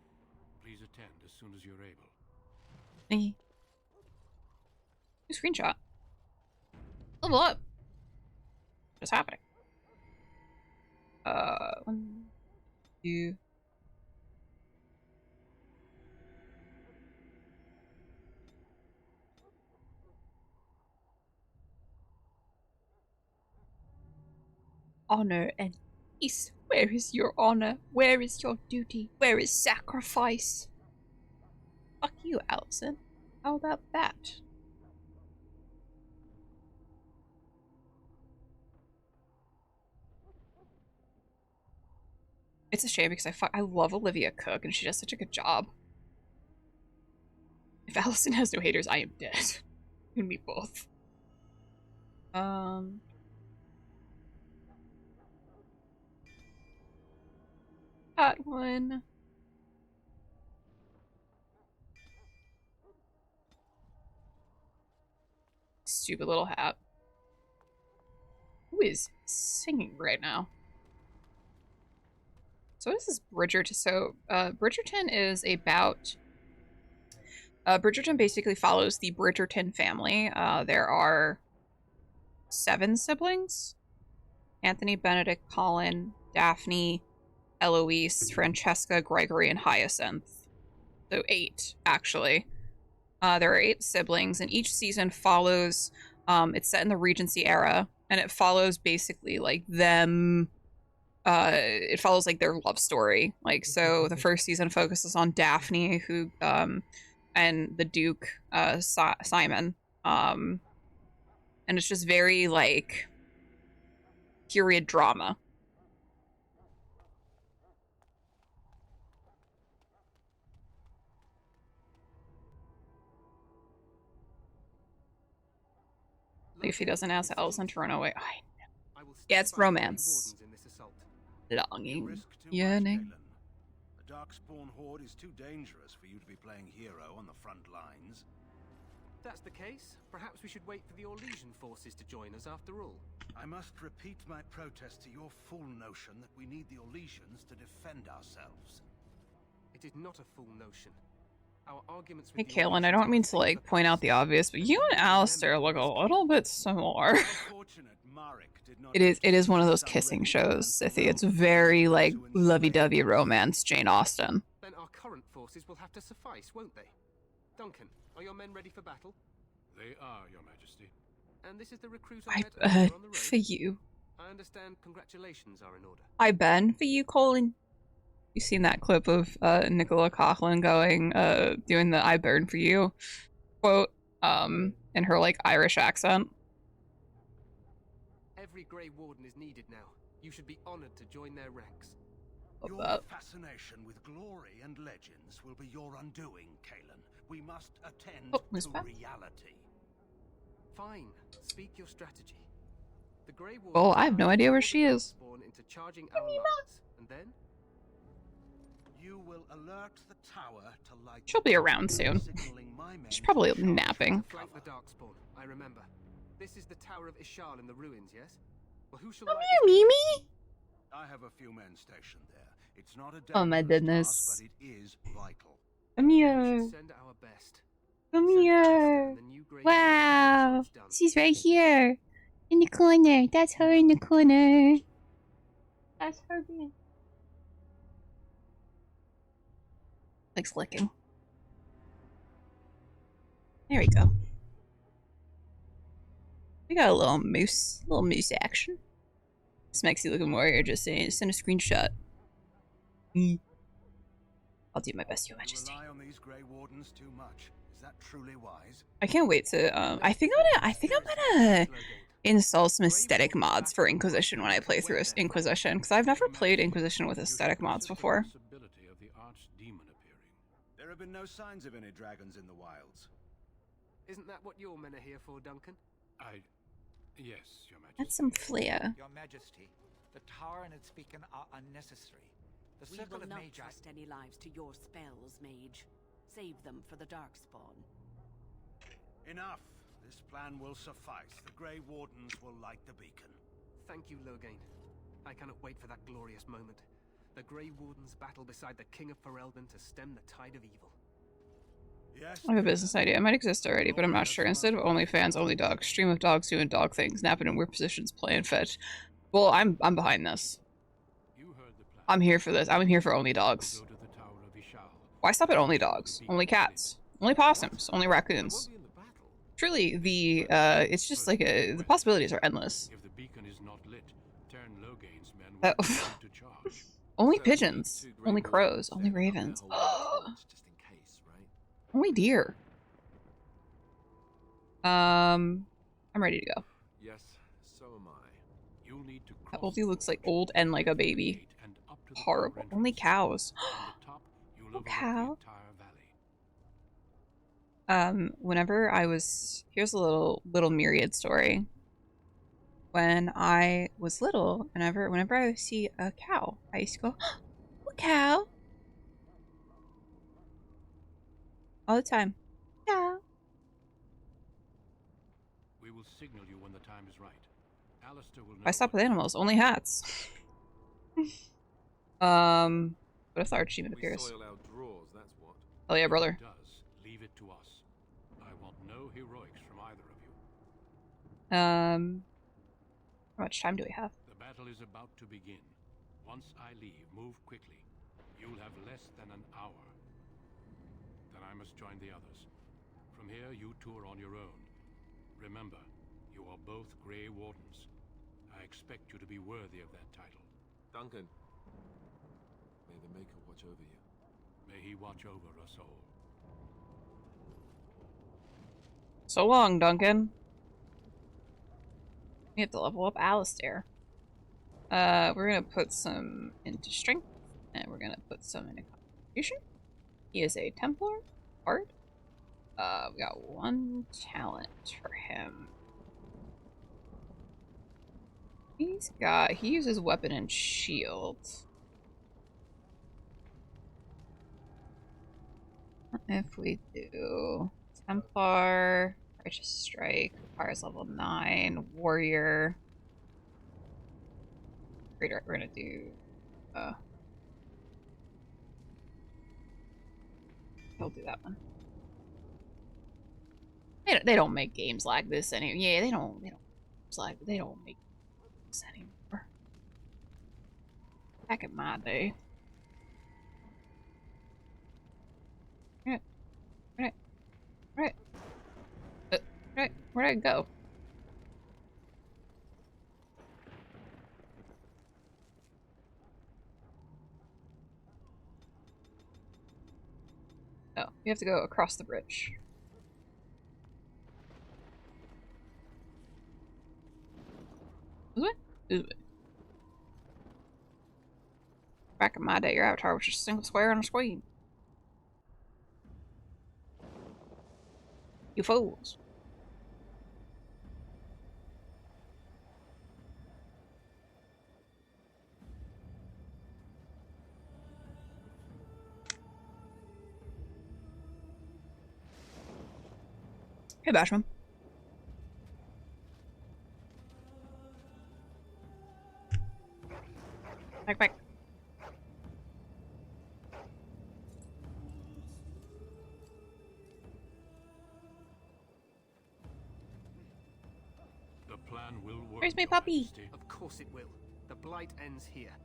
Please attend as soon as you're able.
Thingy. New screenshot. Level up. What's happening? 1, 2. Honor and peace. Where is your honor? Where is your duty? Where is sacrifice? Fuck you, Allison. How about that? It's a shame because I love Olivia Cook and she does such a good job. If Allison has no haters, I am dead. You and me both. That one. Stupid little hat. Who is singing right now? So what is this Bridgerton? So, Bridgerton is about... Bridgerton basically follows the Bridgerton family. There are 7 siblings. Anthony, Benedict, Colin, Daphne, Eloise, Francesca, Gregory, and Hyacinth. So 8, actually. There are 8 siblings, and each season follows... it's set in the Regency era, and it follows basically, like, them... it follows like their love story. Like, so the first season focuses on Daphne, who and the Duke, Simon, and it's just very like period drama. Like if he doesn't ask Allison to run away, yeah, it's romance. Longing, yearning.
The Darkspawn horde is too dangerous for you to be playing hero on the front lines.
That's the case. Perhaps we should wait for the Orlesian forces to join us after all.
I must repeat my protest to your fool notion that we need the Orlesians to defend ourselves.
It is not a fool notion. Our arguments
Hey,
with
Kaylin, I don't mean to like point out the obvious, but you and Alistair look a little bit similar. It is one of those kissing shows, Scythie. It's very like lovey-dovey romance, Jane Austen.
Then our current forces will have to suffice, won't they? Duncan, are your men ready for battle?
They are, Your Majesty.
And this is the recruit
I
on on the road?
for you.
I understand congratulations are in order.
I ben for you, Colin. You seen that clip of Nicola Coughlan going doing the "I burn for you" quote in her like Irish accent?
Every Grey Warden is needed now. You should be honored to join their ranks.
Your fascination with glory and legends will be your undoing, Kaelin. We must attend to reality.
Fine. Speak your strategy. The Grey Warden.
Well, I have no idea where she is.
Spawn into charging our lines, and then
you will alert the tower to light.
She'll be around soon. She's probably napping.
Flank the Darkspawn. I remember. This is the Tower of Ishal in the ruins, yes? Well, who shall
Come here, Mimi.
I have a few men stationed there. It's not a
Oh my goodness.
task, but it is vital.
Come here.
Send our best.
Come here. Wow. She's right here. In the corner. That's her in the corner. That's her. Likes licking. There we go. We got a little moose action. Smexy looking warrior just saying, send a screenshot. I'll do my best, Your Majesty.
You rely on these Grey Wardens too much. Is that truly wise?
I can't wait to I think I'm gonna install some aesthetic mods for Inquisition when I play through Inquisition, because I've never played Inquisition with aesthetic mods before.
There have been no signs of any dragons in the wilds.
Isn't that what your men are here for, Duncan?
Yes, Your Majesty.
That's some flair.
Your Majesty, the tower and its beacon are unnecessary. The
We
circle
will
of
not
Magi.
trust any lives to your spells, mage. Save them for the Darkspawn.
Enough. This plan will suffice. The Grey Wardens will light the beacon.
Thank you, Loghain. I cannot wait for that glorious moment. The Grey Wardens battle beside the King of Ferelden to stem the tide of evil.
Yes.
I have a business idea. It might exist already, but I'm not sure. Instead of OnlyFans, only dogs. Stream of dogs doing dog things, napping in weird positions, playing fetch. Well, I'm behind this. I'm here for this. I'm here for only dogs. Why stop at only dogs? Only cats. Only possums. Only raccoons. Truly, it's just like the possibilities are endless.
If the beacon is not lit, turn Loghain's men to charge.
Only pigeons. Only crows. Only ravens. Only deer. I'm ready to go.
Yes, so am I.
You'll need to
That Wolfie looks like old and like a baby. Horrible. Only cows. Oh, cow. Whenever I was, here's a little myriad story. When I was little, whenever I would see a cow, I used to go, "Oh, cow!" All the time. Cow.
We will signal you when the time is right. Alistair will know.
I stop with animals. Only hats. What if the Archieman appears?
Soil our drawers, that's what.
Oh yeah, brother.
If it does, leave it to us. I want no heroics from either of you.
How much time do we have?
The battle is about to begin. Once I leave, move quickly. You'll have less than an hour. Then I must join the others. From here, you two are on your own. Remember, you are both Grey Wardens. I expect you to be worthy of that title.
Duncan, may the Maker watch over you.
May he watch over us all.
So long, Duncan. We have to level up Alistair. We're gonna put some into strength, and we're gonna put some into constitution. He is a Templar bard. We got 1 talent for him. He uses weapon and shield. If we do Templar, Righteous Strike, requires level 9, Warrior. We're gonna do he'll do that one. They don't make games like this anymore. Yeah, they don't make this anymore. Back in my day. Where'd it go? Oh, we have to go across the bridge. Is it? Is it? Back in my day, your avatar was just a single square on a screen. You fools. Hey, Bashman. Back.
The plan will work.
Where's my puppy?
Of course it will. The blight ends here.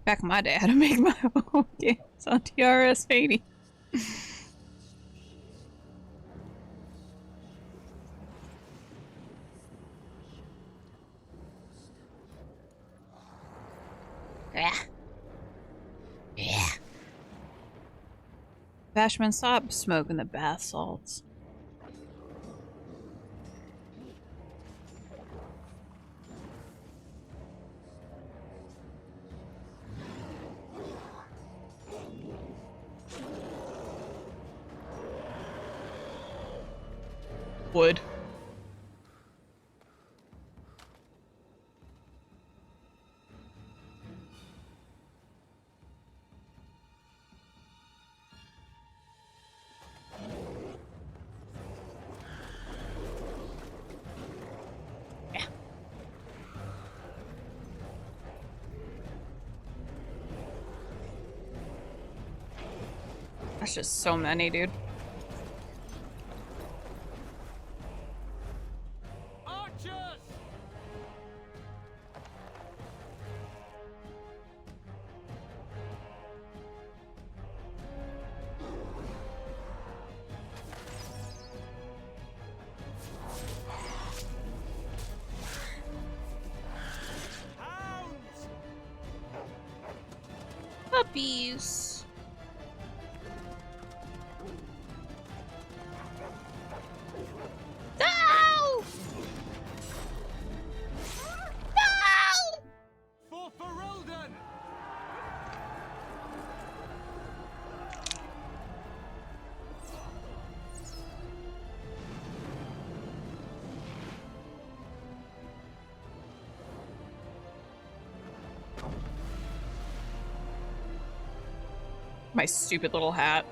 Back in my day, I had to make my own games on TRS 80. Yeah. Bashman, stop smoking the bath salts. Wood. That's just so many, dude.
Archers!
Puppies. No! No!
For Ferelden!
My stupid little hat.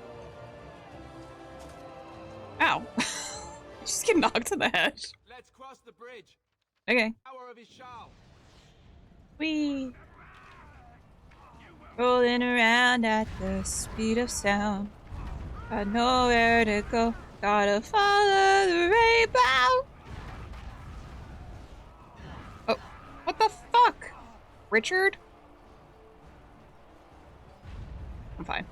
Ow. Just get knocked in the head.
Let's cross the bridge.
Okay.
Power of his shout.
Wee. Rolling around at the speed of sound. Got nowhere to go. Gotta follow the rainbow. Oh, what the fuck? Richard? I'm fine.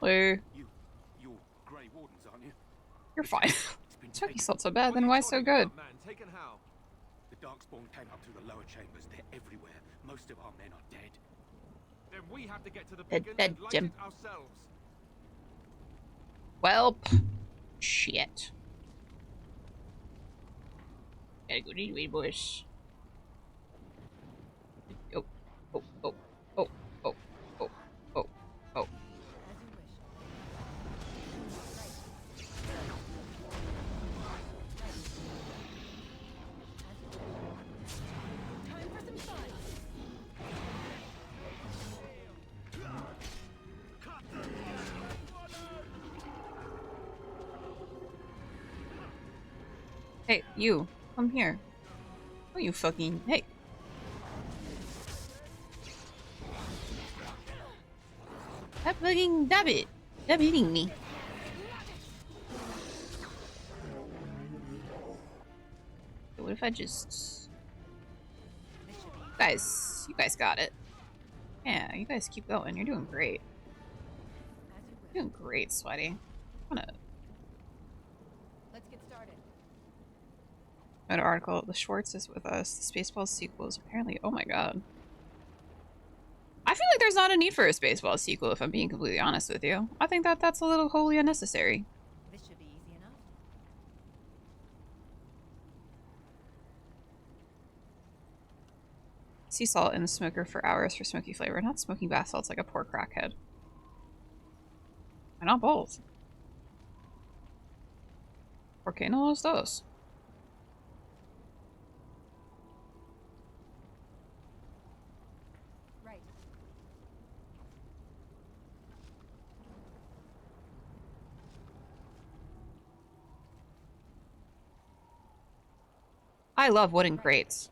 Hello.
You're Grey Wardens, aren't you?
You're fine.
It's
Chucky's not so bad, then why so good?
Man, taken how?
The Darkspawn came up through the lower chambers. They're everywhere. Most of our men are dead.
Then we have to get to the
Dead,
beacon
dead,
and light
Jim.
it ourselves.
Well, shit. Gotta go this way, boys. Oh, oh, oh, oh, oh, oh, oh, oh. Hey, you, come here. Oh, you fucking, hey. Stop fucking, stop it. Stop hitting me. What if I just... you guys got it. Yeah, you guys keep going. You're doing great. You're doing great, Sweaty. I'm gonna...
Let's get started.
An article. The Schwartz is with us. The Spaceballs sequel is apparently... Oh my god. I feel like there's not a need for a Spaceballs sequel, if I'm being completely honest with you. I think that that's a little wholly unnecessary.
This should be easy enough.
Sea salt in the smoker for hours for smoky flavor. Not smoking bath salts like a poor crackhead. Why not both? ¿Por qué no los dos?
Right.
I love wooden crates.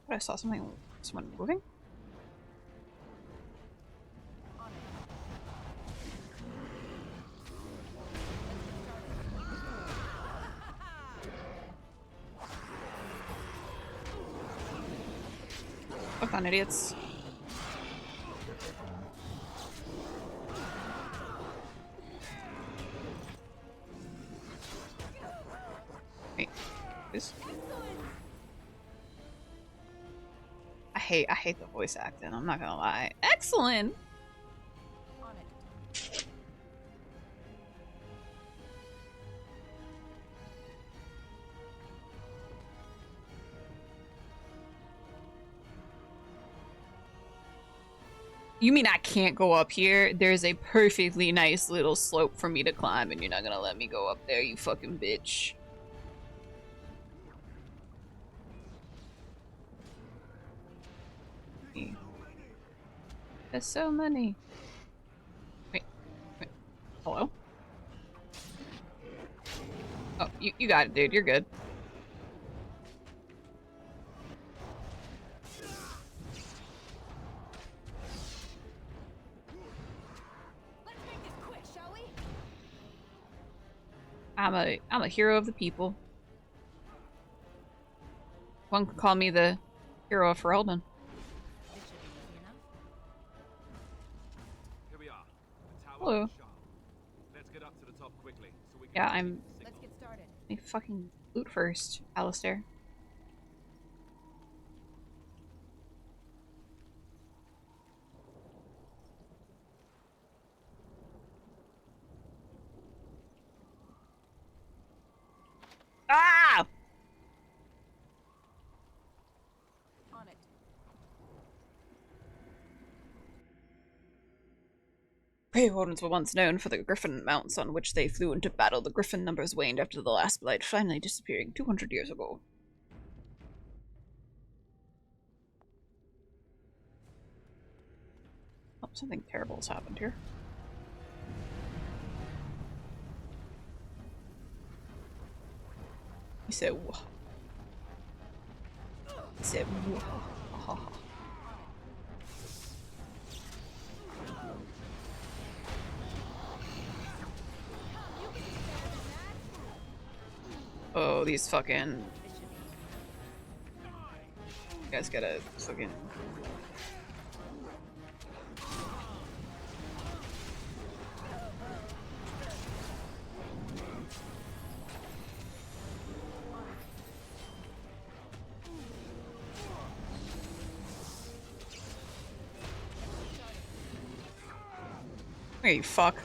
I saw something. Someone moving? Fuck on, idiots. Wait, this. I hate the voice acting, I'm not gonna lie. Excellent!
On it.
You mean I can't go up here? There's a perfectly nice little slope for me to climb and you're not gonna let me go up there, you fucking bitch. There's so many. Wait. Hello? Oh, you got it, dude. You're good.
Let's make this quick, shall we?
I'm a hero of the people. One could call me the hero of Ferelden.
Here we are. The tower
Hello.
of Shah. Let's get up to the top quickly so we can
Yeah,
retrieve
I'm...
the
Let's
signal.
get started.
Let me fucking loot first, Alistair. Ah!
On it.
Grey Wardens were once known for the griffin mounts on which they flew into battle. The griffin numbers waned after the last blight, finally disappearing 200 years ago. Oh, something terrible has happened here. He said, whoa. He said, whoa. Oh, these fucking... You guys gotta fucking... Hey, fuck.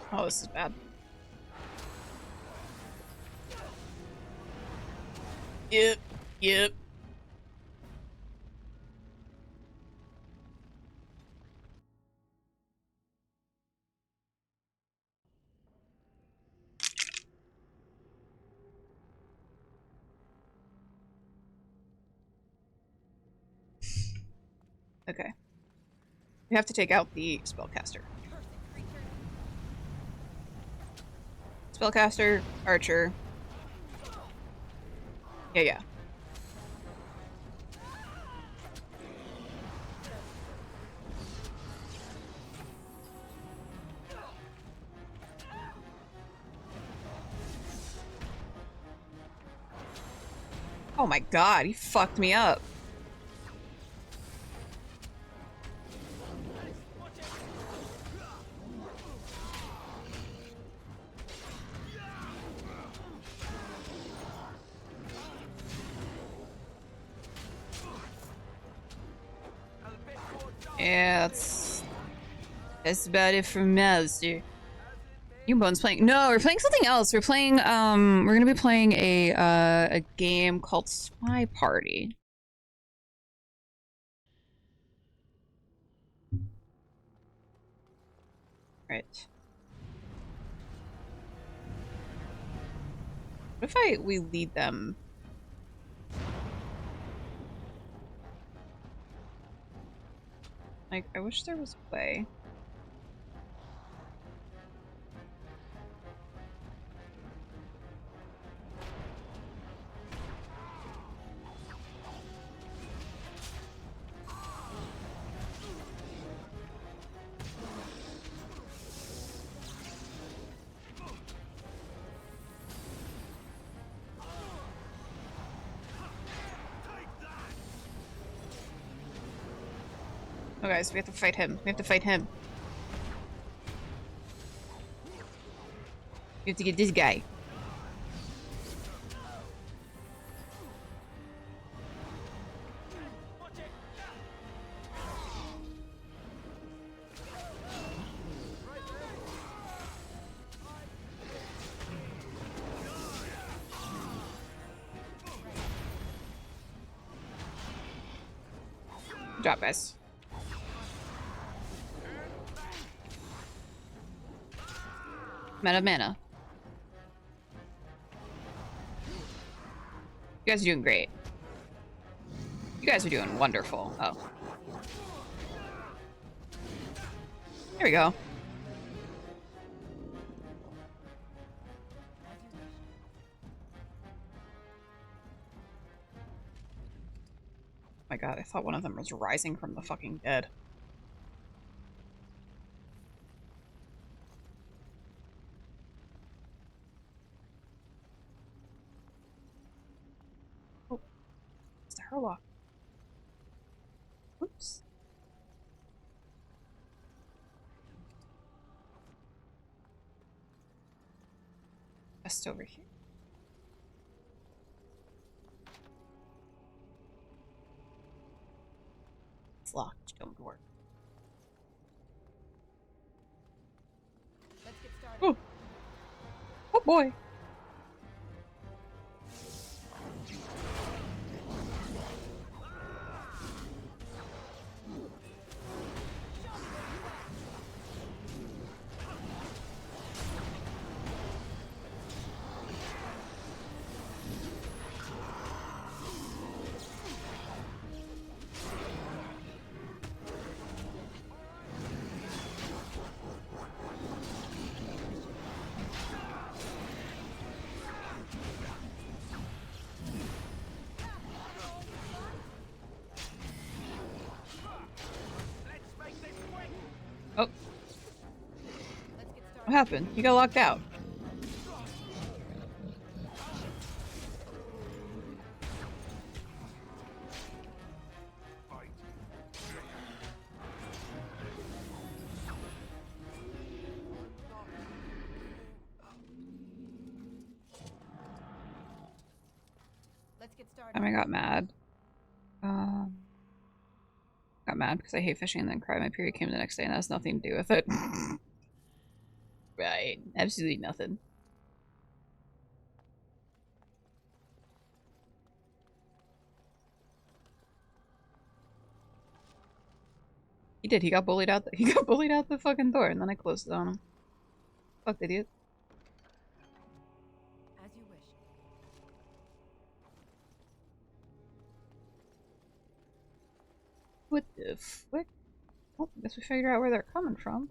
Oh, this is bad. Yep, yep. Okay. We have to take out the spellcaster. Spellcaster, archer. Yeah, yeah. Oh my god, he fucked me up. Yeah, that's about it for Master. New Bones playing. No, we're playing something else. We're playing we're gonna be playing a game called Spy Party. Right. What if we lead them? Like, I wish there was a way. Oh, guys, we have to fight him. We have to fight him. We have to get this guy. Good job, guys. Mana. You guys are doing great. You guys are doing wonderful. Oh. There we go. Oh my god, I thought one of them was rising from the fucking dead. Oh. It's the Herlock. Oops. Just over here. It's locked. Don't work.
Let's get started.
Oh. Oh boy. What happened? You got locked out.
Let's get started.
And I got mad. Got mad because I hate fishing and then cried. My period came the next day and that has nothing to do with it. Right. Absolutely nothing. He did. He got bullied out. He got bullied out the fucking door, and then I closed it on him. Fuck, idiot.
As you wish.
What the fuck? Well, I guess we figured out where they're coming from.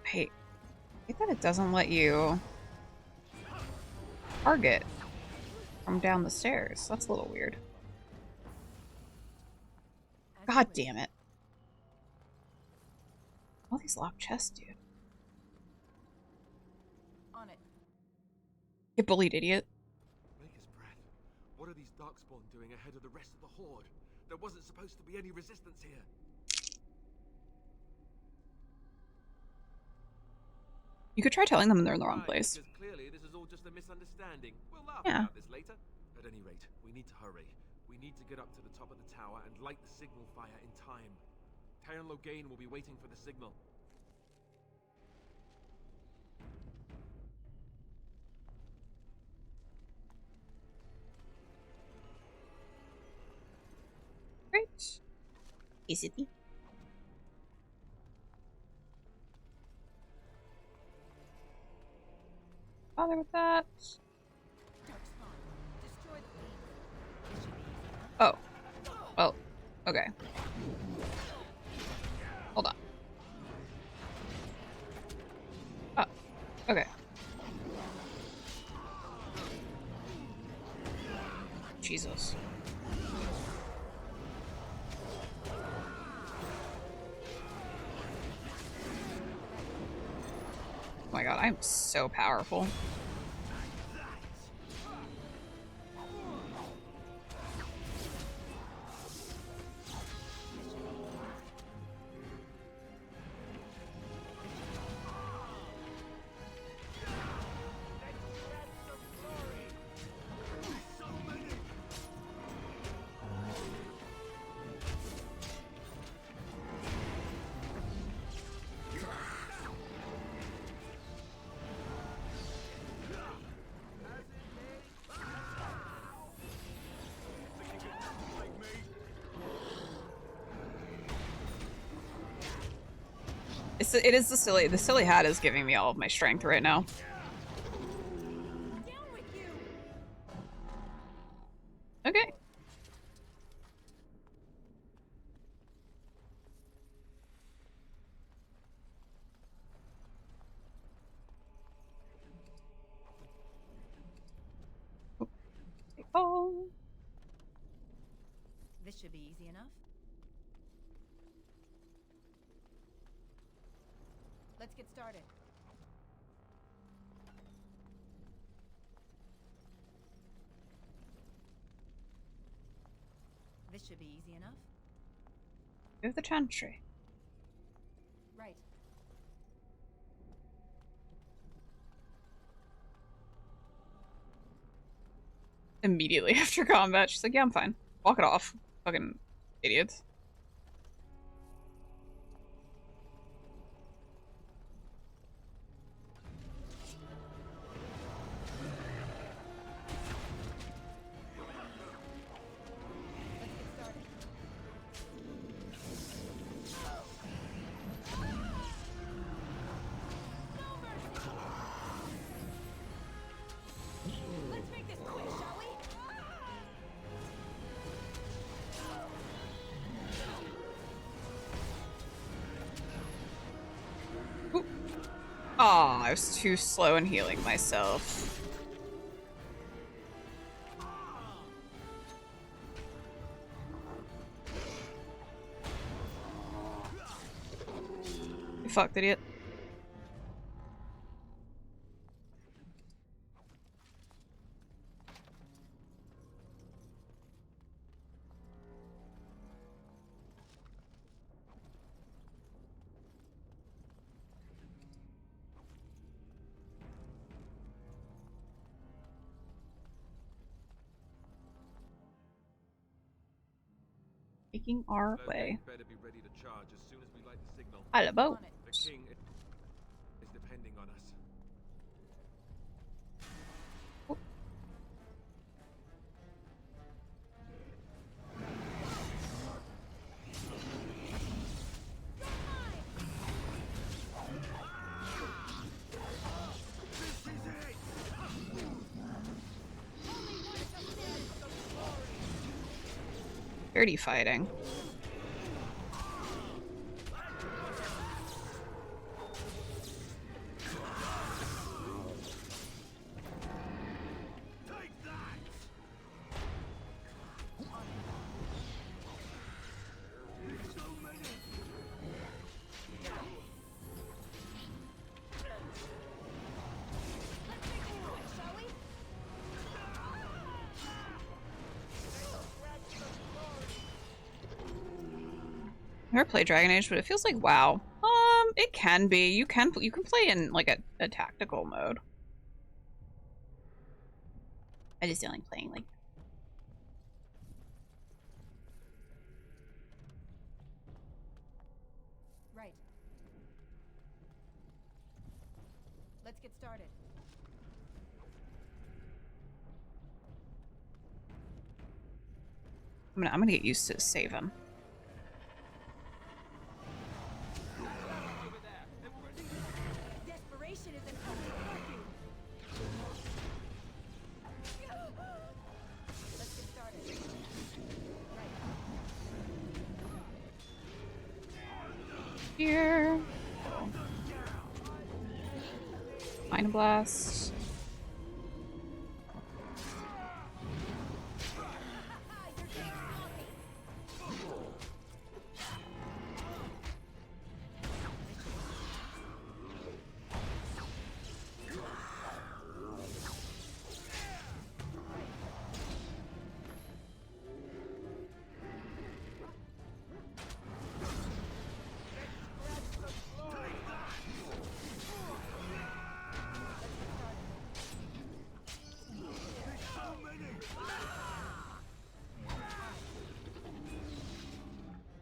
I hate that it doesn't let you target from down the stairs. That's a little weird. God damn it. All these locked chests, dude.
On it.
Get bullied, idiot.
Maker's breath. What are these Darkspawn doing ahead of the rest of the Horde? There wasn't supposed to be any resistance here.
You could try telling them they're in the wrong
Right,
place.
because clearly this is all just a misunderstanding. We'll laugh
Yeah.
about this later. At any rate, we need to hurry. We need to get up to the top of the tower and light the signal fire in time. Taron Logain will be waiting for the signal.
Great. Easy. Bother with that. Oh. Well, okay. Hold on. Oh, okay. Jesus. Oh my god, I'm so powerful. It is the silly hat is giving me all of my strength right now. Okay. Oh.
This should be easy enough. Let's get started. This should be easy enough.
You have the chantry.
Right.
Immediately after combat, she's like, yeah, I'm fine. Walk it off. Fucking idiots. Aw, I was too slow in healing myself. You fucked, idiot. Making our way.
Better be ready to charge as soon as we light the signal.
Hello.
The king is depending on us.
Dirty fighting. I've never played Dragon Age, but it feels like WoW. It can be. You can play in like a tactical mode. I just don't like playing like.
Right. Let's get started.
I'm gonna get used to saving.
Desperation isn't working. Let's get started.
Here. Mind Blast.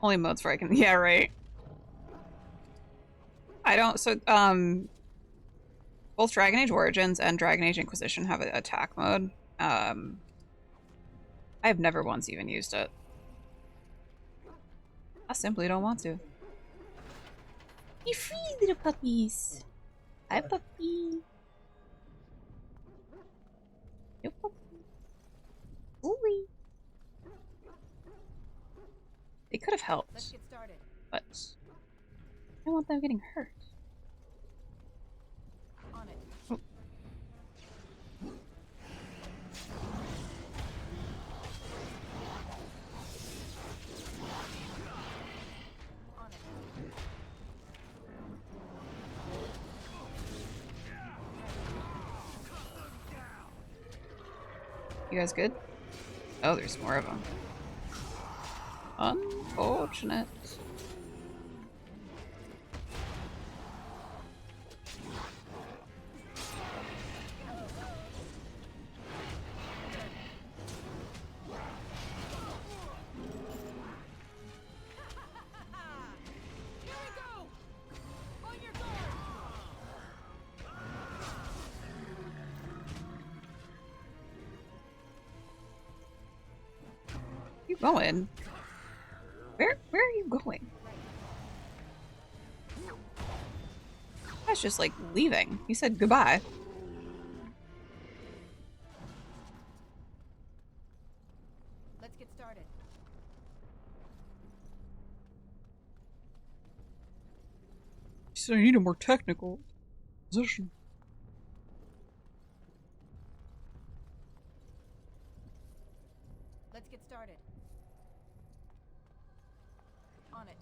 Only modes where I can. Yeah, right. I don't. So, both Dragon Age Origins and Dragon Age Inquisition have an attack mode. I have never once even used it. I simply don't want to. You free little puppies. Hi, puppy. Yo, puppy. Ooh. They could have helped.
Let's get started.
But I don't want them getting hurt.
On it.
Oh.
On it.
You guys good? Oh, there's more of them. Unfortunate. You going? Where are you going? I was just like leaving. He said goodbye.
Let's get started.
So I need a more technical. Position.
Let's get started. On it.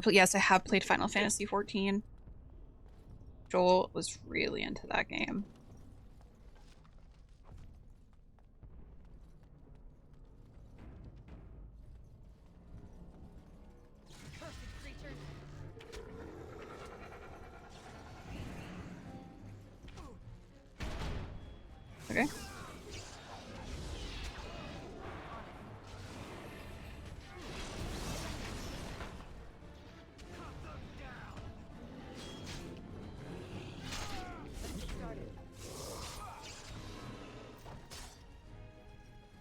Yes, I have played Final Fantasy XIV. Joel was really into that game. Okay.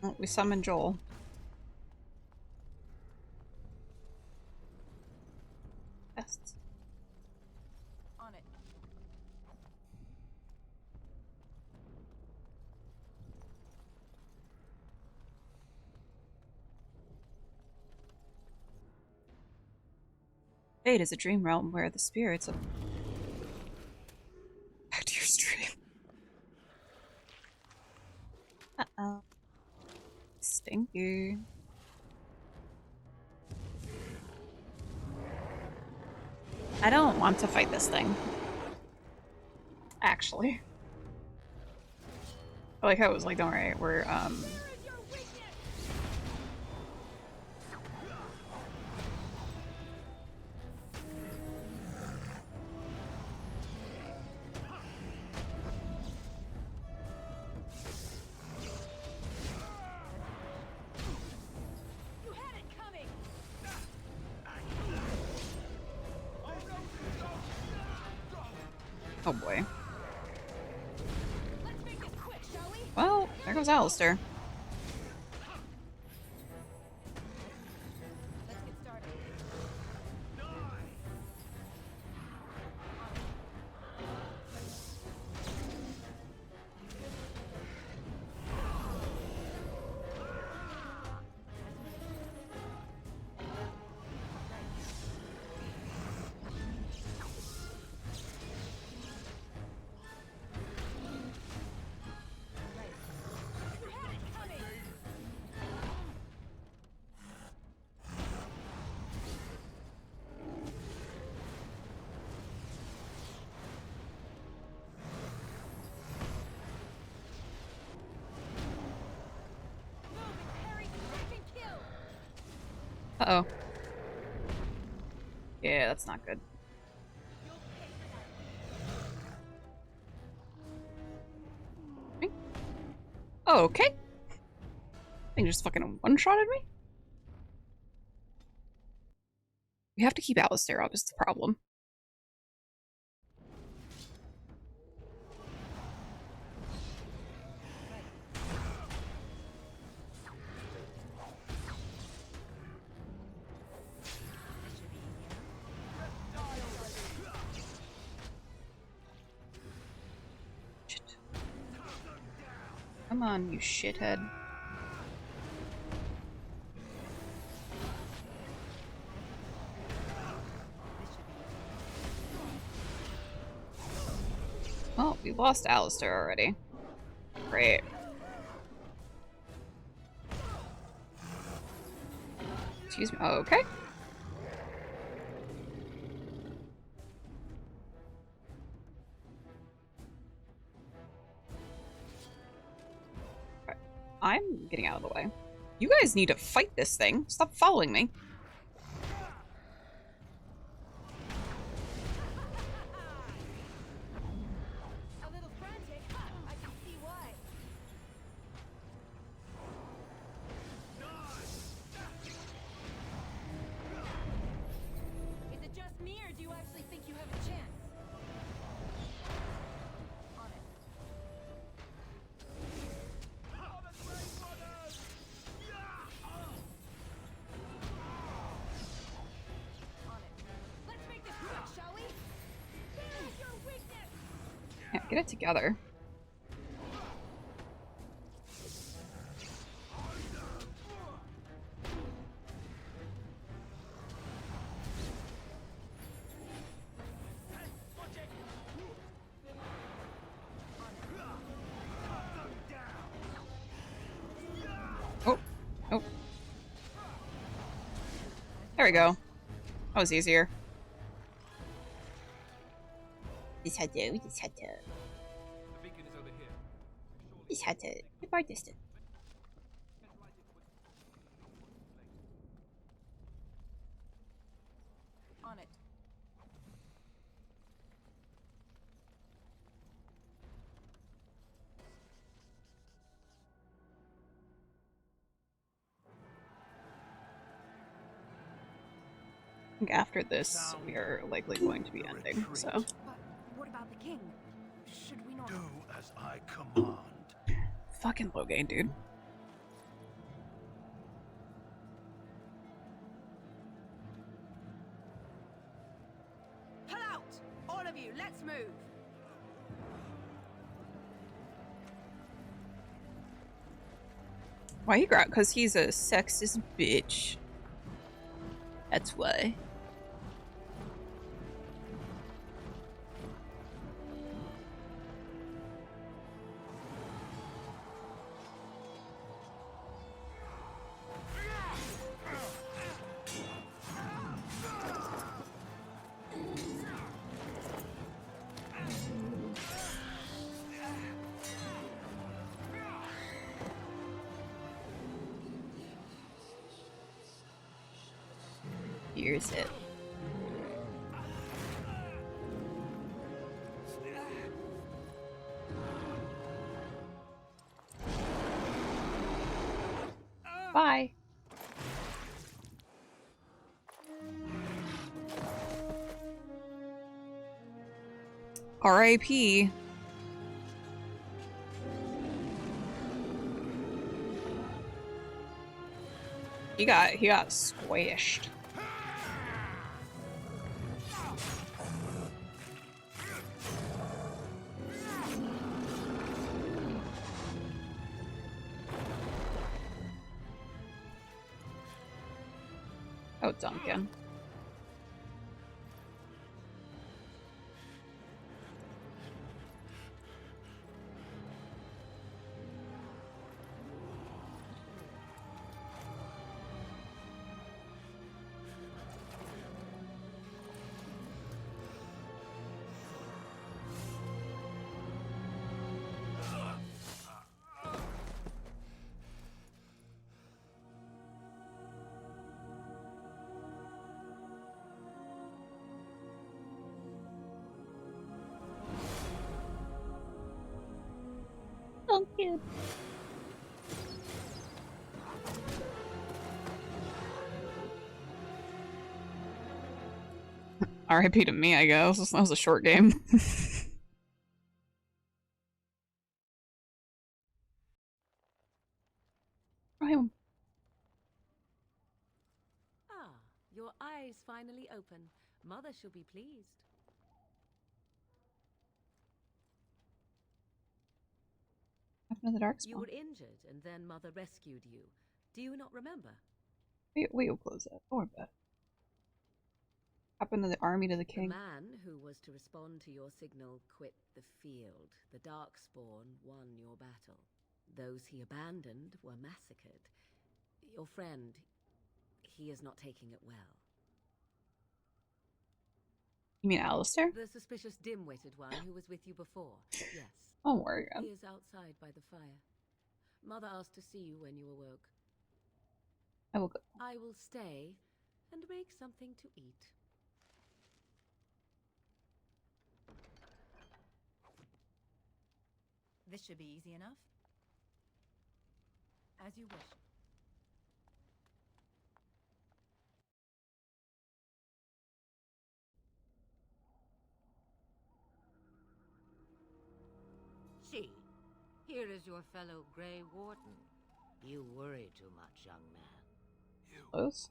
Oh, we summon Joel. Yes.
On it.
Fate is a dream realm where the spirits of... Back to your stream. Uh-oh. Stinky. I don't want to fight this thing. Actually. I like how it was like, don't worry, we're, oh boy. Well, there goes Alistair. Uh-oh. Yeah, that's not good. Okay. Thing just fucking one-shotted me? We have to keep Alistair up is the problem. Come on, you shithead. Well, we lost Alistair already. Great. Excuse me. Oh, okay. I'm getting out of the way. You guys need to fight this thing. Stop following me.
A little frantic. I can see why. Is it just me, or do you actually think you have a chance? On it.
Get it together. Oh, oh. There we go. That was easier. This had to. This had to. Goodbye, distance.
On it.
I think after this, we are likely going to be ending, so.
But what about the king? Should we not...
Do as I command.
Fucking Loghain, dude.
Pull out! All of you, let's move!
Why he grab? Because he's a sexist bitch. That's why. Here's it. Bye. R.I.P. He got squished. Oh, Duncan. Duncan. R.I.P. to me, I guess. That was a short game.
Ah, your eyes finally open. Mother shall be pleased.
Happened to the dark
You
spawn.
were injured, and then Mother rescued you. Do you not remember?
Wait, we'll close that. Or bet. Happened to the army to the king.
The man who was to respond to your signal quit the field. The Darkspawn won your battle. Those he abandoned were massacred. Your friend, he is not taking it well.
You mean Alistair?
The suspicious dim-witted one who was with you before. Yes.
Don't worry.
He is outside by the fire. Mother asked to see you when you awoke.
I will go.
I will stay and make something to eat.
This should be easy enough. As you wish.
See, here is your fellow Grey Warden. You worry too much, young man.
You.
Close?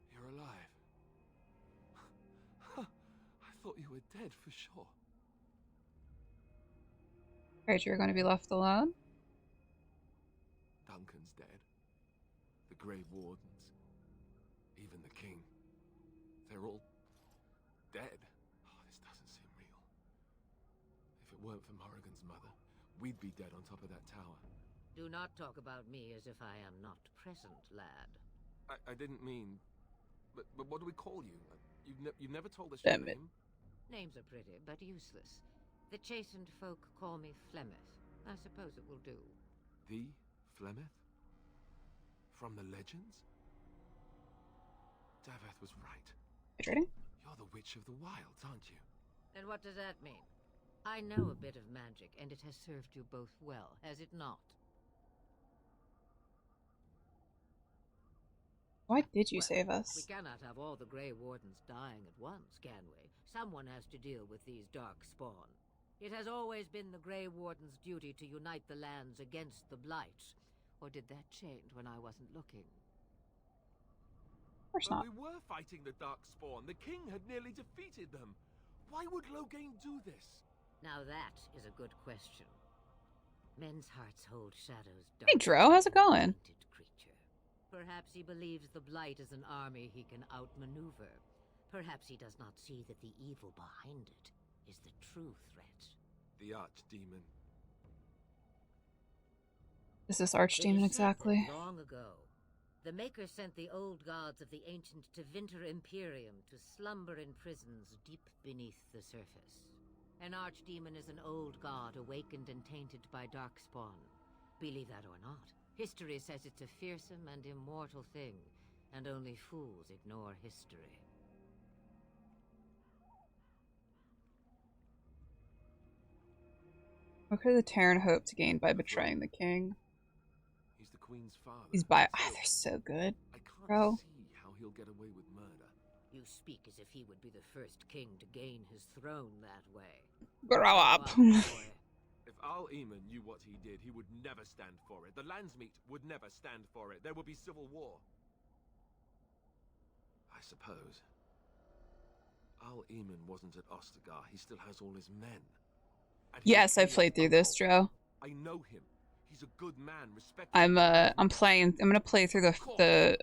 You're alive. I thought you were dead for sure.
Right, you're going to be left alone?
Duncan's dead. The Grey Wardens. Even the King. They're all dead. Oh, this doesn't seem real. If it weren't for Morrigan's mother, we'd be dead on top of that tower.
Do not talk about me as if I am not present, lad.
I didn't mean... But what do we call you? You've never told us your
Damn it.
name?
Names are pretty, but useless. The chastened folk call me Flemeth. I suppose it will do.
The Flemeth? From the legends? Daveth was right.
Hydrating?
You're the Witch of the Wilds, aren't you?
And what does that mean? I know a bit of magic, and it has served you both well, has it not?
Why did you save
We
us?
cannot have all the Grey Wardens dying at once, can we? Someone has to deal with these dark spawn. It has always been the Grey Warden's duty to unite the lands against the Blight. Or did that change when I wasn't looking?
Of course
But
not.
we were fighting the Darkspawn. The king had nearly defeated them. Why would Loghain do this?
Now that is a good question. Men's hearts hold shadows dark.
Hey, Dro, how's it going?
Creature. Perhaps he believes the Blight is an army he can outmaneuver. Perhaps he does not see that the evil behind it is the true threat.
The Archdemon.
Is this Archdemon exactly?
Long ago, the Maker sent the old gods of the ancient Tevinter Imperium to slumber in prisons deep beneath the surface. An Archdemon is an old god awakened and tainted by Darkspawn. Believe that or not, history says it's a fearsome and immortal thing, and only fools ignore history.
What could the Terran hope to gain by betraying the king?
He's the Queen's father.
He's by. Oh, they're so good, bro.
See how he'll get away with murder.
You speak as if he would be the first king to gain his throne that way.
Grow up.
If Al-Eamon knew what he did, he would never stand for it. The Landsmeet would never stand for it. There would be civil war. I suppose. Al-Eamon wasn't at Ostagar. He still has all his men.
Yes, I played through this, Joe.
I know him. He's a good man, respected.
I'm gonna play through the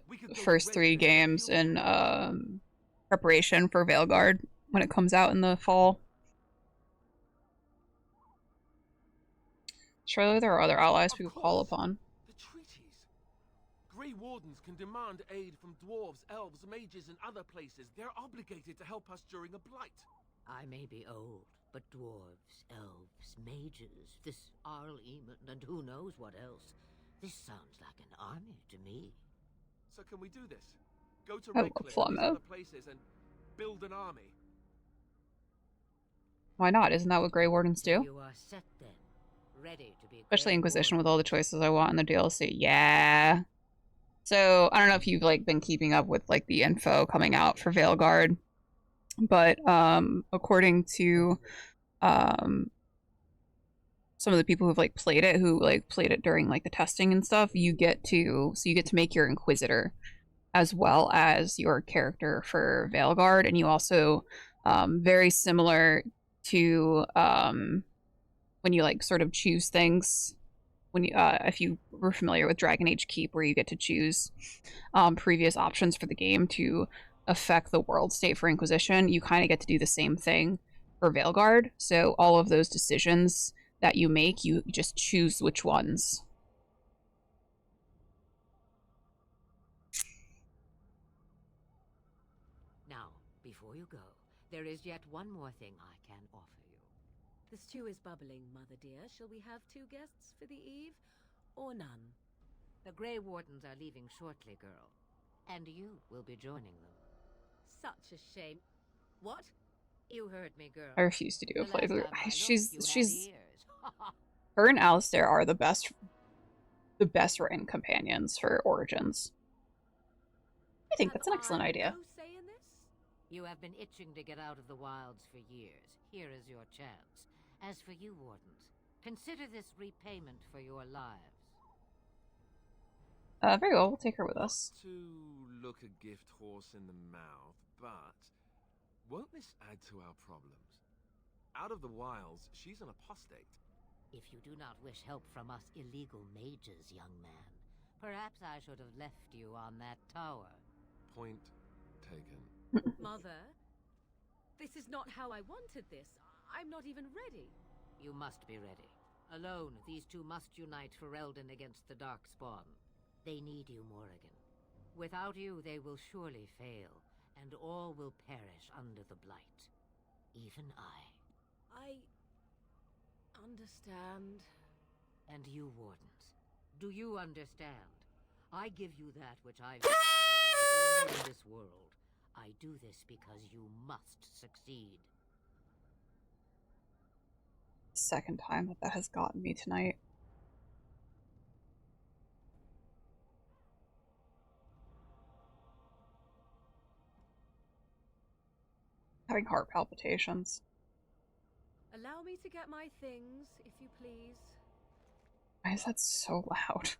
first 3 games in preparation for Veilguard when it comes out in the fall. Surely there are other allies we could call upon.
The treaties. Grey Wardens can demand aid from dwarves, elves, mages, and other places. They're obligated to help us during a blight.
I may be old, but dwarves, elves, mages, this Al-Eamon, and who knows what else. This sounds like an army to me.
So can we do this? Go to
Oh,
Redcliffe and these
Flamo.
other places and build an army.
Why not? Isn't that what Grey Wardens do?
You are set then, ready to be.
Especially Inquisition with all the choices I want in the DLC. Yeah. So I don't know if you've like been keeping up with like the info coming out for Veilguard, but according to some of the people who've like played it, who like played it during like the testing and stuff, you get to make your Inquisitor as well as your character for Veilguard, and you also very similar to when you like sort of choose things when you if you were familiar with Dragon Age Keep, where you get to choose previous options for the game to affect the world state for Inquisition, you kind of get to do the same thing for Veilguard. So all of those decisions that you make, you just choose which ones.
Now, before you go, there is yet one more thing I can offer you.
The stew is bubbling, Mother dear. Shall we have 2 guests for the eve, or none?
The Grey Wardens are leaving shortly, girl. And you will be joining them.
Such a shame. What?
You heard me, girl.
I refuse to do a
The last
playthrough.
time I looked,
She's
you had ears.
her and Alistair are the best written companions for Origins. I think that's an excellent idea.
No say in this?
You have been itching to get out of the wilds for years. Here is your chance. As for you, Wardens, consider this repayment for your lives.
Very well, we'll take her with us.
To look a gift horse in the mouth, but won't this add to our problems? Out of the wilds, she's an apostate.
If you do not wish help from us illegal mages, young man, perhaps I should have left you on that tower.
Point taken.
Mother, this is not how I wanted this. I'm not even ready.
You must be ready. Alone, these two must unite Ferelden against the Darkspawn. They need you, Morrigan. Without you, they will surely fail, and all will perish under the Blight. Even I.
Understand.
And you, Wardens, do you understand? I give you that which I've all in this world. I do this because you must succeed.
Second time that has gotten me tonight. Having heart palpitations.
Allow me to get my things, if you please.
Why is that so loud?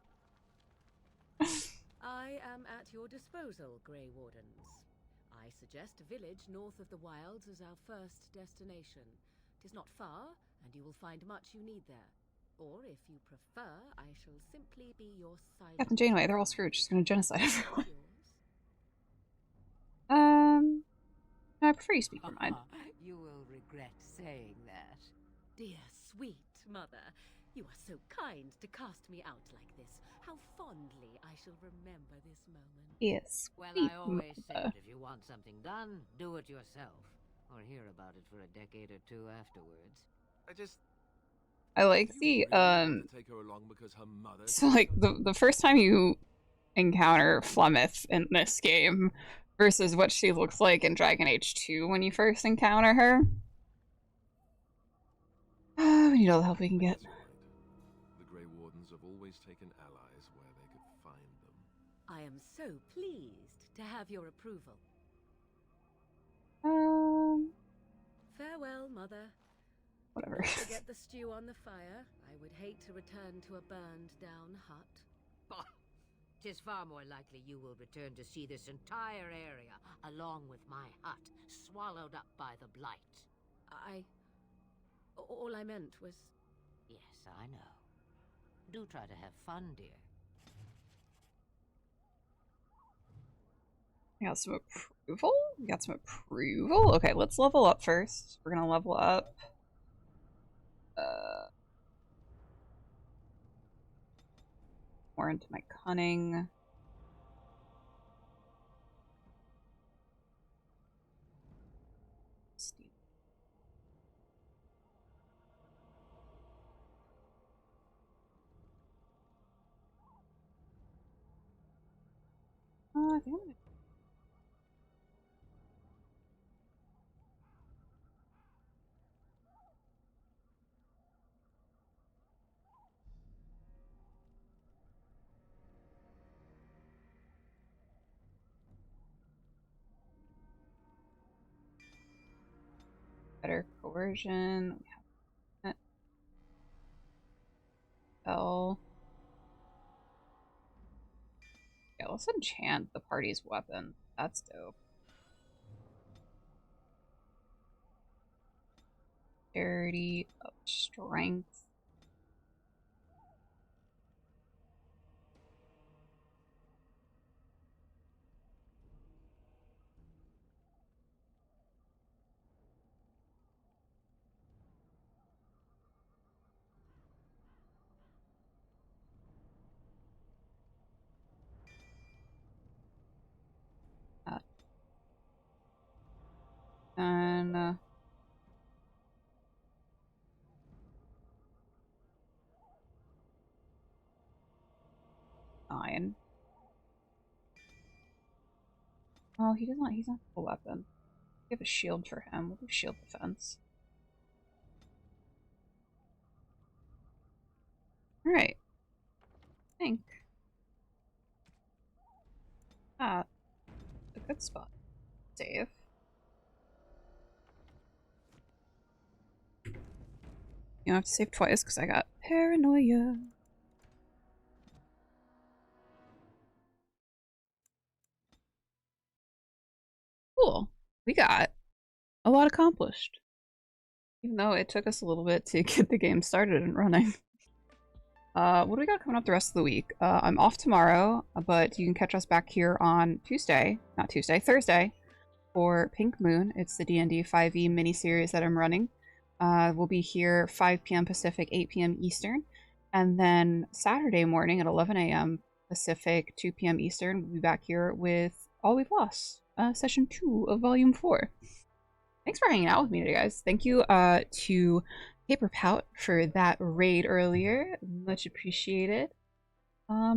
I am at your disposal, Grey Wardens. I suggest a village north of the Wilds as our first destination. 'Tis not far, and you will find much you need there. Or, if you prefer, I shall simply be your silent...
Captain Janeway, they're all screwed. She's gonna genocide everyone. I prefer you speak your mind.
You will regret saying that.
Dear, sweet mother, you are so kind to cast me out like this. How fondly I shall remember this moment.
Yes.
Well, I always said if you want something done, do it yourself. Or hear about it for a decade or two afterwards.
I like the
Take her along because her mother.
So like the first time you encounter Flemeth in this game versus what she looks like in Dragon Age 2 when you first encounter her. We need all the help we can get.
The Grey Wardens have always taken allies where they could find them.
I am so pleased to have your approval. Farewell, Mother.
Whatever.
Don't forget the stew on the fire. I would hate to return to a burned-down hut.
'Tis far more likely you will return to see this entire area, along with my hut, swallowed up by the Blight.
All I meant was...
Yes, I know. Do try to have fun, dear.
We got some approval? We got some approval? Okay, let's level up first. We're gonna level up. More into my cunning. I think I'm gonna... Better coercion. We have that. Spell. Yeah, let's enchant the party's weapon. That's dope. Charity of strength. And 9. Oh, he doesn't. He's not a weapon. We have a shield for him. We'll do shield defense. All right. I think that's a good spot. Save. You don't have to save twice because I got paranoia. Cool. We got a lot accomplished. Even though it took us a little bit to get the game started and running. What do we got coming up the rest of the week? I'm off tomorrow, but you can catch us back here on Thursday for Pink Moon. It's the D&D 5e miniseries that I'm running. We'll be here 5 p.m. Pacific, 8 p.m. Eastern. And then Saturday morning at 11 a.m. Pacific, 2 p.m. Eastern, we'll be back here with All We've Lost, Session 2 of Volume 4. Thanks for hanging out with me today, guys. Thank you to Paper Pout for that raid earlier. Much appreciated. I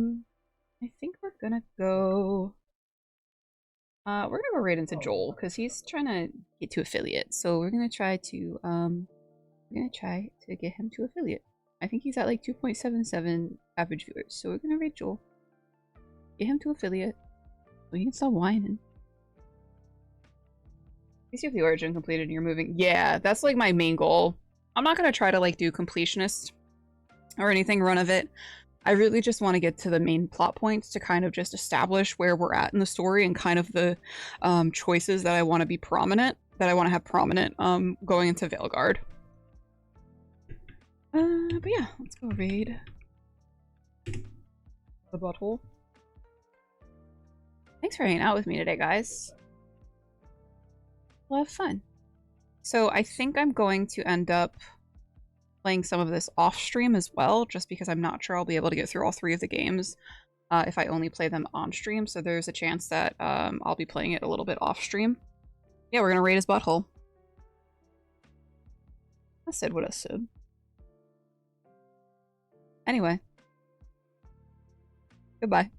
think we're gonna go... we're gonna go right into Joel, because he's trying to get to affiliate. So we're gonna try to get him to affiliate. I think he's at like 2.77 average viewers. So we're gonna raid Joel. Get him to affiliate. So he can stop whining. You see if the origin completed and you're moving. Yeah, that's like my main goal. I'm not gonna try to like do completionist or anything run of it. I really just want to get to the main plot points to kind of just establish where we're at in the story and kind of the choices that I want to be prominent, that I want to have prominent going into Veilguard. But yeah, let's go raid the butthole. Thanks for hanging out with me today, guys. We'll have fun. So I think I'm going to end up playing some of this off stream as well, just because I'm not sure I'll be able to get through all 3 of the games if I only play them on stream. So there's a chance that I'll be playing it a little bit off stream. Yeah, we're gonna raid his butthole. I said what I said. Anyway. Goodbye.